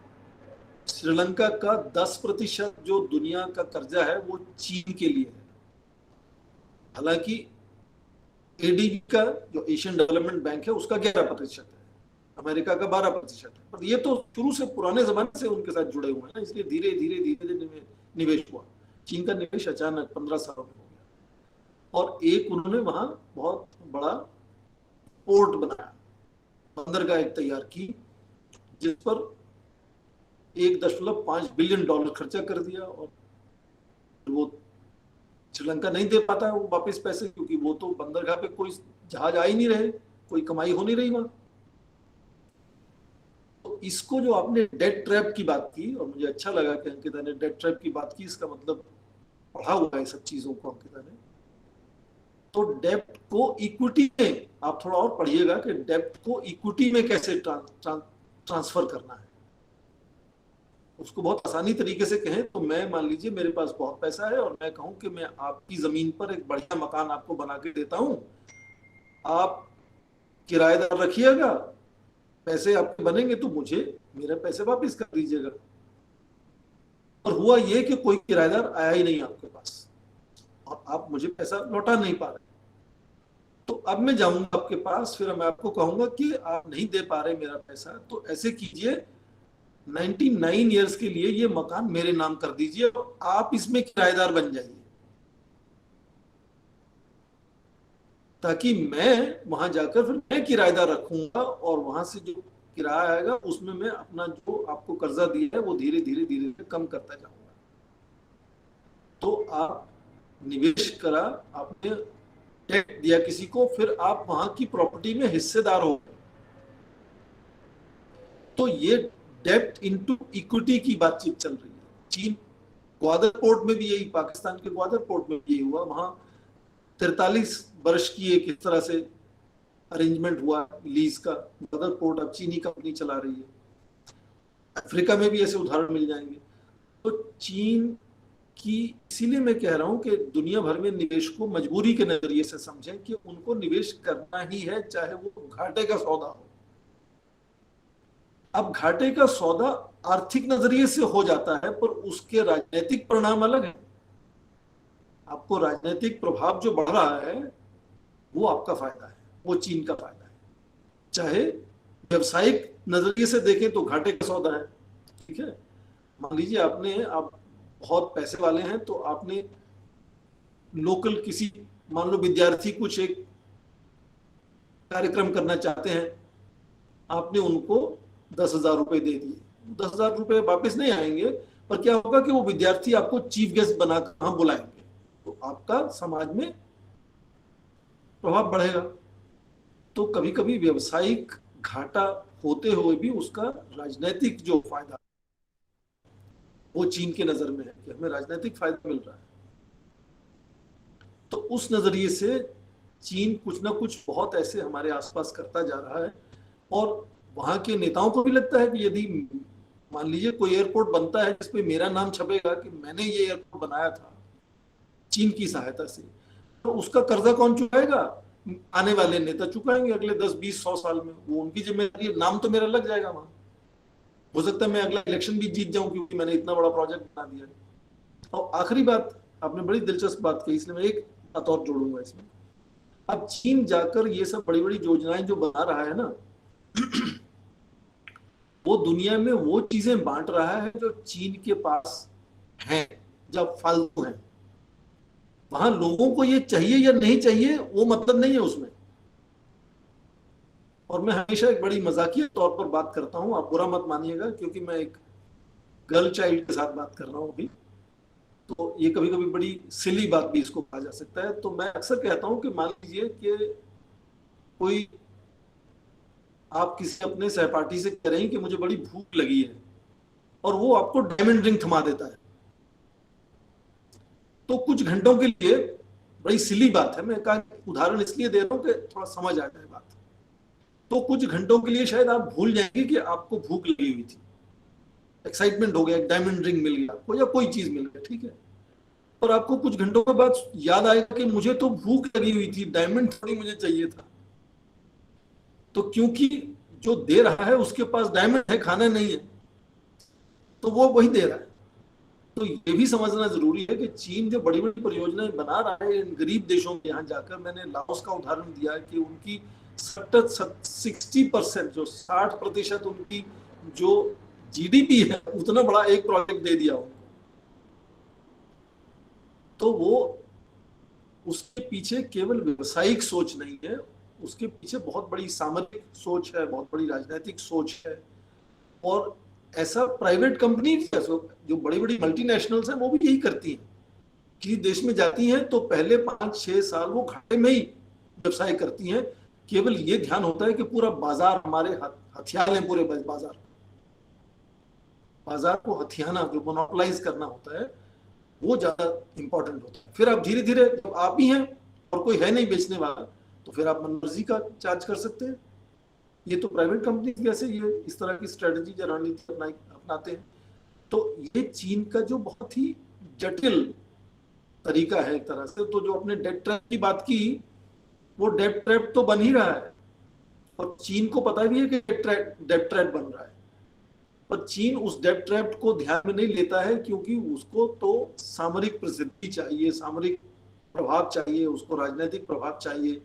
श्रीलंका का 10% जो दुनिया का कर्जा है वो चीन के लिए है। हालांकि एडीबी का जो एशियन डेवलपमेंट बैंक है उसका 11% है, अमेरिका का 12% है, पर ये तो शुरू से पुराने जमाने से उनके साथ जुड़े हुए हैं ना, इसलिए धीरे धीरे निवेश हुआ। चीन का निवेश अचानक 15 सालों में हो गया। और एक उन्होंने वहां बहुत बड़ा पोर्ट बनाया, बंदरगाह एक तैयार की, जिस पर 1.5 बिलियन डॉलर खर्चा कर दिया, और वो श्रीलंका नहीं दे पाता है वो वापस पैसे, क्योंकि वो तो बंदरगाह पे कोई जहाज आ ही नहीं रहे, कोई कमाई हो नहीं रही वहां। तो इसको जो आपने डेट ट्रैप की बात की, और मुझे अच्छा लगा कि अंकिता ने डेट ट्रैप की बात की, इसका मतलब पढ़ा हुआ है सब चीजों को अंकिता ने। तो डेब्ट को इक्विटी में आप थोड़ा और पढ़िएगा कि डेब्ट को इक्विटी में कैसे ट्रांसफर करना है। उसको बहुत आसानी तरीके से कहें तो मैं मान लीजिए मेरे पास बहुत पैसा है और मैं कहूं कि मैं आपकी जमीन पर एक बढ़िया मकान आपको बना के देता हूं, आप किराएदार रखिएगा, पैसे आपके बनेंगे तो मुझे मेरे पैसे वापस कर दीजिएगा। और हुआ ये कि कोई किराएदार आया ही नहीं आपके पास और आप मुझे पैसा लौटा नहीं पा रहे। तो अब मैं जाऊंगा आपके पास, फिर मैं आपको कहूंगा कि आप नहीं दे पा रहे मेरा पैसा, तो ऐसे कीजिए 99 ईयर्स के लिए ये मकान मेरे नाम कर दीजिए और आप इसमें किराएदार बन जाइए, ताकि मैं वहां जाकर फिर मैं किराएदार रखूंगा और वहां से जो किराया आएगा उसमें मैं अपना जो आपको कर्जा दिया है वो धीरे धीरे कम करता जाऊंगा। तो आप निवेश करा, आपने डेट दिया किसी को, फिर आप वहां की प्रॉपर्टी में हिस्सेदार हो, तो ये डेब्ट इनटू इक्विटी की बातचीत चल रही है। चीन ग्वादर पोर्ट में भी यही, पाकिस्तान के ग्वादर पोर्ट में भी यही हुआ। वहां 43 वर्ष की एक इस तरह से अरेंजमेंट हुआ लीज का। ग्वादर पोर्ट अब चीनी कंपनी चला रही है। अफ्रीका में भी ऐसे उदाहरण मिल जाएंगे। तो चीन की, इसीलिए मैं कह रहा हूं कि दुनिया भर में निवेश को मजबूरी के नजरिए से समझें कि उनको निवेश करना ही है, चाहे वो घाटे का सौदा हो। अब घाटे का सौदा आर्थिक नजरिए से हो जाता है, पर उसके राजनीतिक परिणाम अलग है। आपको राजनीतिक प्रभाव जो बढ़ रहा है वो आपका फायदा है, वो चीन का फायदा है। चाहे व्यवसायिक नजरिए से देखें तो घाटे का सौदा है, ठीक है। मान लीजिए आप बहुत पैसे वाले हैं, तो आपने लोकल किसी, मान लो विद्यार्थी कुछ एक कार्यक्रम करना चाहते हैं, आपने उनको 10,000 रुपए दे दिए। 10,000 रुपए वापस नहीं आएंगे, पर क्या होगा कि वो विद्यार्थी आपको चीफ गेस्ट बनाकर कहां बुलाएंगे, तो आपका समाज में प्रभाव बढ़ेगा। तो कभी कभी व्यवसायिक घाटा होते हुए भी उसका राजनीतिक जो फायदा, वो चीन के नजर में है कि हमें राजनीतिक फायदा मिल रहा है। तो उस नजरिए से चीन कुछ ना कुछ बहुत ऐसे हमारे आसपास करता जा रहा है, और वहां के नेताओं को भी लगता है कि यदि मान लीजिए कोई एयरपोर्ट बनता है जिसपे मेरा नाम छपेगा कि मैंने ये एयरपोर्ट बनाया था चीन की सहायता से, तो उसका कर्जा कौन चुकाएगा? आने वाले नेता चुकाएंगे अगले 10, 20, 100 साल में। वो उनकी जिम्मेदारी, नाम तो मेरा लग जाएगा वहां। हो सकता है मैं अगला इलेक्शन भी जीत जाऊं क्योंकि मैंने इतना बड़ा प्रोजेक्ट बना दिया है। और आखिरी बात, आपने बड़ी दिलचस्प बात कही, इसलिए मैं एक बात और जोड़ूंगा इसमें। अब चीन जाकर ये सब बड़ी बड़ी योजनाएं जो बना रहा है ना, वो दुनिया में वो चीजें बांट रहा है जो चीन के पास है, जब फालतू है। वहां लोगों को ये चाहिए या नहीं चाहिए वो मतलब नहीं है उसमें। और मैं हमेशा एक बड़ी मजाकिया तौर पर बात करता हूँ, आप बुरा मत मानिएगा, क्योंकि मैं एक गर्ल चाइल्ड के साथ बात कर रहा हूँ अभी, तो ये कभी कभी बड़ी सिली बात भी इसको कहा जा सकता है। तो मैं अक्सर कहता हूँ कि मान लीजिए कि कोई, आप किसी अपने सहपाठी से कह रहे हैं कि मुझे बड़ी भूख लगी है, और वो आपको डायमंड रिंग थमा देता है, तो कुछ घंटों के लिए, बड़ी सिली बात है, मैं कहा उदाहरण इसलिए दे रहा हूँ कि थोड़ा समझ आ जाए बात, तो कुछ घंटों के लिए शायद आप भूल जाएंगे कि आपको भूख लगी हुई थी, एक्साइटमेंट हो गया, एक डायमंड रिंग मिल गया आपको या कोई चीज मिल गया, ठीक है, और आपको कुछ घंटों के बाद याद आएगा कि मुझे तो भूख लगी हुई थी, डायमंड थोड़ी मुझे चाहिए था। तो क्योंकि जो दे रहा है उसके पास डायमंड है, खाना नहीं है, तो वो वही दे रहा है। तो ये भी समझना जरूरी है कि चीन जो बड़ी बड़ी परियोजनाएं बना रहा है इन गरीब देशों में, यहाँ जाकर, मैंने लाओस का उदाहरण दिया है कि उनकी 60% जो 60% उनकी जो जीडीपी है, उतना बड़ा एक प्रोजेक्ट दे दिया उनको। तो वो, उसके पीछे केवल व्यवसायिक सोच नहीं है, उसके पीछे बहुत बड़ी सामरिक सोच है, बहुत बड़ी राजनीतिक सोच है। और ऐसा प्राइवेट कंपनी, जो बड़ी बड़ी मल्टीनेशनल्स हैं, वो भी यही करती हैं। किसी देश में जाती हैं तो पहले 5-6 साल वो घाटे में ही व्यवसाय करती हैं, केवल ये ध्यान होता है कि पूरा बाजार हमारे हथियार लें, पूरे बाजार को हथियाना, जो मोनोपोलाइज करना होता है, वो ज्यादा इंपॉर्टेंट होता है। फिर आप धीरे धीरे, जब आप ही हैं और कोई है नहीं बेचने वाला, तो फिर आप मनमर्जी का चार्ज कर सकते हैं। ये तो प्राइवेट कंपनी जैसे ये इस तरह की स्ट्रेटजी या रणनीति अपनाते हैं। तो ये चीन का जो बहुत ही जटिल तरीका है एक तरह से, तो जो अपने डेट ट्रैप की बात की, वो डेट ट्रैप तो बन ही रहा है, और चीन को पता भी है कि डेट ट्रैप बन रहा है, पर चीन उस डेट ट्रैप को ध्यान में नहीं लेता है, क्योंकि उसको तो सामरिक प्रसिद्धि चाहिए, सामरिक प्रभाव चाहिए, उसको राजनीतिक प्रभाव चाहिए,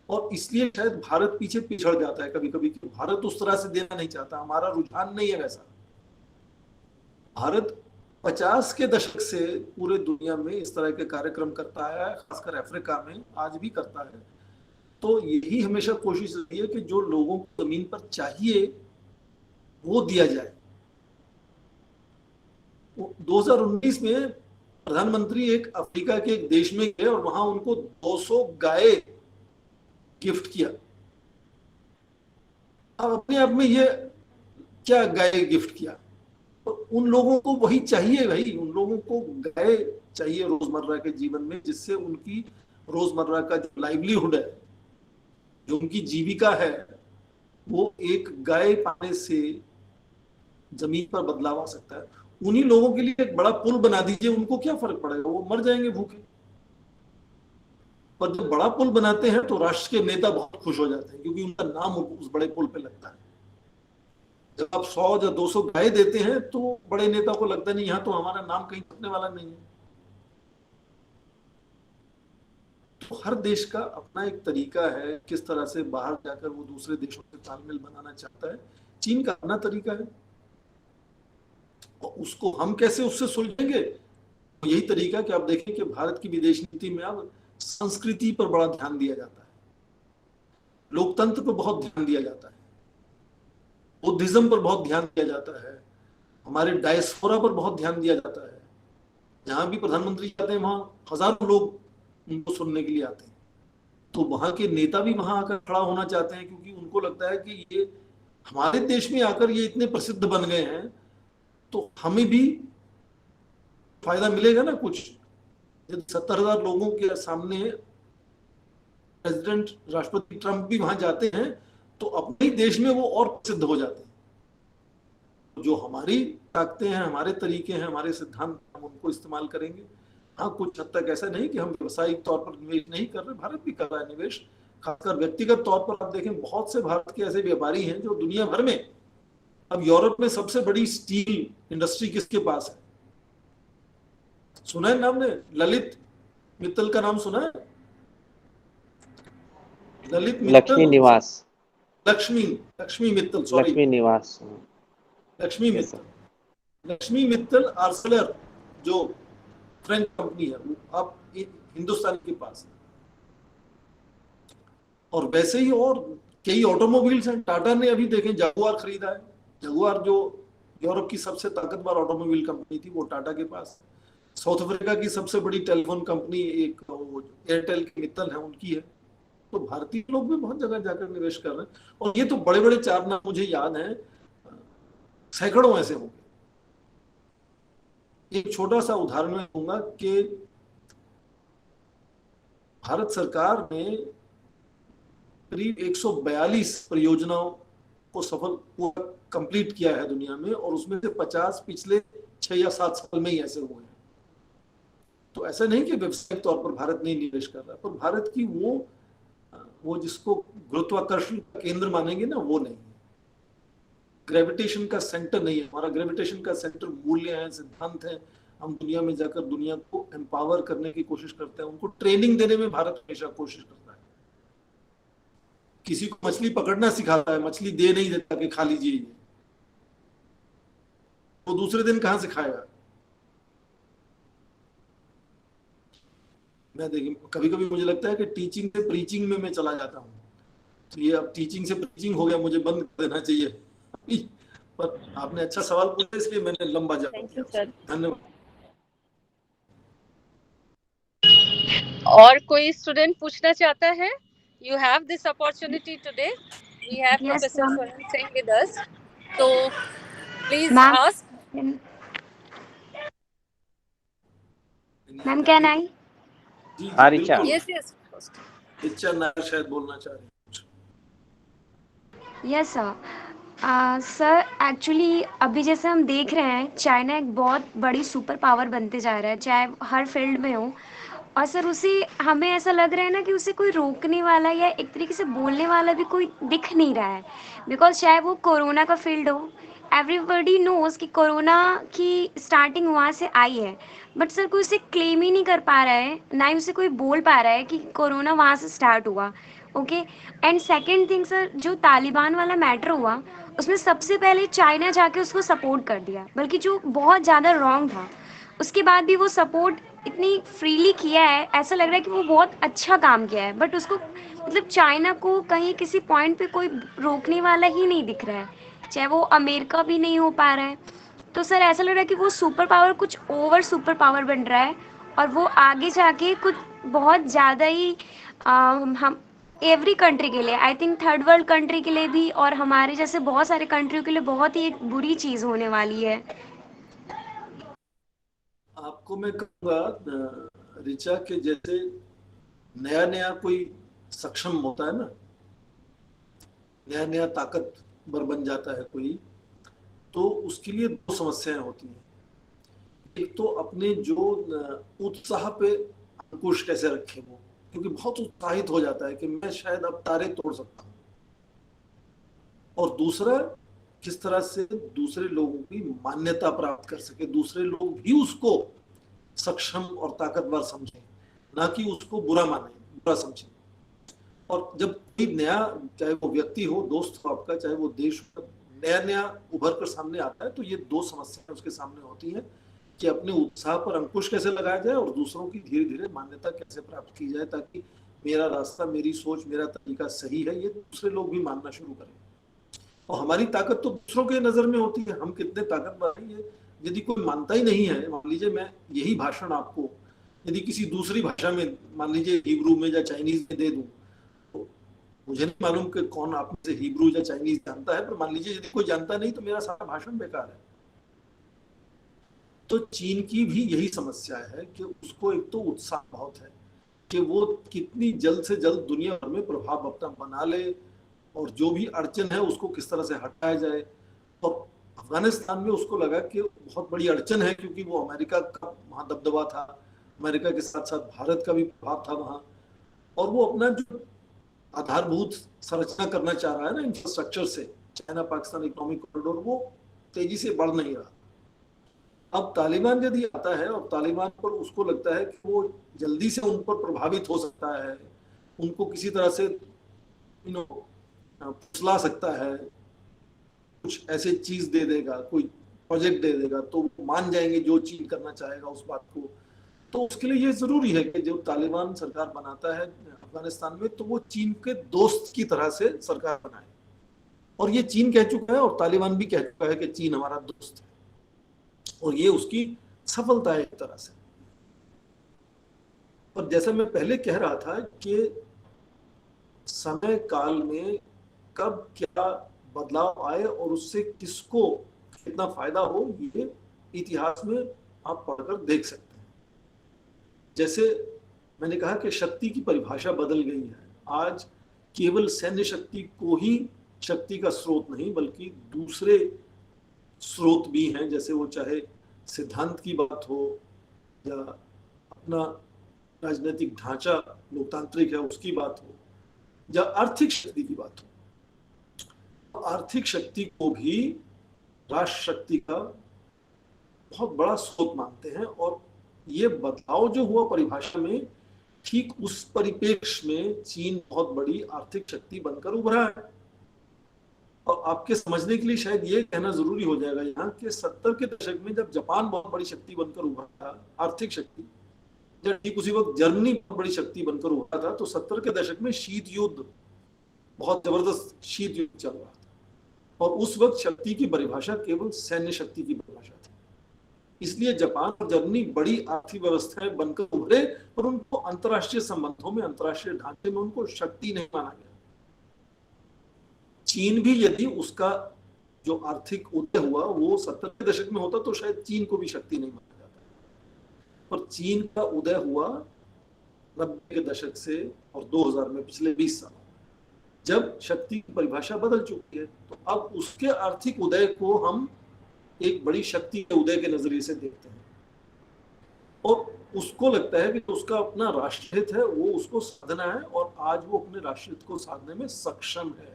और इसलिए शायद भारत पीछे पिछड़ जाता है कभी कभी, कि भारत उस तरह से देना नहीं चाहता, हमारा रुझान नहीं है वैसा। भारत 50 के दशक से पूरे दुनिया में इस तरह के कार्यक्रम करता है, खासकर अफ्रीका में आज भी करता है। तो यही हमेशा कोशिश रही है कि जो लोगों को जमीन पर चाहिए वो दिया जाए। 2019 में प्रधानमंत्री एक अफ्रीका के एक देश में गए और वहां उनको 200 गाय गिफ्ट किया। अब अपने आप में ये क्या गाय गिफ्ट किया, तो उन लोगों को वही चाहिए भाई, उन लोगों को गाय चाहिए रोजमर्रा के जीवन में, जिससे उनकी रोजमर्रा का जो लाइवलीहुड है, जो उनकी जीविका है, वो एक गाय पाने से जमीन पर बदलाव आ सकता है। उन्हीं लोगों के लिए एक बड़ा पुल बना दीजिए, उनको क्या फर्क पड़ेगा, वो मर जाएंगे भूखे। पर जब बड़ा पुल बनाते हैं तो राष्ट्र के नेता बहुत खुश हो जाते हैं, क्योंकि उनका नाम उस बड़े पुल पे लगता है। जब आप 100 या 200 गाय देते हैं तो बड़े नेता को लगता नहीं, यहाँ तो हमारा नाम कहीं छपने वाला नहीं है। तो हर देश का अपना एक तरीका है किस तरह से बाहर जाकर वो दूसरे देशों से तालमेल बनाना चाहता है। चीन का अपना तरीका है, और उसको हम कैसे उससे सुलझेंगे, यही तरीका कि आप देखें कि भारत की विदेश नीति में अब संस्कृति पर बड़ा ध्यान दिया जाता है, लोकतंत्र पर बहुत ध्यान दिया जाता है, बुद्धिज्म पर बहुत ध्यान दिया जाता है, हमारे डायस्पोरा पर बहुत ध्यान दिया जाता है। जहां भी प्रधानमंत्री जाते हैं वहां हजारों लोग उनको सुनने के लिए आते हैं। तो वहां के नेता भी वहां आकर खड़ा होना चाहते हैं, क्योंकि उनको लगता है कि ये हमारे देश में आकर ये इतने प्रसिद्ध बन गए हैं, तो हमें भी फायदा मिलेगा ना कुछ। जब 70,000 लोगों के सामने प्रेसिडेंट, राष्ट्रपति ट्रंप भी वहां जाते हैं, तो अपने देश में वो और प्रसिद्ध हो जाते हैं। जो हमारी ताकतें हैं, हमारे तरीके हैं, हमारे सिद्धांत, हम उनको इस्तेमाल करेंगे। हाँ, कुछ हद तक ऐसा नहीं कि हम व्यवसायिक तौर पर निवेश नहीं कर रहे, भारत भी कर रहा है निवेश। खासकर व्यक्तिगत तौर पर आप देखें, बहुत से भारत के ऐसे व्यापारी हैं जो दुनिया भर में, अब यूरोप में सबसे बड़ी स्टील इंडस्ट्री किसके पास है, सुना है नाम ने? ललित मित्तल का नाम सुना है? ललित मित्तल, लक्ष्मी निवास, लक्ष्मी मित्तल, सॉरी, लक्ष्मी निवास, लक्ष्मी मित्तल, लक्ष्मी मित्तल आर्सलर जो फ्रेंच कंपनी है, वो आप हिंदुस्तान के पास है। और वैसे ही और कई ऑटोमोबाइल्स हैं। टाटा ने अभी देखें जगुआर खरीदा है। जगुआर जो यूरोप की सबसे ताकतवर ऑटोमोबाइल कंपनी थी, वो टाटा के पास। साउथ अफ्रीका की सबसे बड़ी टेलीफोन कंपनी एक एयरटेल की मित्तल है, उनकी है। तो भारतीय लोग भी बहुत जगह जाकर निवेश कर रहे हैं। और ये तो बड़े बड़े 4 नाम मुझे याद हैं, सैकड़ों ऐसे होंगे। एक छोटा सा उदाहरण मैं दूंगा कि भारत सरकार ने करीब 142 परियोजनाओं को सफल पूरा कंप्लीट किया है दुनिया में, और उसमें से 50 पिछले 6 या 7 साल में ही ऐसे हुए हैं। तो ऐसा नहीं कि व्यवसायिक तौर पर भारत नहीं निवेश कर रहा, पर भारत की वो जिसको गुरुत्वाकर्षण का केंद्र मानेंगे ना, वो नहीं है। ग्रेविटेशन का सेंटर नहीं है हमारा। ग्रेविटेशन का सेंटर मूल्य है, सिद्धांत है। हम दुनिया में जाकर दुनिया को एम्पावर करने की कोशिश करते हैं, उनको ट्रेनिंग देने में भारत हमेशा कोशिश करता है। किसी को मछली पकड़ना सिखाता है, मछली दे नहीं देता कि खा लीजिए, वो दूसरे दिन कहां से खाएगा। मैं देखिए, कभी कभी मुझे लगता है कि टीचिंग से प्रीचिंग में मैं चला जाता हूँ। तो ये अब टीचिंग से प्रीचिंग हो गया, मुझे बंद कर देना चाहिए। पर आपने अच्छा सवाल पूछा, इसलिए मैंने लंबा जवाब दिया। धन्यवाद। और कोई स्टूडेंट पूछना चाहता है? You have this opportunity today. We have Yes, Professor ma'am. Swaran Singh with us. So please Ma'am. ask. Ma'am, can I? जी हाँ, जी रिचा। बिल्कुल। Yes. रिचा नायर शायद बोलना चाह रही है। Yes sir. सर एक्चुअली अभी जैसे हम देख रहे हैं, चाइना एक बहुत बड़ी सुपर पावर बनते जा रहा है, चाहे हर फील्ड में हो। और सर उसे हमें ऐसा लग रहा है ना कि उसे कोई रोकने वाला या एक तरीके से बोलने वाला भी कोई दिख नहीं रहा है। बिकॉज चाहे वो कोरोना का फील्ड हो, एवरीबडी नोज कि कोरोना की स्टार्टिंग वहाँ से आई है, बट सर कोई उसे क्लेम ही नहीं कर पा रहा है, ना ही उसे कोई बोल पा रहा है कि कोरोना वहाँ से स्टार्ट हुआ। Okay. And second thing sir, जो तालिबान वाला मैटर हुआ, उसमें सबसे पहले चाइना जाके उसको सपोर्ट कर दिया, बल्कि जो बहुत ज़्यादा रॉन्ग था। उसके बाद भी वो सपोर्ट इतनी फ्रीली किया है, ऐसा लग रहा है कि वो बहुत अच्छा काम किया है। बट उसको मतलब चाइना को कहीं किसी पॉइंट पे कोई रोकने वाला ही नहीं दिख रहा है, चाहे वो अमेरिका भी नहीं हो पा रहा है। तो सर ऐसा लग रहा है कि वो सुपर पावर कुछ ओवर सुपर पावर बन रहा है, और वो आगे जाके कुछ बहुत ज़्यादा ही हम एवरी कंट्री के लिए, I think third world country के लिए भी, और हमारे जैसे बहुत सारे कंट्रियों के लिए बहुत ही एक बुरी चीज़ होने वाली है। आपको मैं कहूँगा रिचा के जैसे नया नया कोई सक्षम होता है ना, नया नया ताकतवर बन जाता है कोई, तो उसके लिए 2 समस्याएं होती हैं। एक तो अपने जो उत्साह पे अंकुश कैसे रखे वो, क्योंकि बहुत उत्साहित हो जाता है कि मैं शायद अब तारे तोड़ सकता हूँ। और दूसरा, किस तरह से दूसरे लोगों की मान्यता प्राप्त कर सके, दूसरे लोग भी उसको सक्षम और ताकतवर समझें, ना कि उसको बुरा माने, बुरा समझें। और जब कोई नया, चाहे वो व्यक्ति हो, दोस्त हो आपका, चाहे वो देश हो, नया नया उभर कर सामने आता है, तो ये 2 समस्याएं उसके सामने होती हैं कि अपने उत्साह पर अंकुश कैसे लगाया जाए और दूसरों की धीरे धीरे मान्यता कैसे प्राप्त की जाए, ताकि मेरा रास्ता, मेरी सोच, मेरा तरीका सही है, ये दूसरे लोग भी मानना शुरू करें। और हमारी ताकत तो दूसरों के नजर में होती है, हम कितने ताकतवर हैं, ये यदि कोई मानता ही नहीं है। मान लीजिए मैं यही भाषण आपको यदि किसी दूसरी भाषा में, मान लीजिए हिब्रू में या चाइनीज में दे दूं, तो मुझे नहीं मालूम कि कौन आप में से हिब्रू या चाइनीज जानता है, पर मान लीजिए यदि कोई जानता नहीं, तो मेरा सारा भाषण बेकार है। तो चीन की भी यही समस्या है कि उसको एक तो उत्साह बहुत है कि वो कितनी जल्द से जल्द दुनिया भर में प्रभाव अपना बना ले, और जो भी अड़चन है उसको किस तरह से हटाया जाए। और अफगानिस्तान में उसको लगा कि बहुत बड़ी अड़चन है, क्योंकि वो अमेरिका का वहाँ दबदबा था, अमेरिका के साथ साथ भारत का भी प्रभाव था वहाँ, और वो अपना जो आधारभूत संरचना करना चाह रहा है ना इंफ्रास्ट्रक्चर से, चाइना पाकिस्तान इकोनॉमिक कॉरिडोर, वो तेजी से बढ़ नहीं रहा। अब तालिबान यदि आता है और तालिबान पर उसको लगता है कि वो जल्दी से उन पर प्रभावित हो सकता है, उनको किसी तरह से फुसला सकता है, कुछ ऐसे चीज दे देगा, कोई प्रोजेक्ट दे देगा, तो मान जाएंगे जो चीज करना चाहेगा उस बात को। तो उसके लिए ये जरूरी है कि जो तालिबान सरकार बनाता है अफगानिस्तान में, तो वो चीन के दोस्त की तरह से सरकार बनाए। और ये चीन कह चुका है और तालिबान भी कह चुका है कि चीन हमारा दोस्त है, और ये उसकी सफलता है एक तरह से। और जैसा मैं पहले कह रहा था कि समय काल में कब क्या बदलाव आए और उससे किसको कितना फायदा हो, ये इतिहास में आप पढ़कर देख सकते हैं। जैसे मैंने कहा कि शक्ति की परिभाषा बदल गई है। आज केवल सैन्य शक्ति को ही शक्ति का स्रोत नहीं, बल्कि दूसरे स्रोत भी हैं, जैसे वो चाहे सिद्धांत की बात हो या अपना राजनीतिक ढांचा लोकतांत्रिक है उसकी बात हो, या आर्थिक शक्ति की बात हो। आर्थिक शक्ति को भी राष्ट्र शक्ति का बहुत बड़ा स्रोत मानते हैं, और ये बदलाव जो हुआ परिभाषा में, ठीक उस परिप्रेक्ष्य में चीन बहुत बड़ी आर्थिक शक्ति बनकर उभरा है। और आपके समझने के लिए शायद ये कहना जरूरी हो जाएगा यहाँ कि 70 के दशक में जब जापान बहुत बड़ी शक्ति बनकर उभरा था, आर्थिक शक्ति, जब ठीक उसी वक्त जर्मनी बहुत बड़ी शक्ति बनकर उभरा था, तो 70 के दशक में शीत युद्ध, बहुत जबरदस्त शीत युद्ध चल रहा था। और उस वक्त शक्ति की परिभाषा केवल सैन्य शक्ति की परिभाषा थी। इसलिए जापान और जर्मनी बड़ी आर्थिक व्यवस्थाएं बनकर उभरे, पर उनको अंतर्राष्ट्रीय संबंधों में, अंतर्राष्ट्रीय ढांचे में उनको शक्ति नहीं माना गया। चीन भी यदि उसका जो आर्थिक उदय हुआ वो 70 के दशक में होता, तो शायद चीन को भी शक्ति नहीं माना जाता। पर चीन का उदय हुआ 90 के दशक से और 2000 में, पिछले 20 साल, जब शक्ति की परिभाषा बदल चुकी है। तो अब उसके आर्थिक उदय को हम एक बड़ी शक्ति के उदय के नजरिए से देखते हैं, और उसको लगता है कि उसका अपना राष्ट्रहित है, वो उसको साधना है, और आज वो अपने राष्ट्रहित को साधने में सक्षम है।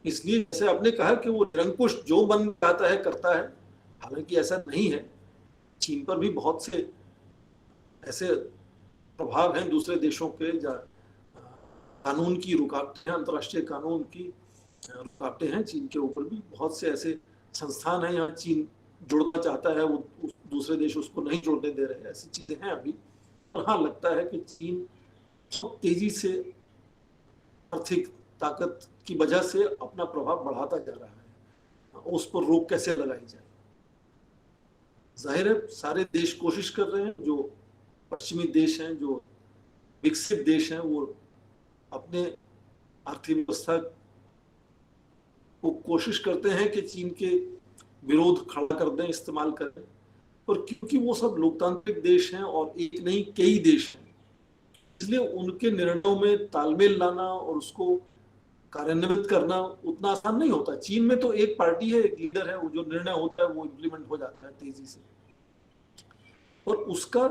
इसलिए जैसे आपने कहा कि वो निरंकुश जो मन चाहता है करता है, हालांकि ऐसा नहीं है। चीन पर भी बहुत से ऐसे प्रभाव हैं दूसरे देशों के, कानून की रुकावटें, अंतर्राष्ट्रीय कानून की रुकावटें हैं चीन के ऊपर भी। बहुत से ऐसे संस्थान हैं यहाँ चीन जुड़ना चाहता है, वो दूसरे देश उसको नहीं जुड़ने दे रहे, ऐसी चीजें हैं अभी। और हाँ, लगता है कि चीन बहुत तेजी से आर्थिक ताकत की वजह से अपना प्रभाव बढ़ाता जा रहा है। उस पर रोक कैसे लगाई जाए? जाहिर है सारे देश कोशिश कर रहे हैं, जो पश्चिमी देश हैं, जो विकसित देश हैं, वो अपने आर्थिक व्यवस्था को कोशिश करते हैं कि चीन के विरोध खड़ा कर दें, इस्तेमाल करें। और क्योंकि वो सब लोकतांत्रिक देश हैं और एक नहीं कई देश हैं, इसलिए उनके निर्णयों में तालमेल लाना और उसको कार्यान्वित करना उतना आसान नहीं होता। चीन में तो एक पार्टी है, एक लीडर है, वो जो निर्णय होता है वो इम्प्लीमेंट हो जाता है तेजी से, और उसका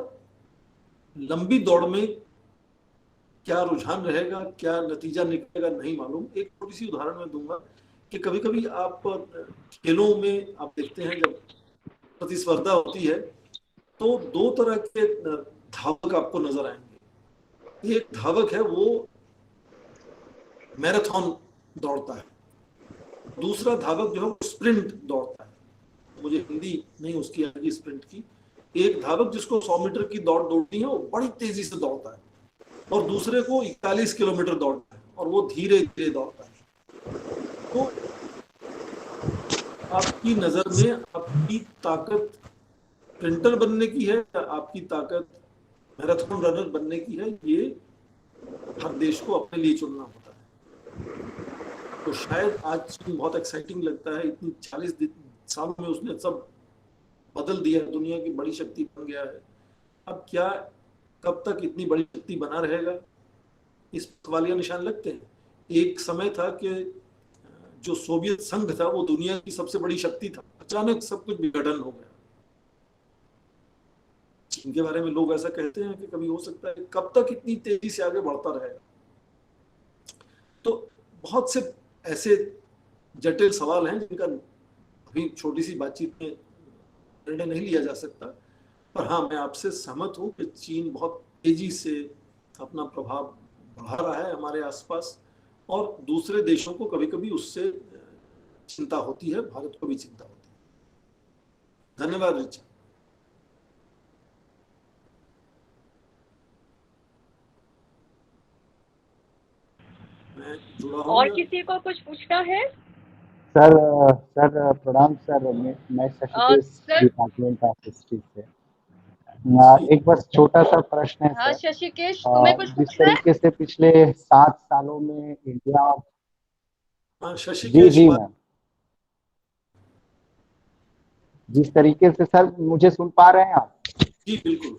लंबी दौड़ में क्या रुझान रहेगा, क्या नतीजा निकलेगा, नहीं मालूम। एक छोटी सी उदाहरण मैं दूंगा कि कभी कभी आप खेलों में आप देखते हैं, जब प्रतिस्पर्धा होती है तो दो तरह के धावक आपको नजर आएंगे। एक धावक है वो मैराथन दौड़ता है, दूसरा धावक जो है वो स्प्रिंट दौड़ता है। मुझे हिंदी नहीं उसकी आएगी स्प्रिंट की। एक धावक जिसको 100 मीटर की दौड़ दौड़नी है वो बड़ी तेजी से दौड़ता है, और दूसरे को 41 किलोमीटर दौड़ना है और वो धीरे धीरे दौड़ता है। तो आपकी नजर में आपकी ताकत स्प्रिंटर बनने की है या आपकी ताकत मैराथन रनर बनने की है, ये हर देश को अपने लिए चुनना होता है। तो शायद आज बहुत एक्साइटिंग लगता है, इतनी 40 साल में उसने सब बदल दिया, दुनिया की बड़ी शक्ति बन गया है। अब क्या कब तक इतनी बड़ी शक्ति बना रहेगा, इस सवालिया निशान लगते हैं। एक समय था कि जो सोवियत संघ था वो दुनिया की सबसे बड़ी शक्ति था, अचानक सब कुछ विघटन हो गया। चीन के बारे में लोग ऐसा कहते हैं कि कभी हो सकता है कब तक इतनी तेजी से आगे बढ़ता रहेगा। तो बहुत से ऐसे जटिल सवाल हैं जिनका अभी छोटी सी बातचीत में निर्णय नहीं लिया जा सकता। पर हाँ, मैं आपसे सहमत हूँ कि चीन बहुत तेजी से अपना प्रभाव बढ़ा रहा है हमारे आसपास, और दूसरे देशों को कभी कभी उससे चिंता होती है, भारत को भी चिंता होती है। धन्यवाद रिचा। मैं जुड़ा हूँ। और किसी को कुछ पूछना है? सर सर प्रणाम सर, मैं शशिकेश सर डिपार्टमेंट ऑफ हिस्ट्री से। एक बस छोटा सा प्रश्न है हाँ सर। शशिकेश, तुम्हें कुछ जिस पूछना है? तरीके से पिछले 7 सालों में इंडिया और जी शशिकेश जी मैम, जिस तरीके से सर, मुझे सुन पा रहे हैं आप? जी बिल्कुल।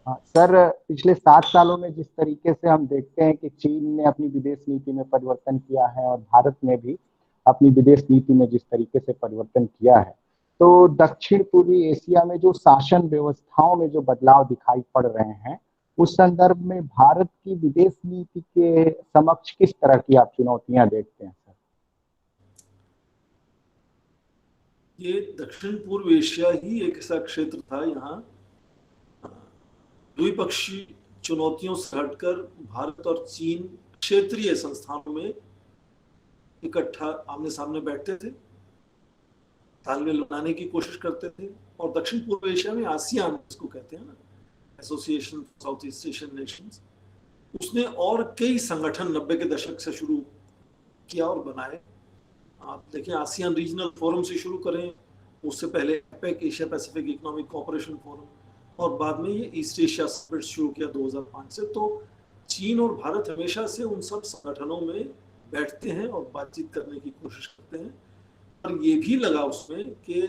हाँ सर, पिछले 7 सालों में जिस तरीके से हम देखते हैं कि चीन ने अपनी विदेश नीति में परिवर्तन किया है और भारत ने भी अपनी विदेश नीति में जिस तरीके से परिवर्तन किया है, तो दक्षिण पूर्वी एशिया में जो शासन व्यवस्थाओं में जो बदलाव दिखाई पड़ रहे हैं, उस संदर्भ में भारत की विदेश नीति के समक्ष किस तरह की आप चुनौतियां देखते हैं सर? ये दक्षिण पूर्व एशिया ही एक ऐसा क्षेत्र था, यहाँ द्विपक्षीय चुनौतियों से हटकर भारत और चीन क्षेत्रीय संस्थानों में इकट्ठा आमने सामने बैठते थे, तालमेल बनाने की कोशिश करते थे। और दक्षिण पूर्व एशिया में आसियान जिसको कहते हैं ना, association south east Asian Nations, उसने और कई संगठन 90 के दशक से शुरू किया और बनाए। आप देखें, आसियान रीजनल फोरम से शुरू करें, उससे पहले APEC, Asia Pacific economic cooperation forum, और बाद में ये ईस्ट एशिया समिट शुरू किया 2005 से। तो चीन और भारत हमेशा से उन सब संगठनों में बैठते हैं और बातचीत करने की कोशिश करते हैं। और ये भी लगा उसमें कि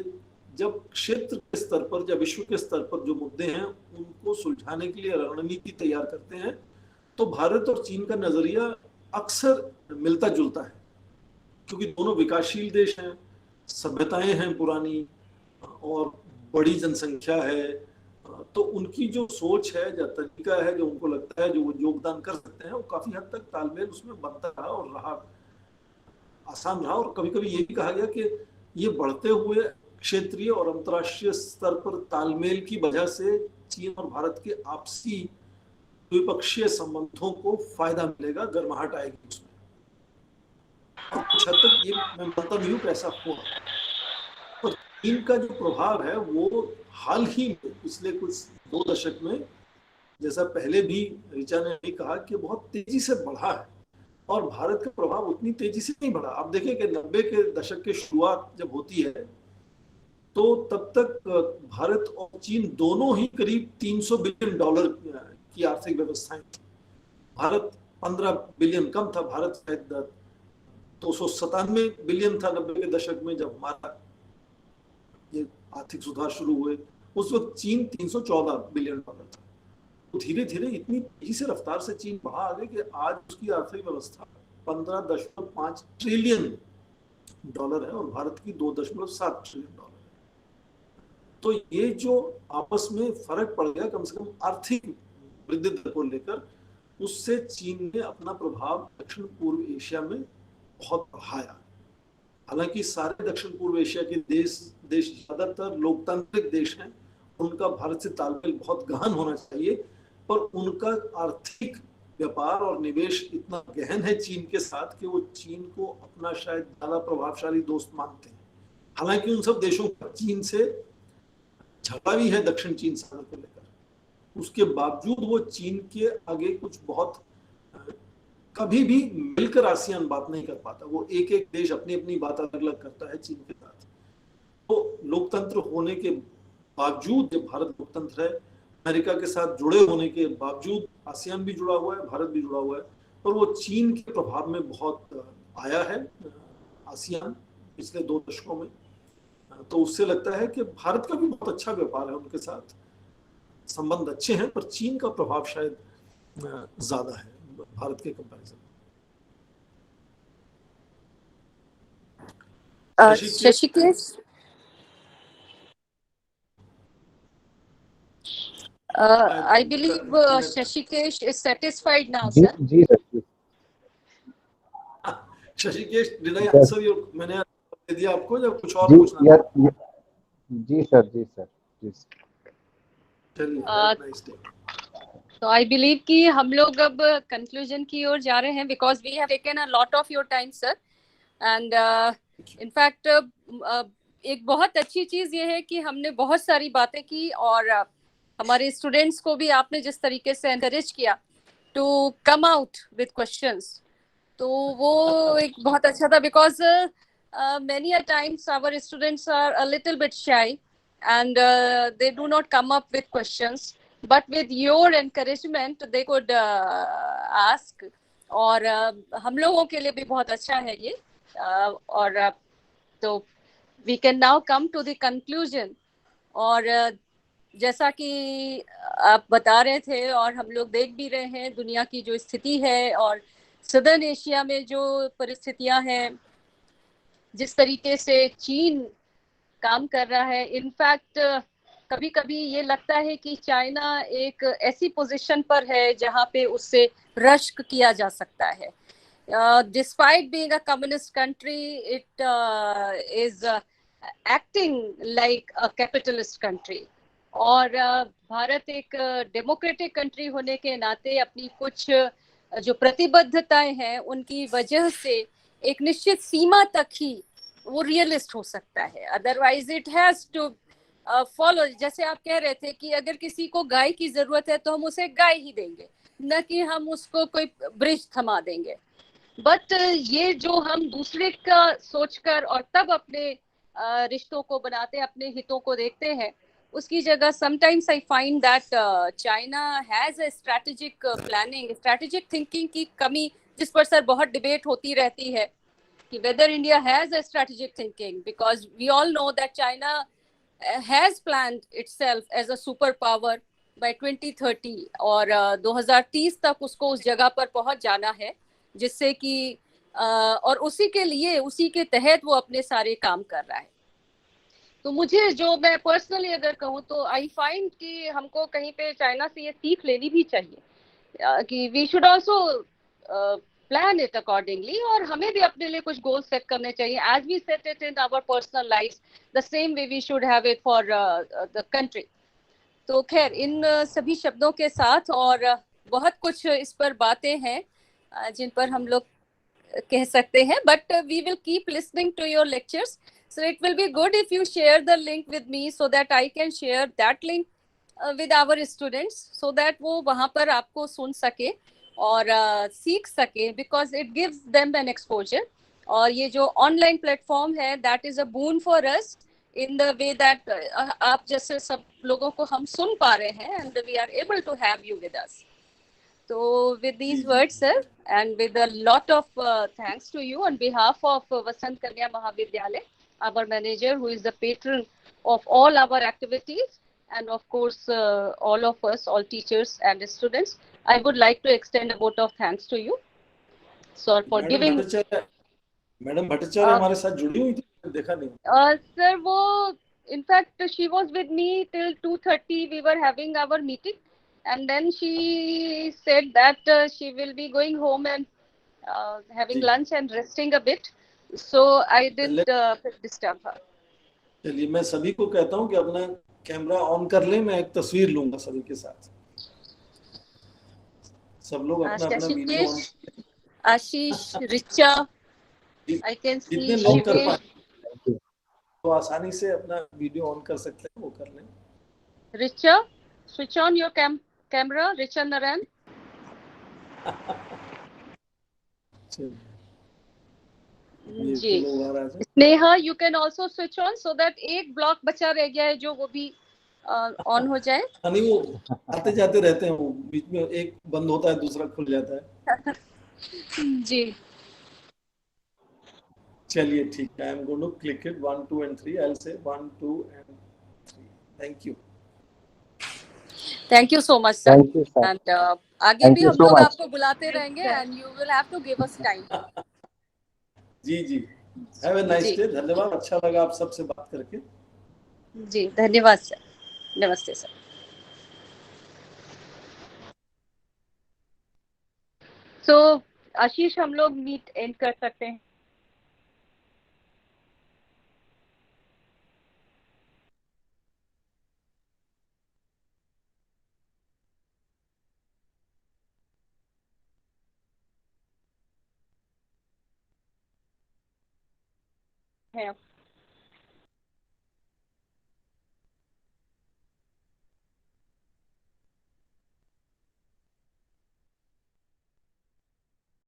जब क्षेत्र के स्तर पर, जब विश्व के स्तर पर जो मुद्दे हैं उनको सुलझाने के लिए रणनीति तैयार करते हैं, तो भारत और चीन का नजरिया अक्सर मिलता जुलता है, क्योंकि दोनों विकासशील देश हैं, सभ्यताएं हैं पुरानी और बड़ी जनसंख्या है। तो उनकी जो सोच है, जो तरीका है, जो उनको लगता है जो वो योगदान कर सकते हैं, वो काफी हद तक तालमेल उसमें बनता रहा और रहा, आसान रहा। और कभी कभी ये भी कहा गया कि ये बढ़ते हुए क्षेत्रीय और अंतर्राष्ट्रीय स्तर पर तालमेल की वजह से चीन और भारत के आपसी द्विपक्षीय संबंधों को फायदा मिलेगा, गर्माहट आएगी उसमें। और कुछ हद तक ये मैं मानता भी हूँ कि ऐसा हुआ। पर चीन का जो प्रभाव है वो हाल ही में पिछले कुछ 2 दशक में, जैसा पहले भी ऋचा ने भी कहा, कि बहुत तेजी से बढ़ा है। और भारत का प्रभाव उतनी तेजी से नहीं बढ़ा। आप देखें कि 90 के दशक की शुरुआत जब होती है, तो तब तक भारत और चीन दोनों ही करीब $300 बिलियन की आर्थिक व्यवस्थाएं थी। भारत 15 बिलियन कम था, भारत शायद 297 बिलियन था 90 के दशक में जब हमारा ये आर्थिक सुधार शुरू हुए। उस वक्त चीन $314 बिलियन था। तो धीरे धीरे इतनी तेजी से रफ्तार से चीन बढ़ा आगे कि आज उसकी आर्थिक व्यवस्था $15.5 ट्रिलियन है और भारत की $2.7 ट्रिलियन है। तो ये जो आपस में फर्क पड़ गया, कम से कम आर्थिक वृद्धि दर को लेकर, उससे चीन ने अपना प्रभाव दक्षिण पूर्व एशिया में बहुत बढ़ाया। हालांकि सारे दक्षिण पूर्व एशिया के देश ज्यादातर लोकतांत्रिक देश हैं, उनका भारत से तालमेल बहुत गहन होना चाहिए, पर उनका आर्थिक व्यापार और निवेश इतना गहन है चीन के साथ कि वो चीन को अपना शायद ज्यादा प्रभावशाली दोस्त मानते हैं। हालांकि उन सब देशों का चीन से झगड़ा भी है दक्षिण चीन सागर को लेकर, उसके बावजूद वो चीन के आगे कुछ बहुत कभी भी मिलकर आसियान बात नहीं कर पाता। वो एक एक देश अपनी अपनी बात अलग अलग करता है चीन के साथ। तो लोकतंत्र होने के बावजूद, जब भारत लोकतंत्र है, अमेरिका के साथ जुड़े होने के बावजूद, आसियान भी जुड़ा हुआ है, भारत भी जुड़ा हुआ है, पर वो चीन के प्रभाव में बहुत आया है आसियान पिछले 2 दशकों में। तो उससे लगता है कि भारत का भी बहुत अच्छा व्यापार है उनके साथ, संबंध अच्छे हैं, पर चीन का प्रभाव शायद ज्यादा है भारत के कंपैरिजन में। Shashikesh, I believe Shashikesh is satisfied now, sir. जी sir. Shashikesh, did I answer your? मैंने दे दिया आपको, जब कुछ और पूछना था? जी सर। चलिए, तो आई बिलीव कि हम लोग अब कंक्लूजन की ओर जा रहे हैं, because we have taken a lot of your time sir. And in fact एक बहुत अच्छी चीज ये है कि हमने बहुत सारी बातें की, और हमारे स्टूडेंट्स को भी आपने जिस तरीके से एनकरेज किया, to come out with questions. तो वो एक बहुत अच्छा था, because many a times our students are a little bit shy and they do not come up with questions, but with your encouragement they could ask. और हम लोगों के लिए भी बहुत अच्छा है ये. और तो we can now come to the conclusion. और जैसा कि आप बता रहे थे और हम लोग देख भी रहे हैं दुनिया की जो स्थिति है और सदर्न एशिया में जो परिस्थितियां हैं, जिस तरीके से चीन काम कर रहा है. इनफैक्ट कभी कभी ये लगता है कि चाइना एक ऐसी पोजीशन पर है जहां पे उससे रश्क किया जा सकता है. Despite being a communist country, it is acting like a capitalist country. और भारत एक डेमोक्रेटिक कंट्री होने के नाते अपनी कुछ जो प्रतिबद्धताएं हैं उनकी वजह से एक निश्चित सीमा तक ही वो रियलिस्ट हो सकता है. Otherwise it has to follow. जैसे आप कह रहे थे कि अगर किसी को गाय की जरूरत है तो हम उसे गाय ही देंगे, न कि हम उसको कोई ब्रिज थमा देंगे. बट ये जो हम दूसरे का सोचकर और तब अपने रिश्तों को बनाते, अपने हितों को देखते हैं, उसकी जगह sometimes I find that China has a strategic planning, strategic thinking की कमी, जिस पर सर बहुत डिबेट होती रहती है कि whether India has a strategic thinking, because we all know that China has planned itself as a superpower by 2030 और 2030 तक उसको उस जगह पर पहुंच जाना है, जिससे कि और उसी के लिए, उसी के तहत वो अपने सारे काम कर रहा है. तो मुझे, जो मैं पर्सनली अगर कहूँ तो आई फाइंड कि हमको कहीं पे चाइना से ये सीख लेनी भी चाहिए कि we should also plan it accordingly, और हमें भी अपने लिए कुछ गोल सेट करने चाहिए as we set it in our personal life, the same way we should have it for the country. तो खैर, इन सभी शब्दों के साथ, और बहुत कुछ इस पर बातें हैं जिन पर हम लोग कह सकते हैं, but we will keep listening to your lectures. So it will be good if you share the link with me so that I can share that link with our students, so that वो वहाँ पर आपको सुन सके और सीख सके, because it gives them an exposure. और ये जो ऑनलाइन प्लेटफॉर्म है, that is a boon for us in the way that आप जैसे सब लोगों को हम सुन पा रहे हैं, and we are able to have you with us. So with these words, sir, and with a lot of thanks to you on behalf of Vasant Kanya Mahavidyalaya, our manager, who is the patron of all our activities, and of course all of us, all teachers and students, I would like to extend a vote of thanks to you, sir, for giving. Madam Bhattacharya हमारे साथ जुड़ी हुई थी, देखा नहीं. Sir, वो in fact she was with me till 2:30. We were having our meeting, and then she said that she will be going home and having lunch and resting a bit. So I didn't disturb her. चलिए, मैं सभी को कहता हूँ कि अपना camera on कर लें, मैं एक तस्वीर लूंगा सभी के साथ. सब लोग अपना अपना video on. Ashish, Richa, I can see जितने लोग कर पाए तो आसानी से अपना वीडियो ऑन कर सकते हैं, वो कर लें. Richa, switch on your camera, Richa Narayan. जी. Sneha, you can also switch on so that एक ब्लॉक बचा रह गया है जो वो भी ऑन हो जाए. नहीं, वो आते जाते रहते हैं, वो बीच में एक बंद होता है दूसरा खुल जाता है. जी. चलिए ठीक है. I am going to click it 1, 2 and 3. I'll say 1, 2 and 3. Thank you. Thank you so much, sir. Thank you, sir. And आगे भी हम लोग आपको बुलाते रहेंगे, and you will have to give us time. Ji ji. Have a nice day. धन्यवाद. अच्छा लगा आप सबसे बात करके. जी, धन्यवाद सर. नमस्ते सर. So आशीष, हम लोग मीट एंड कर सकते हैं. है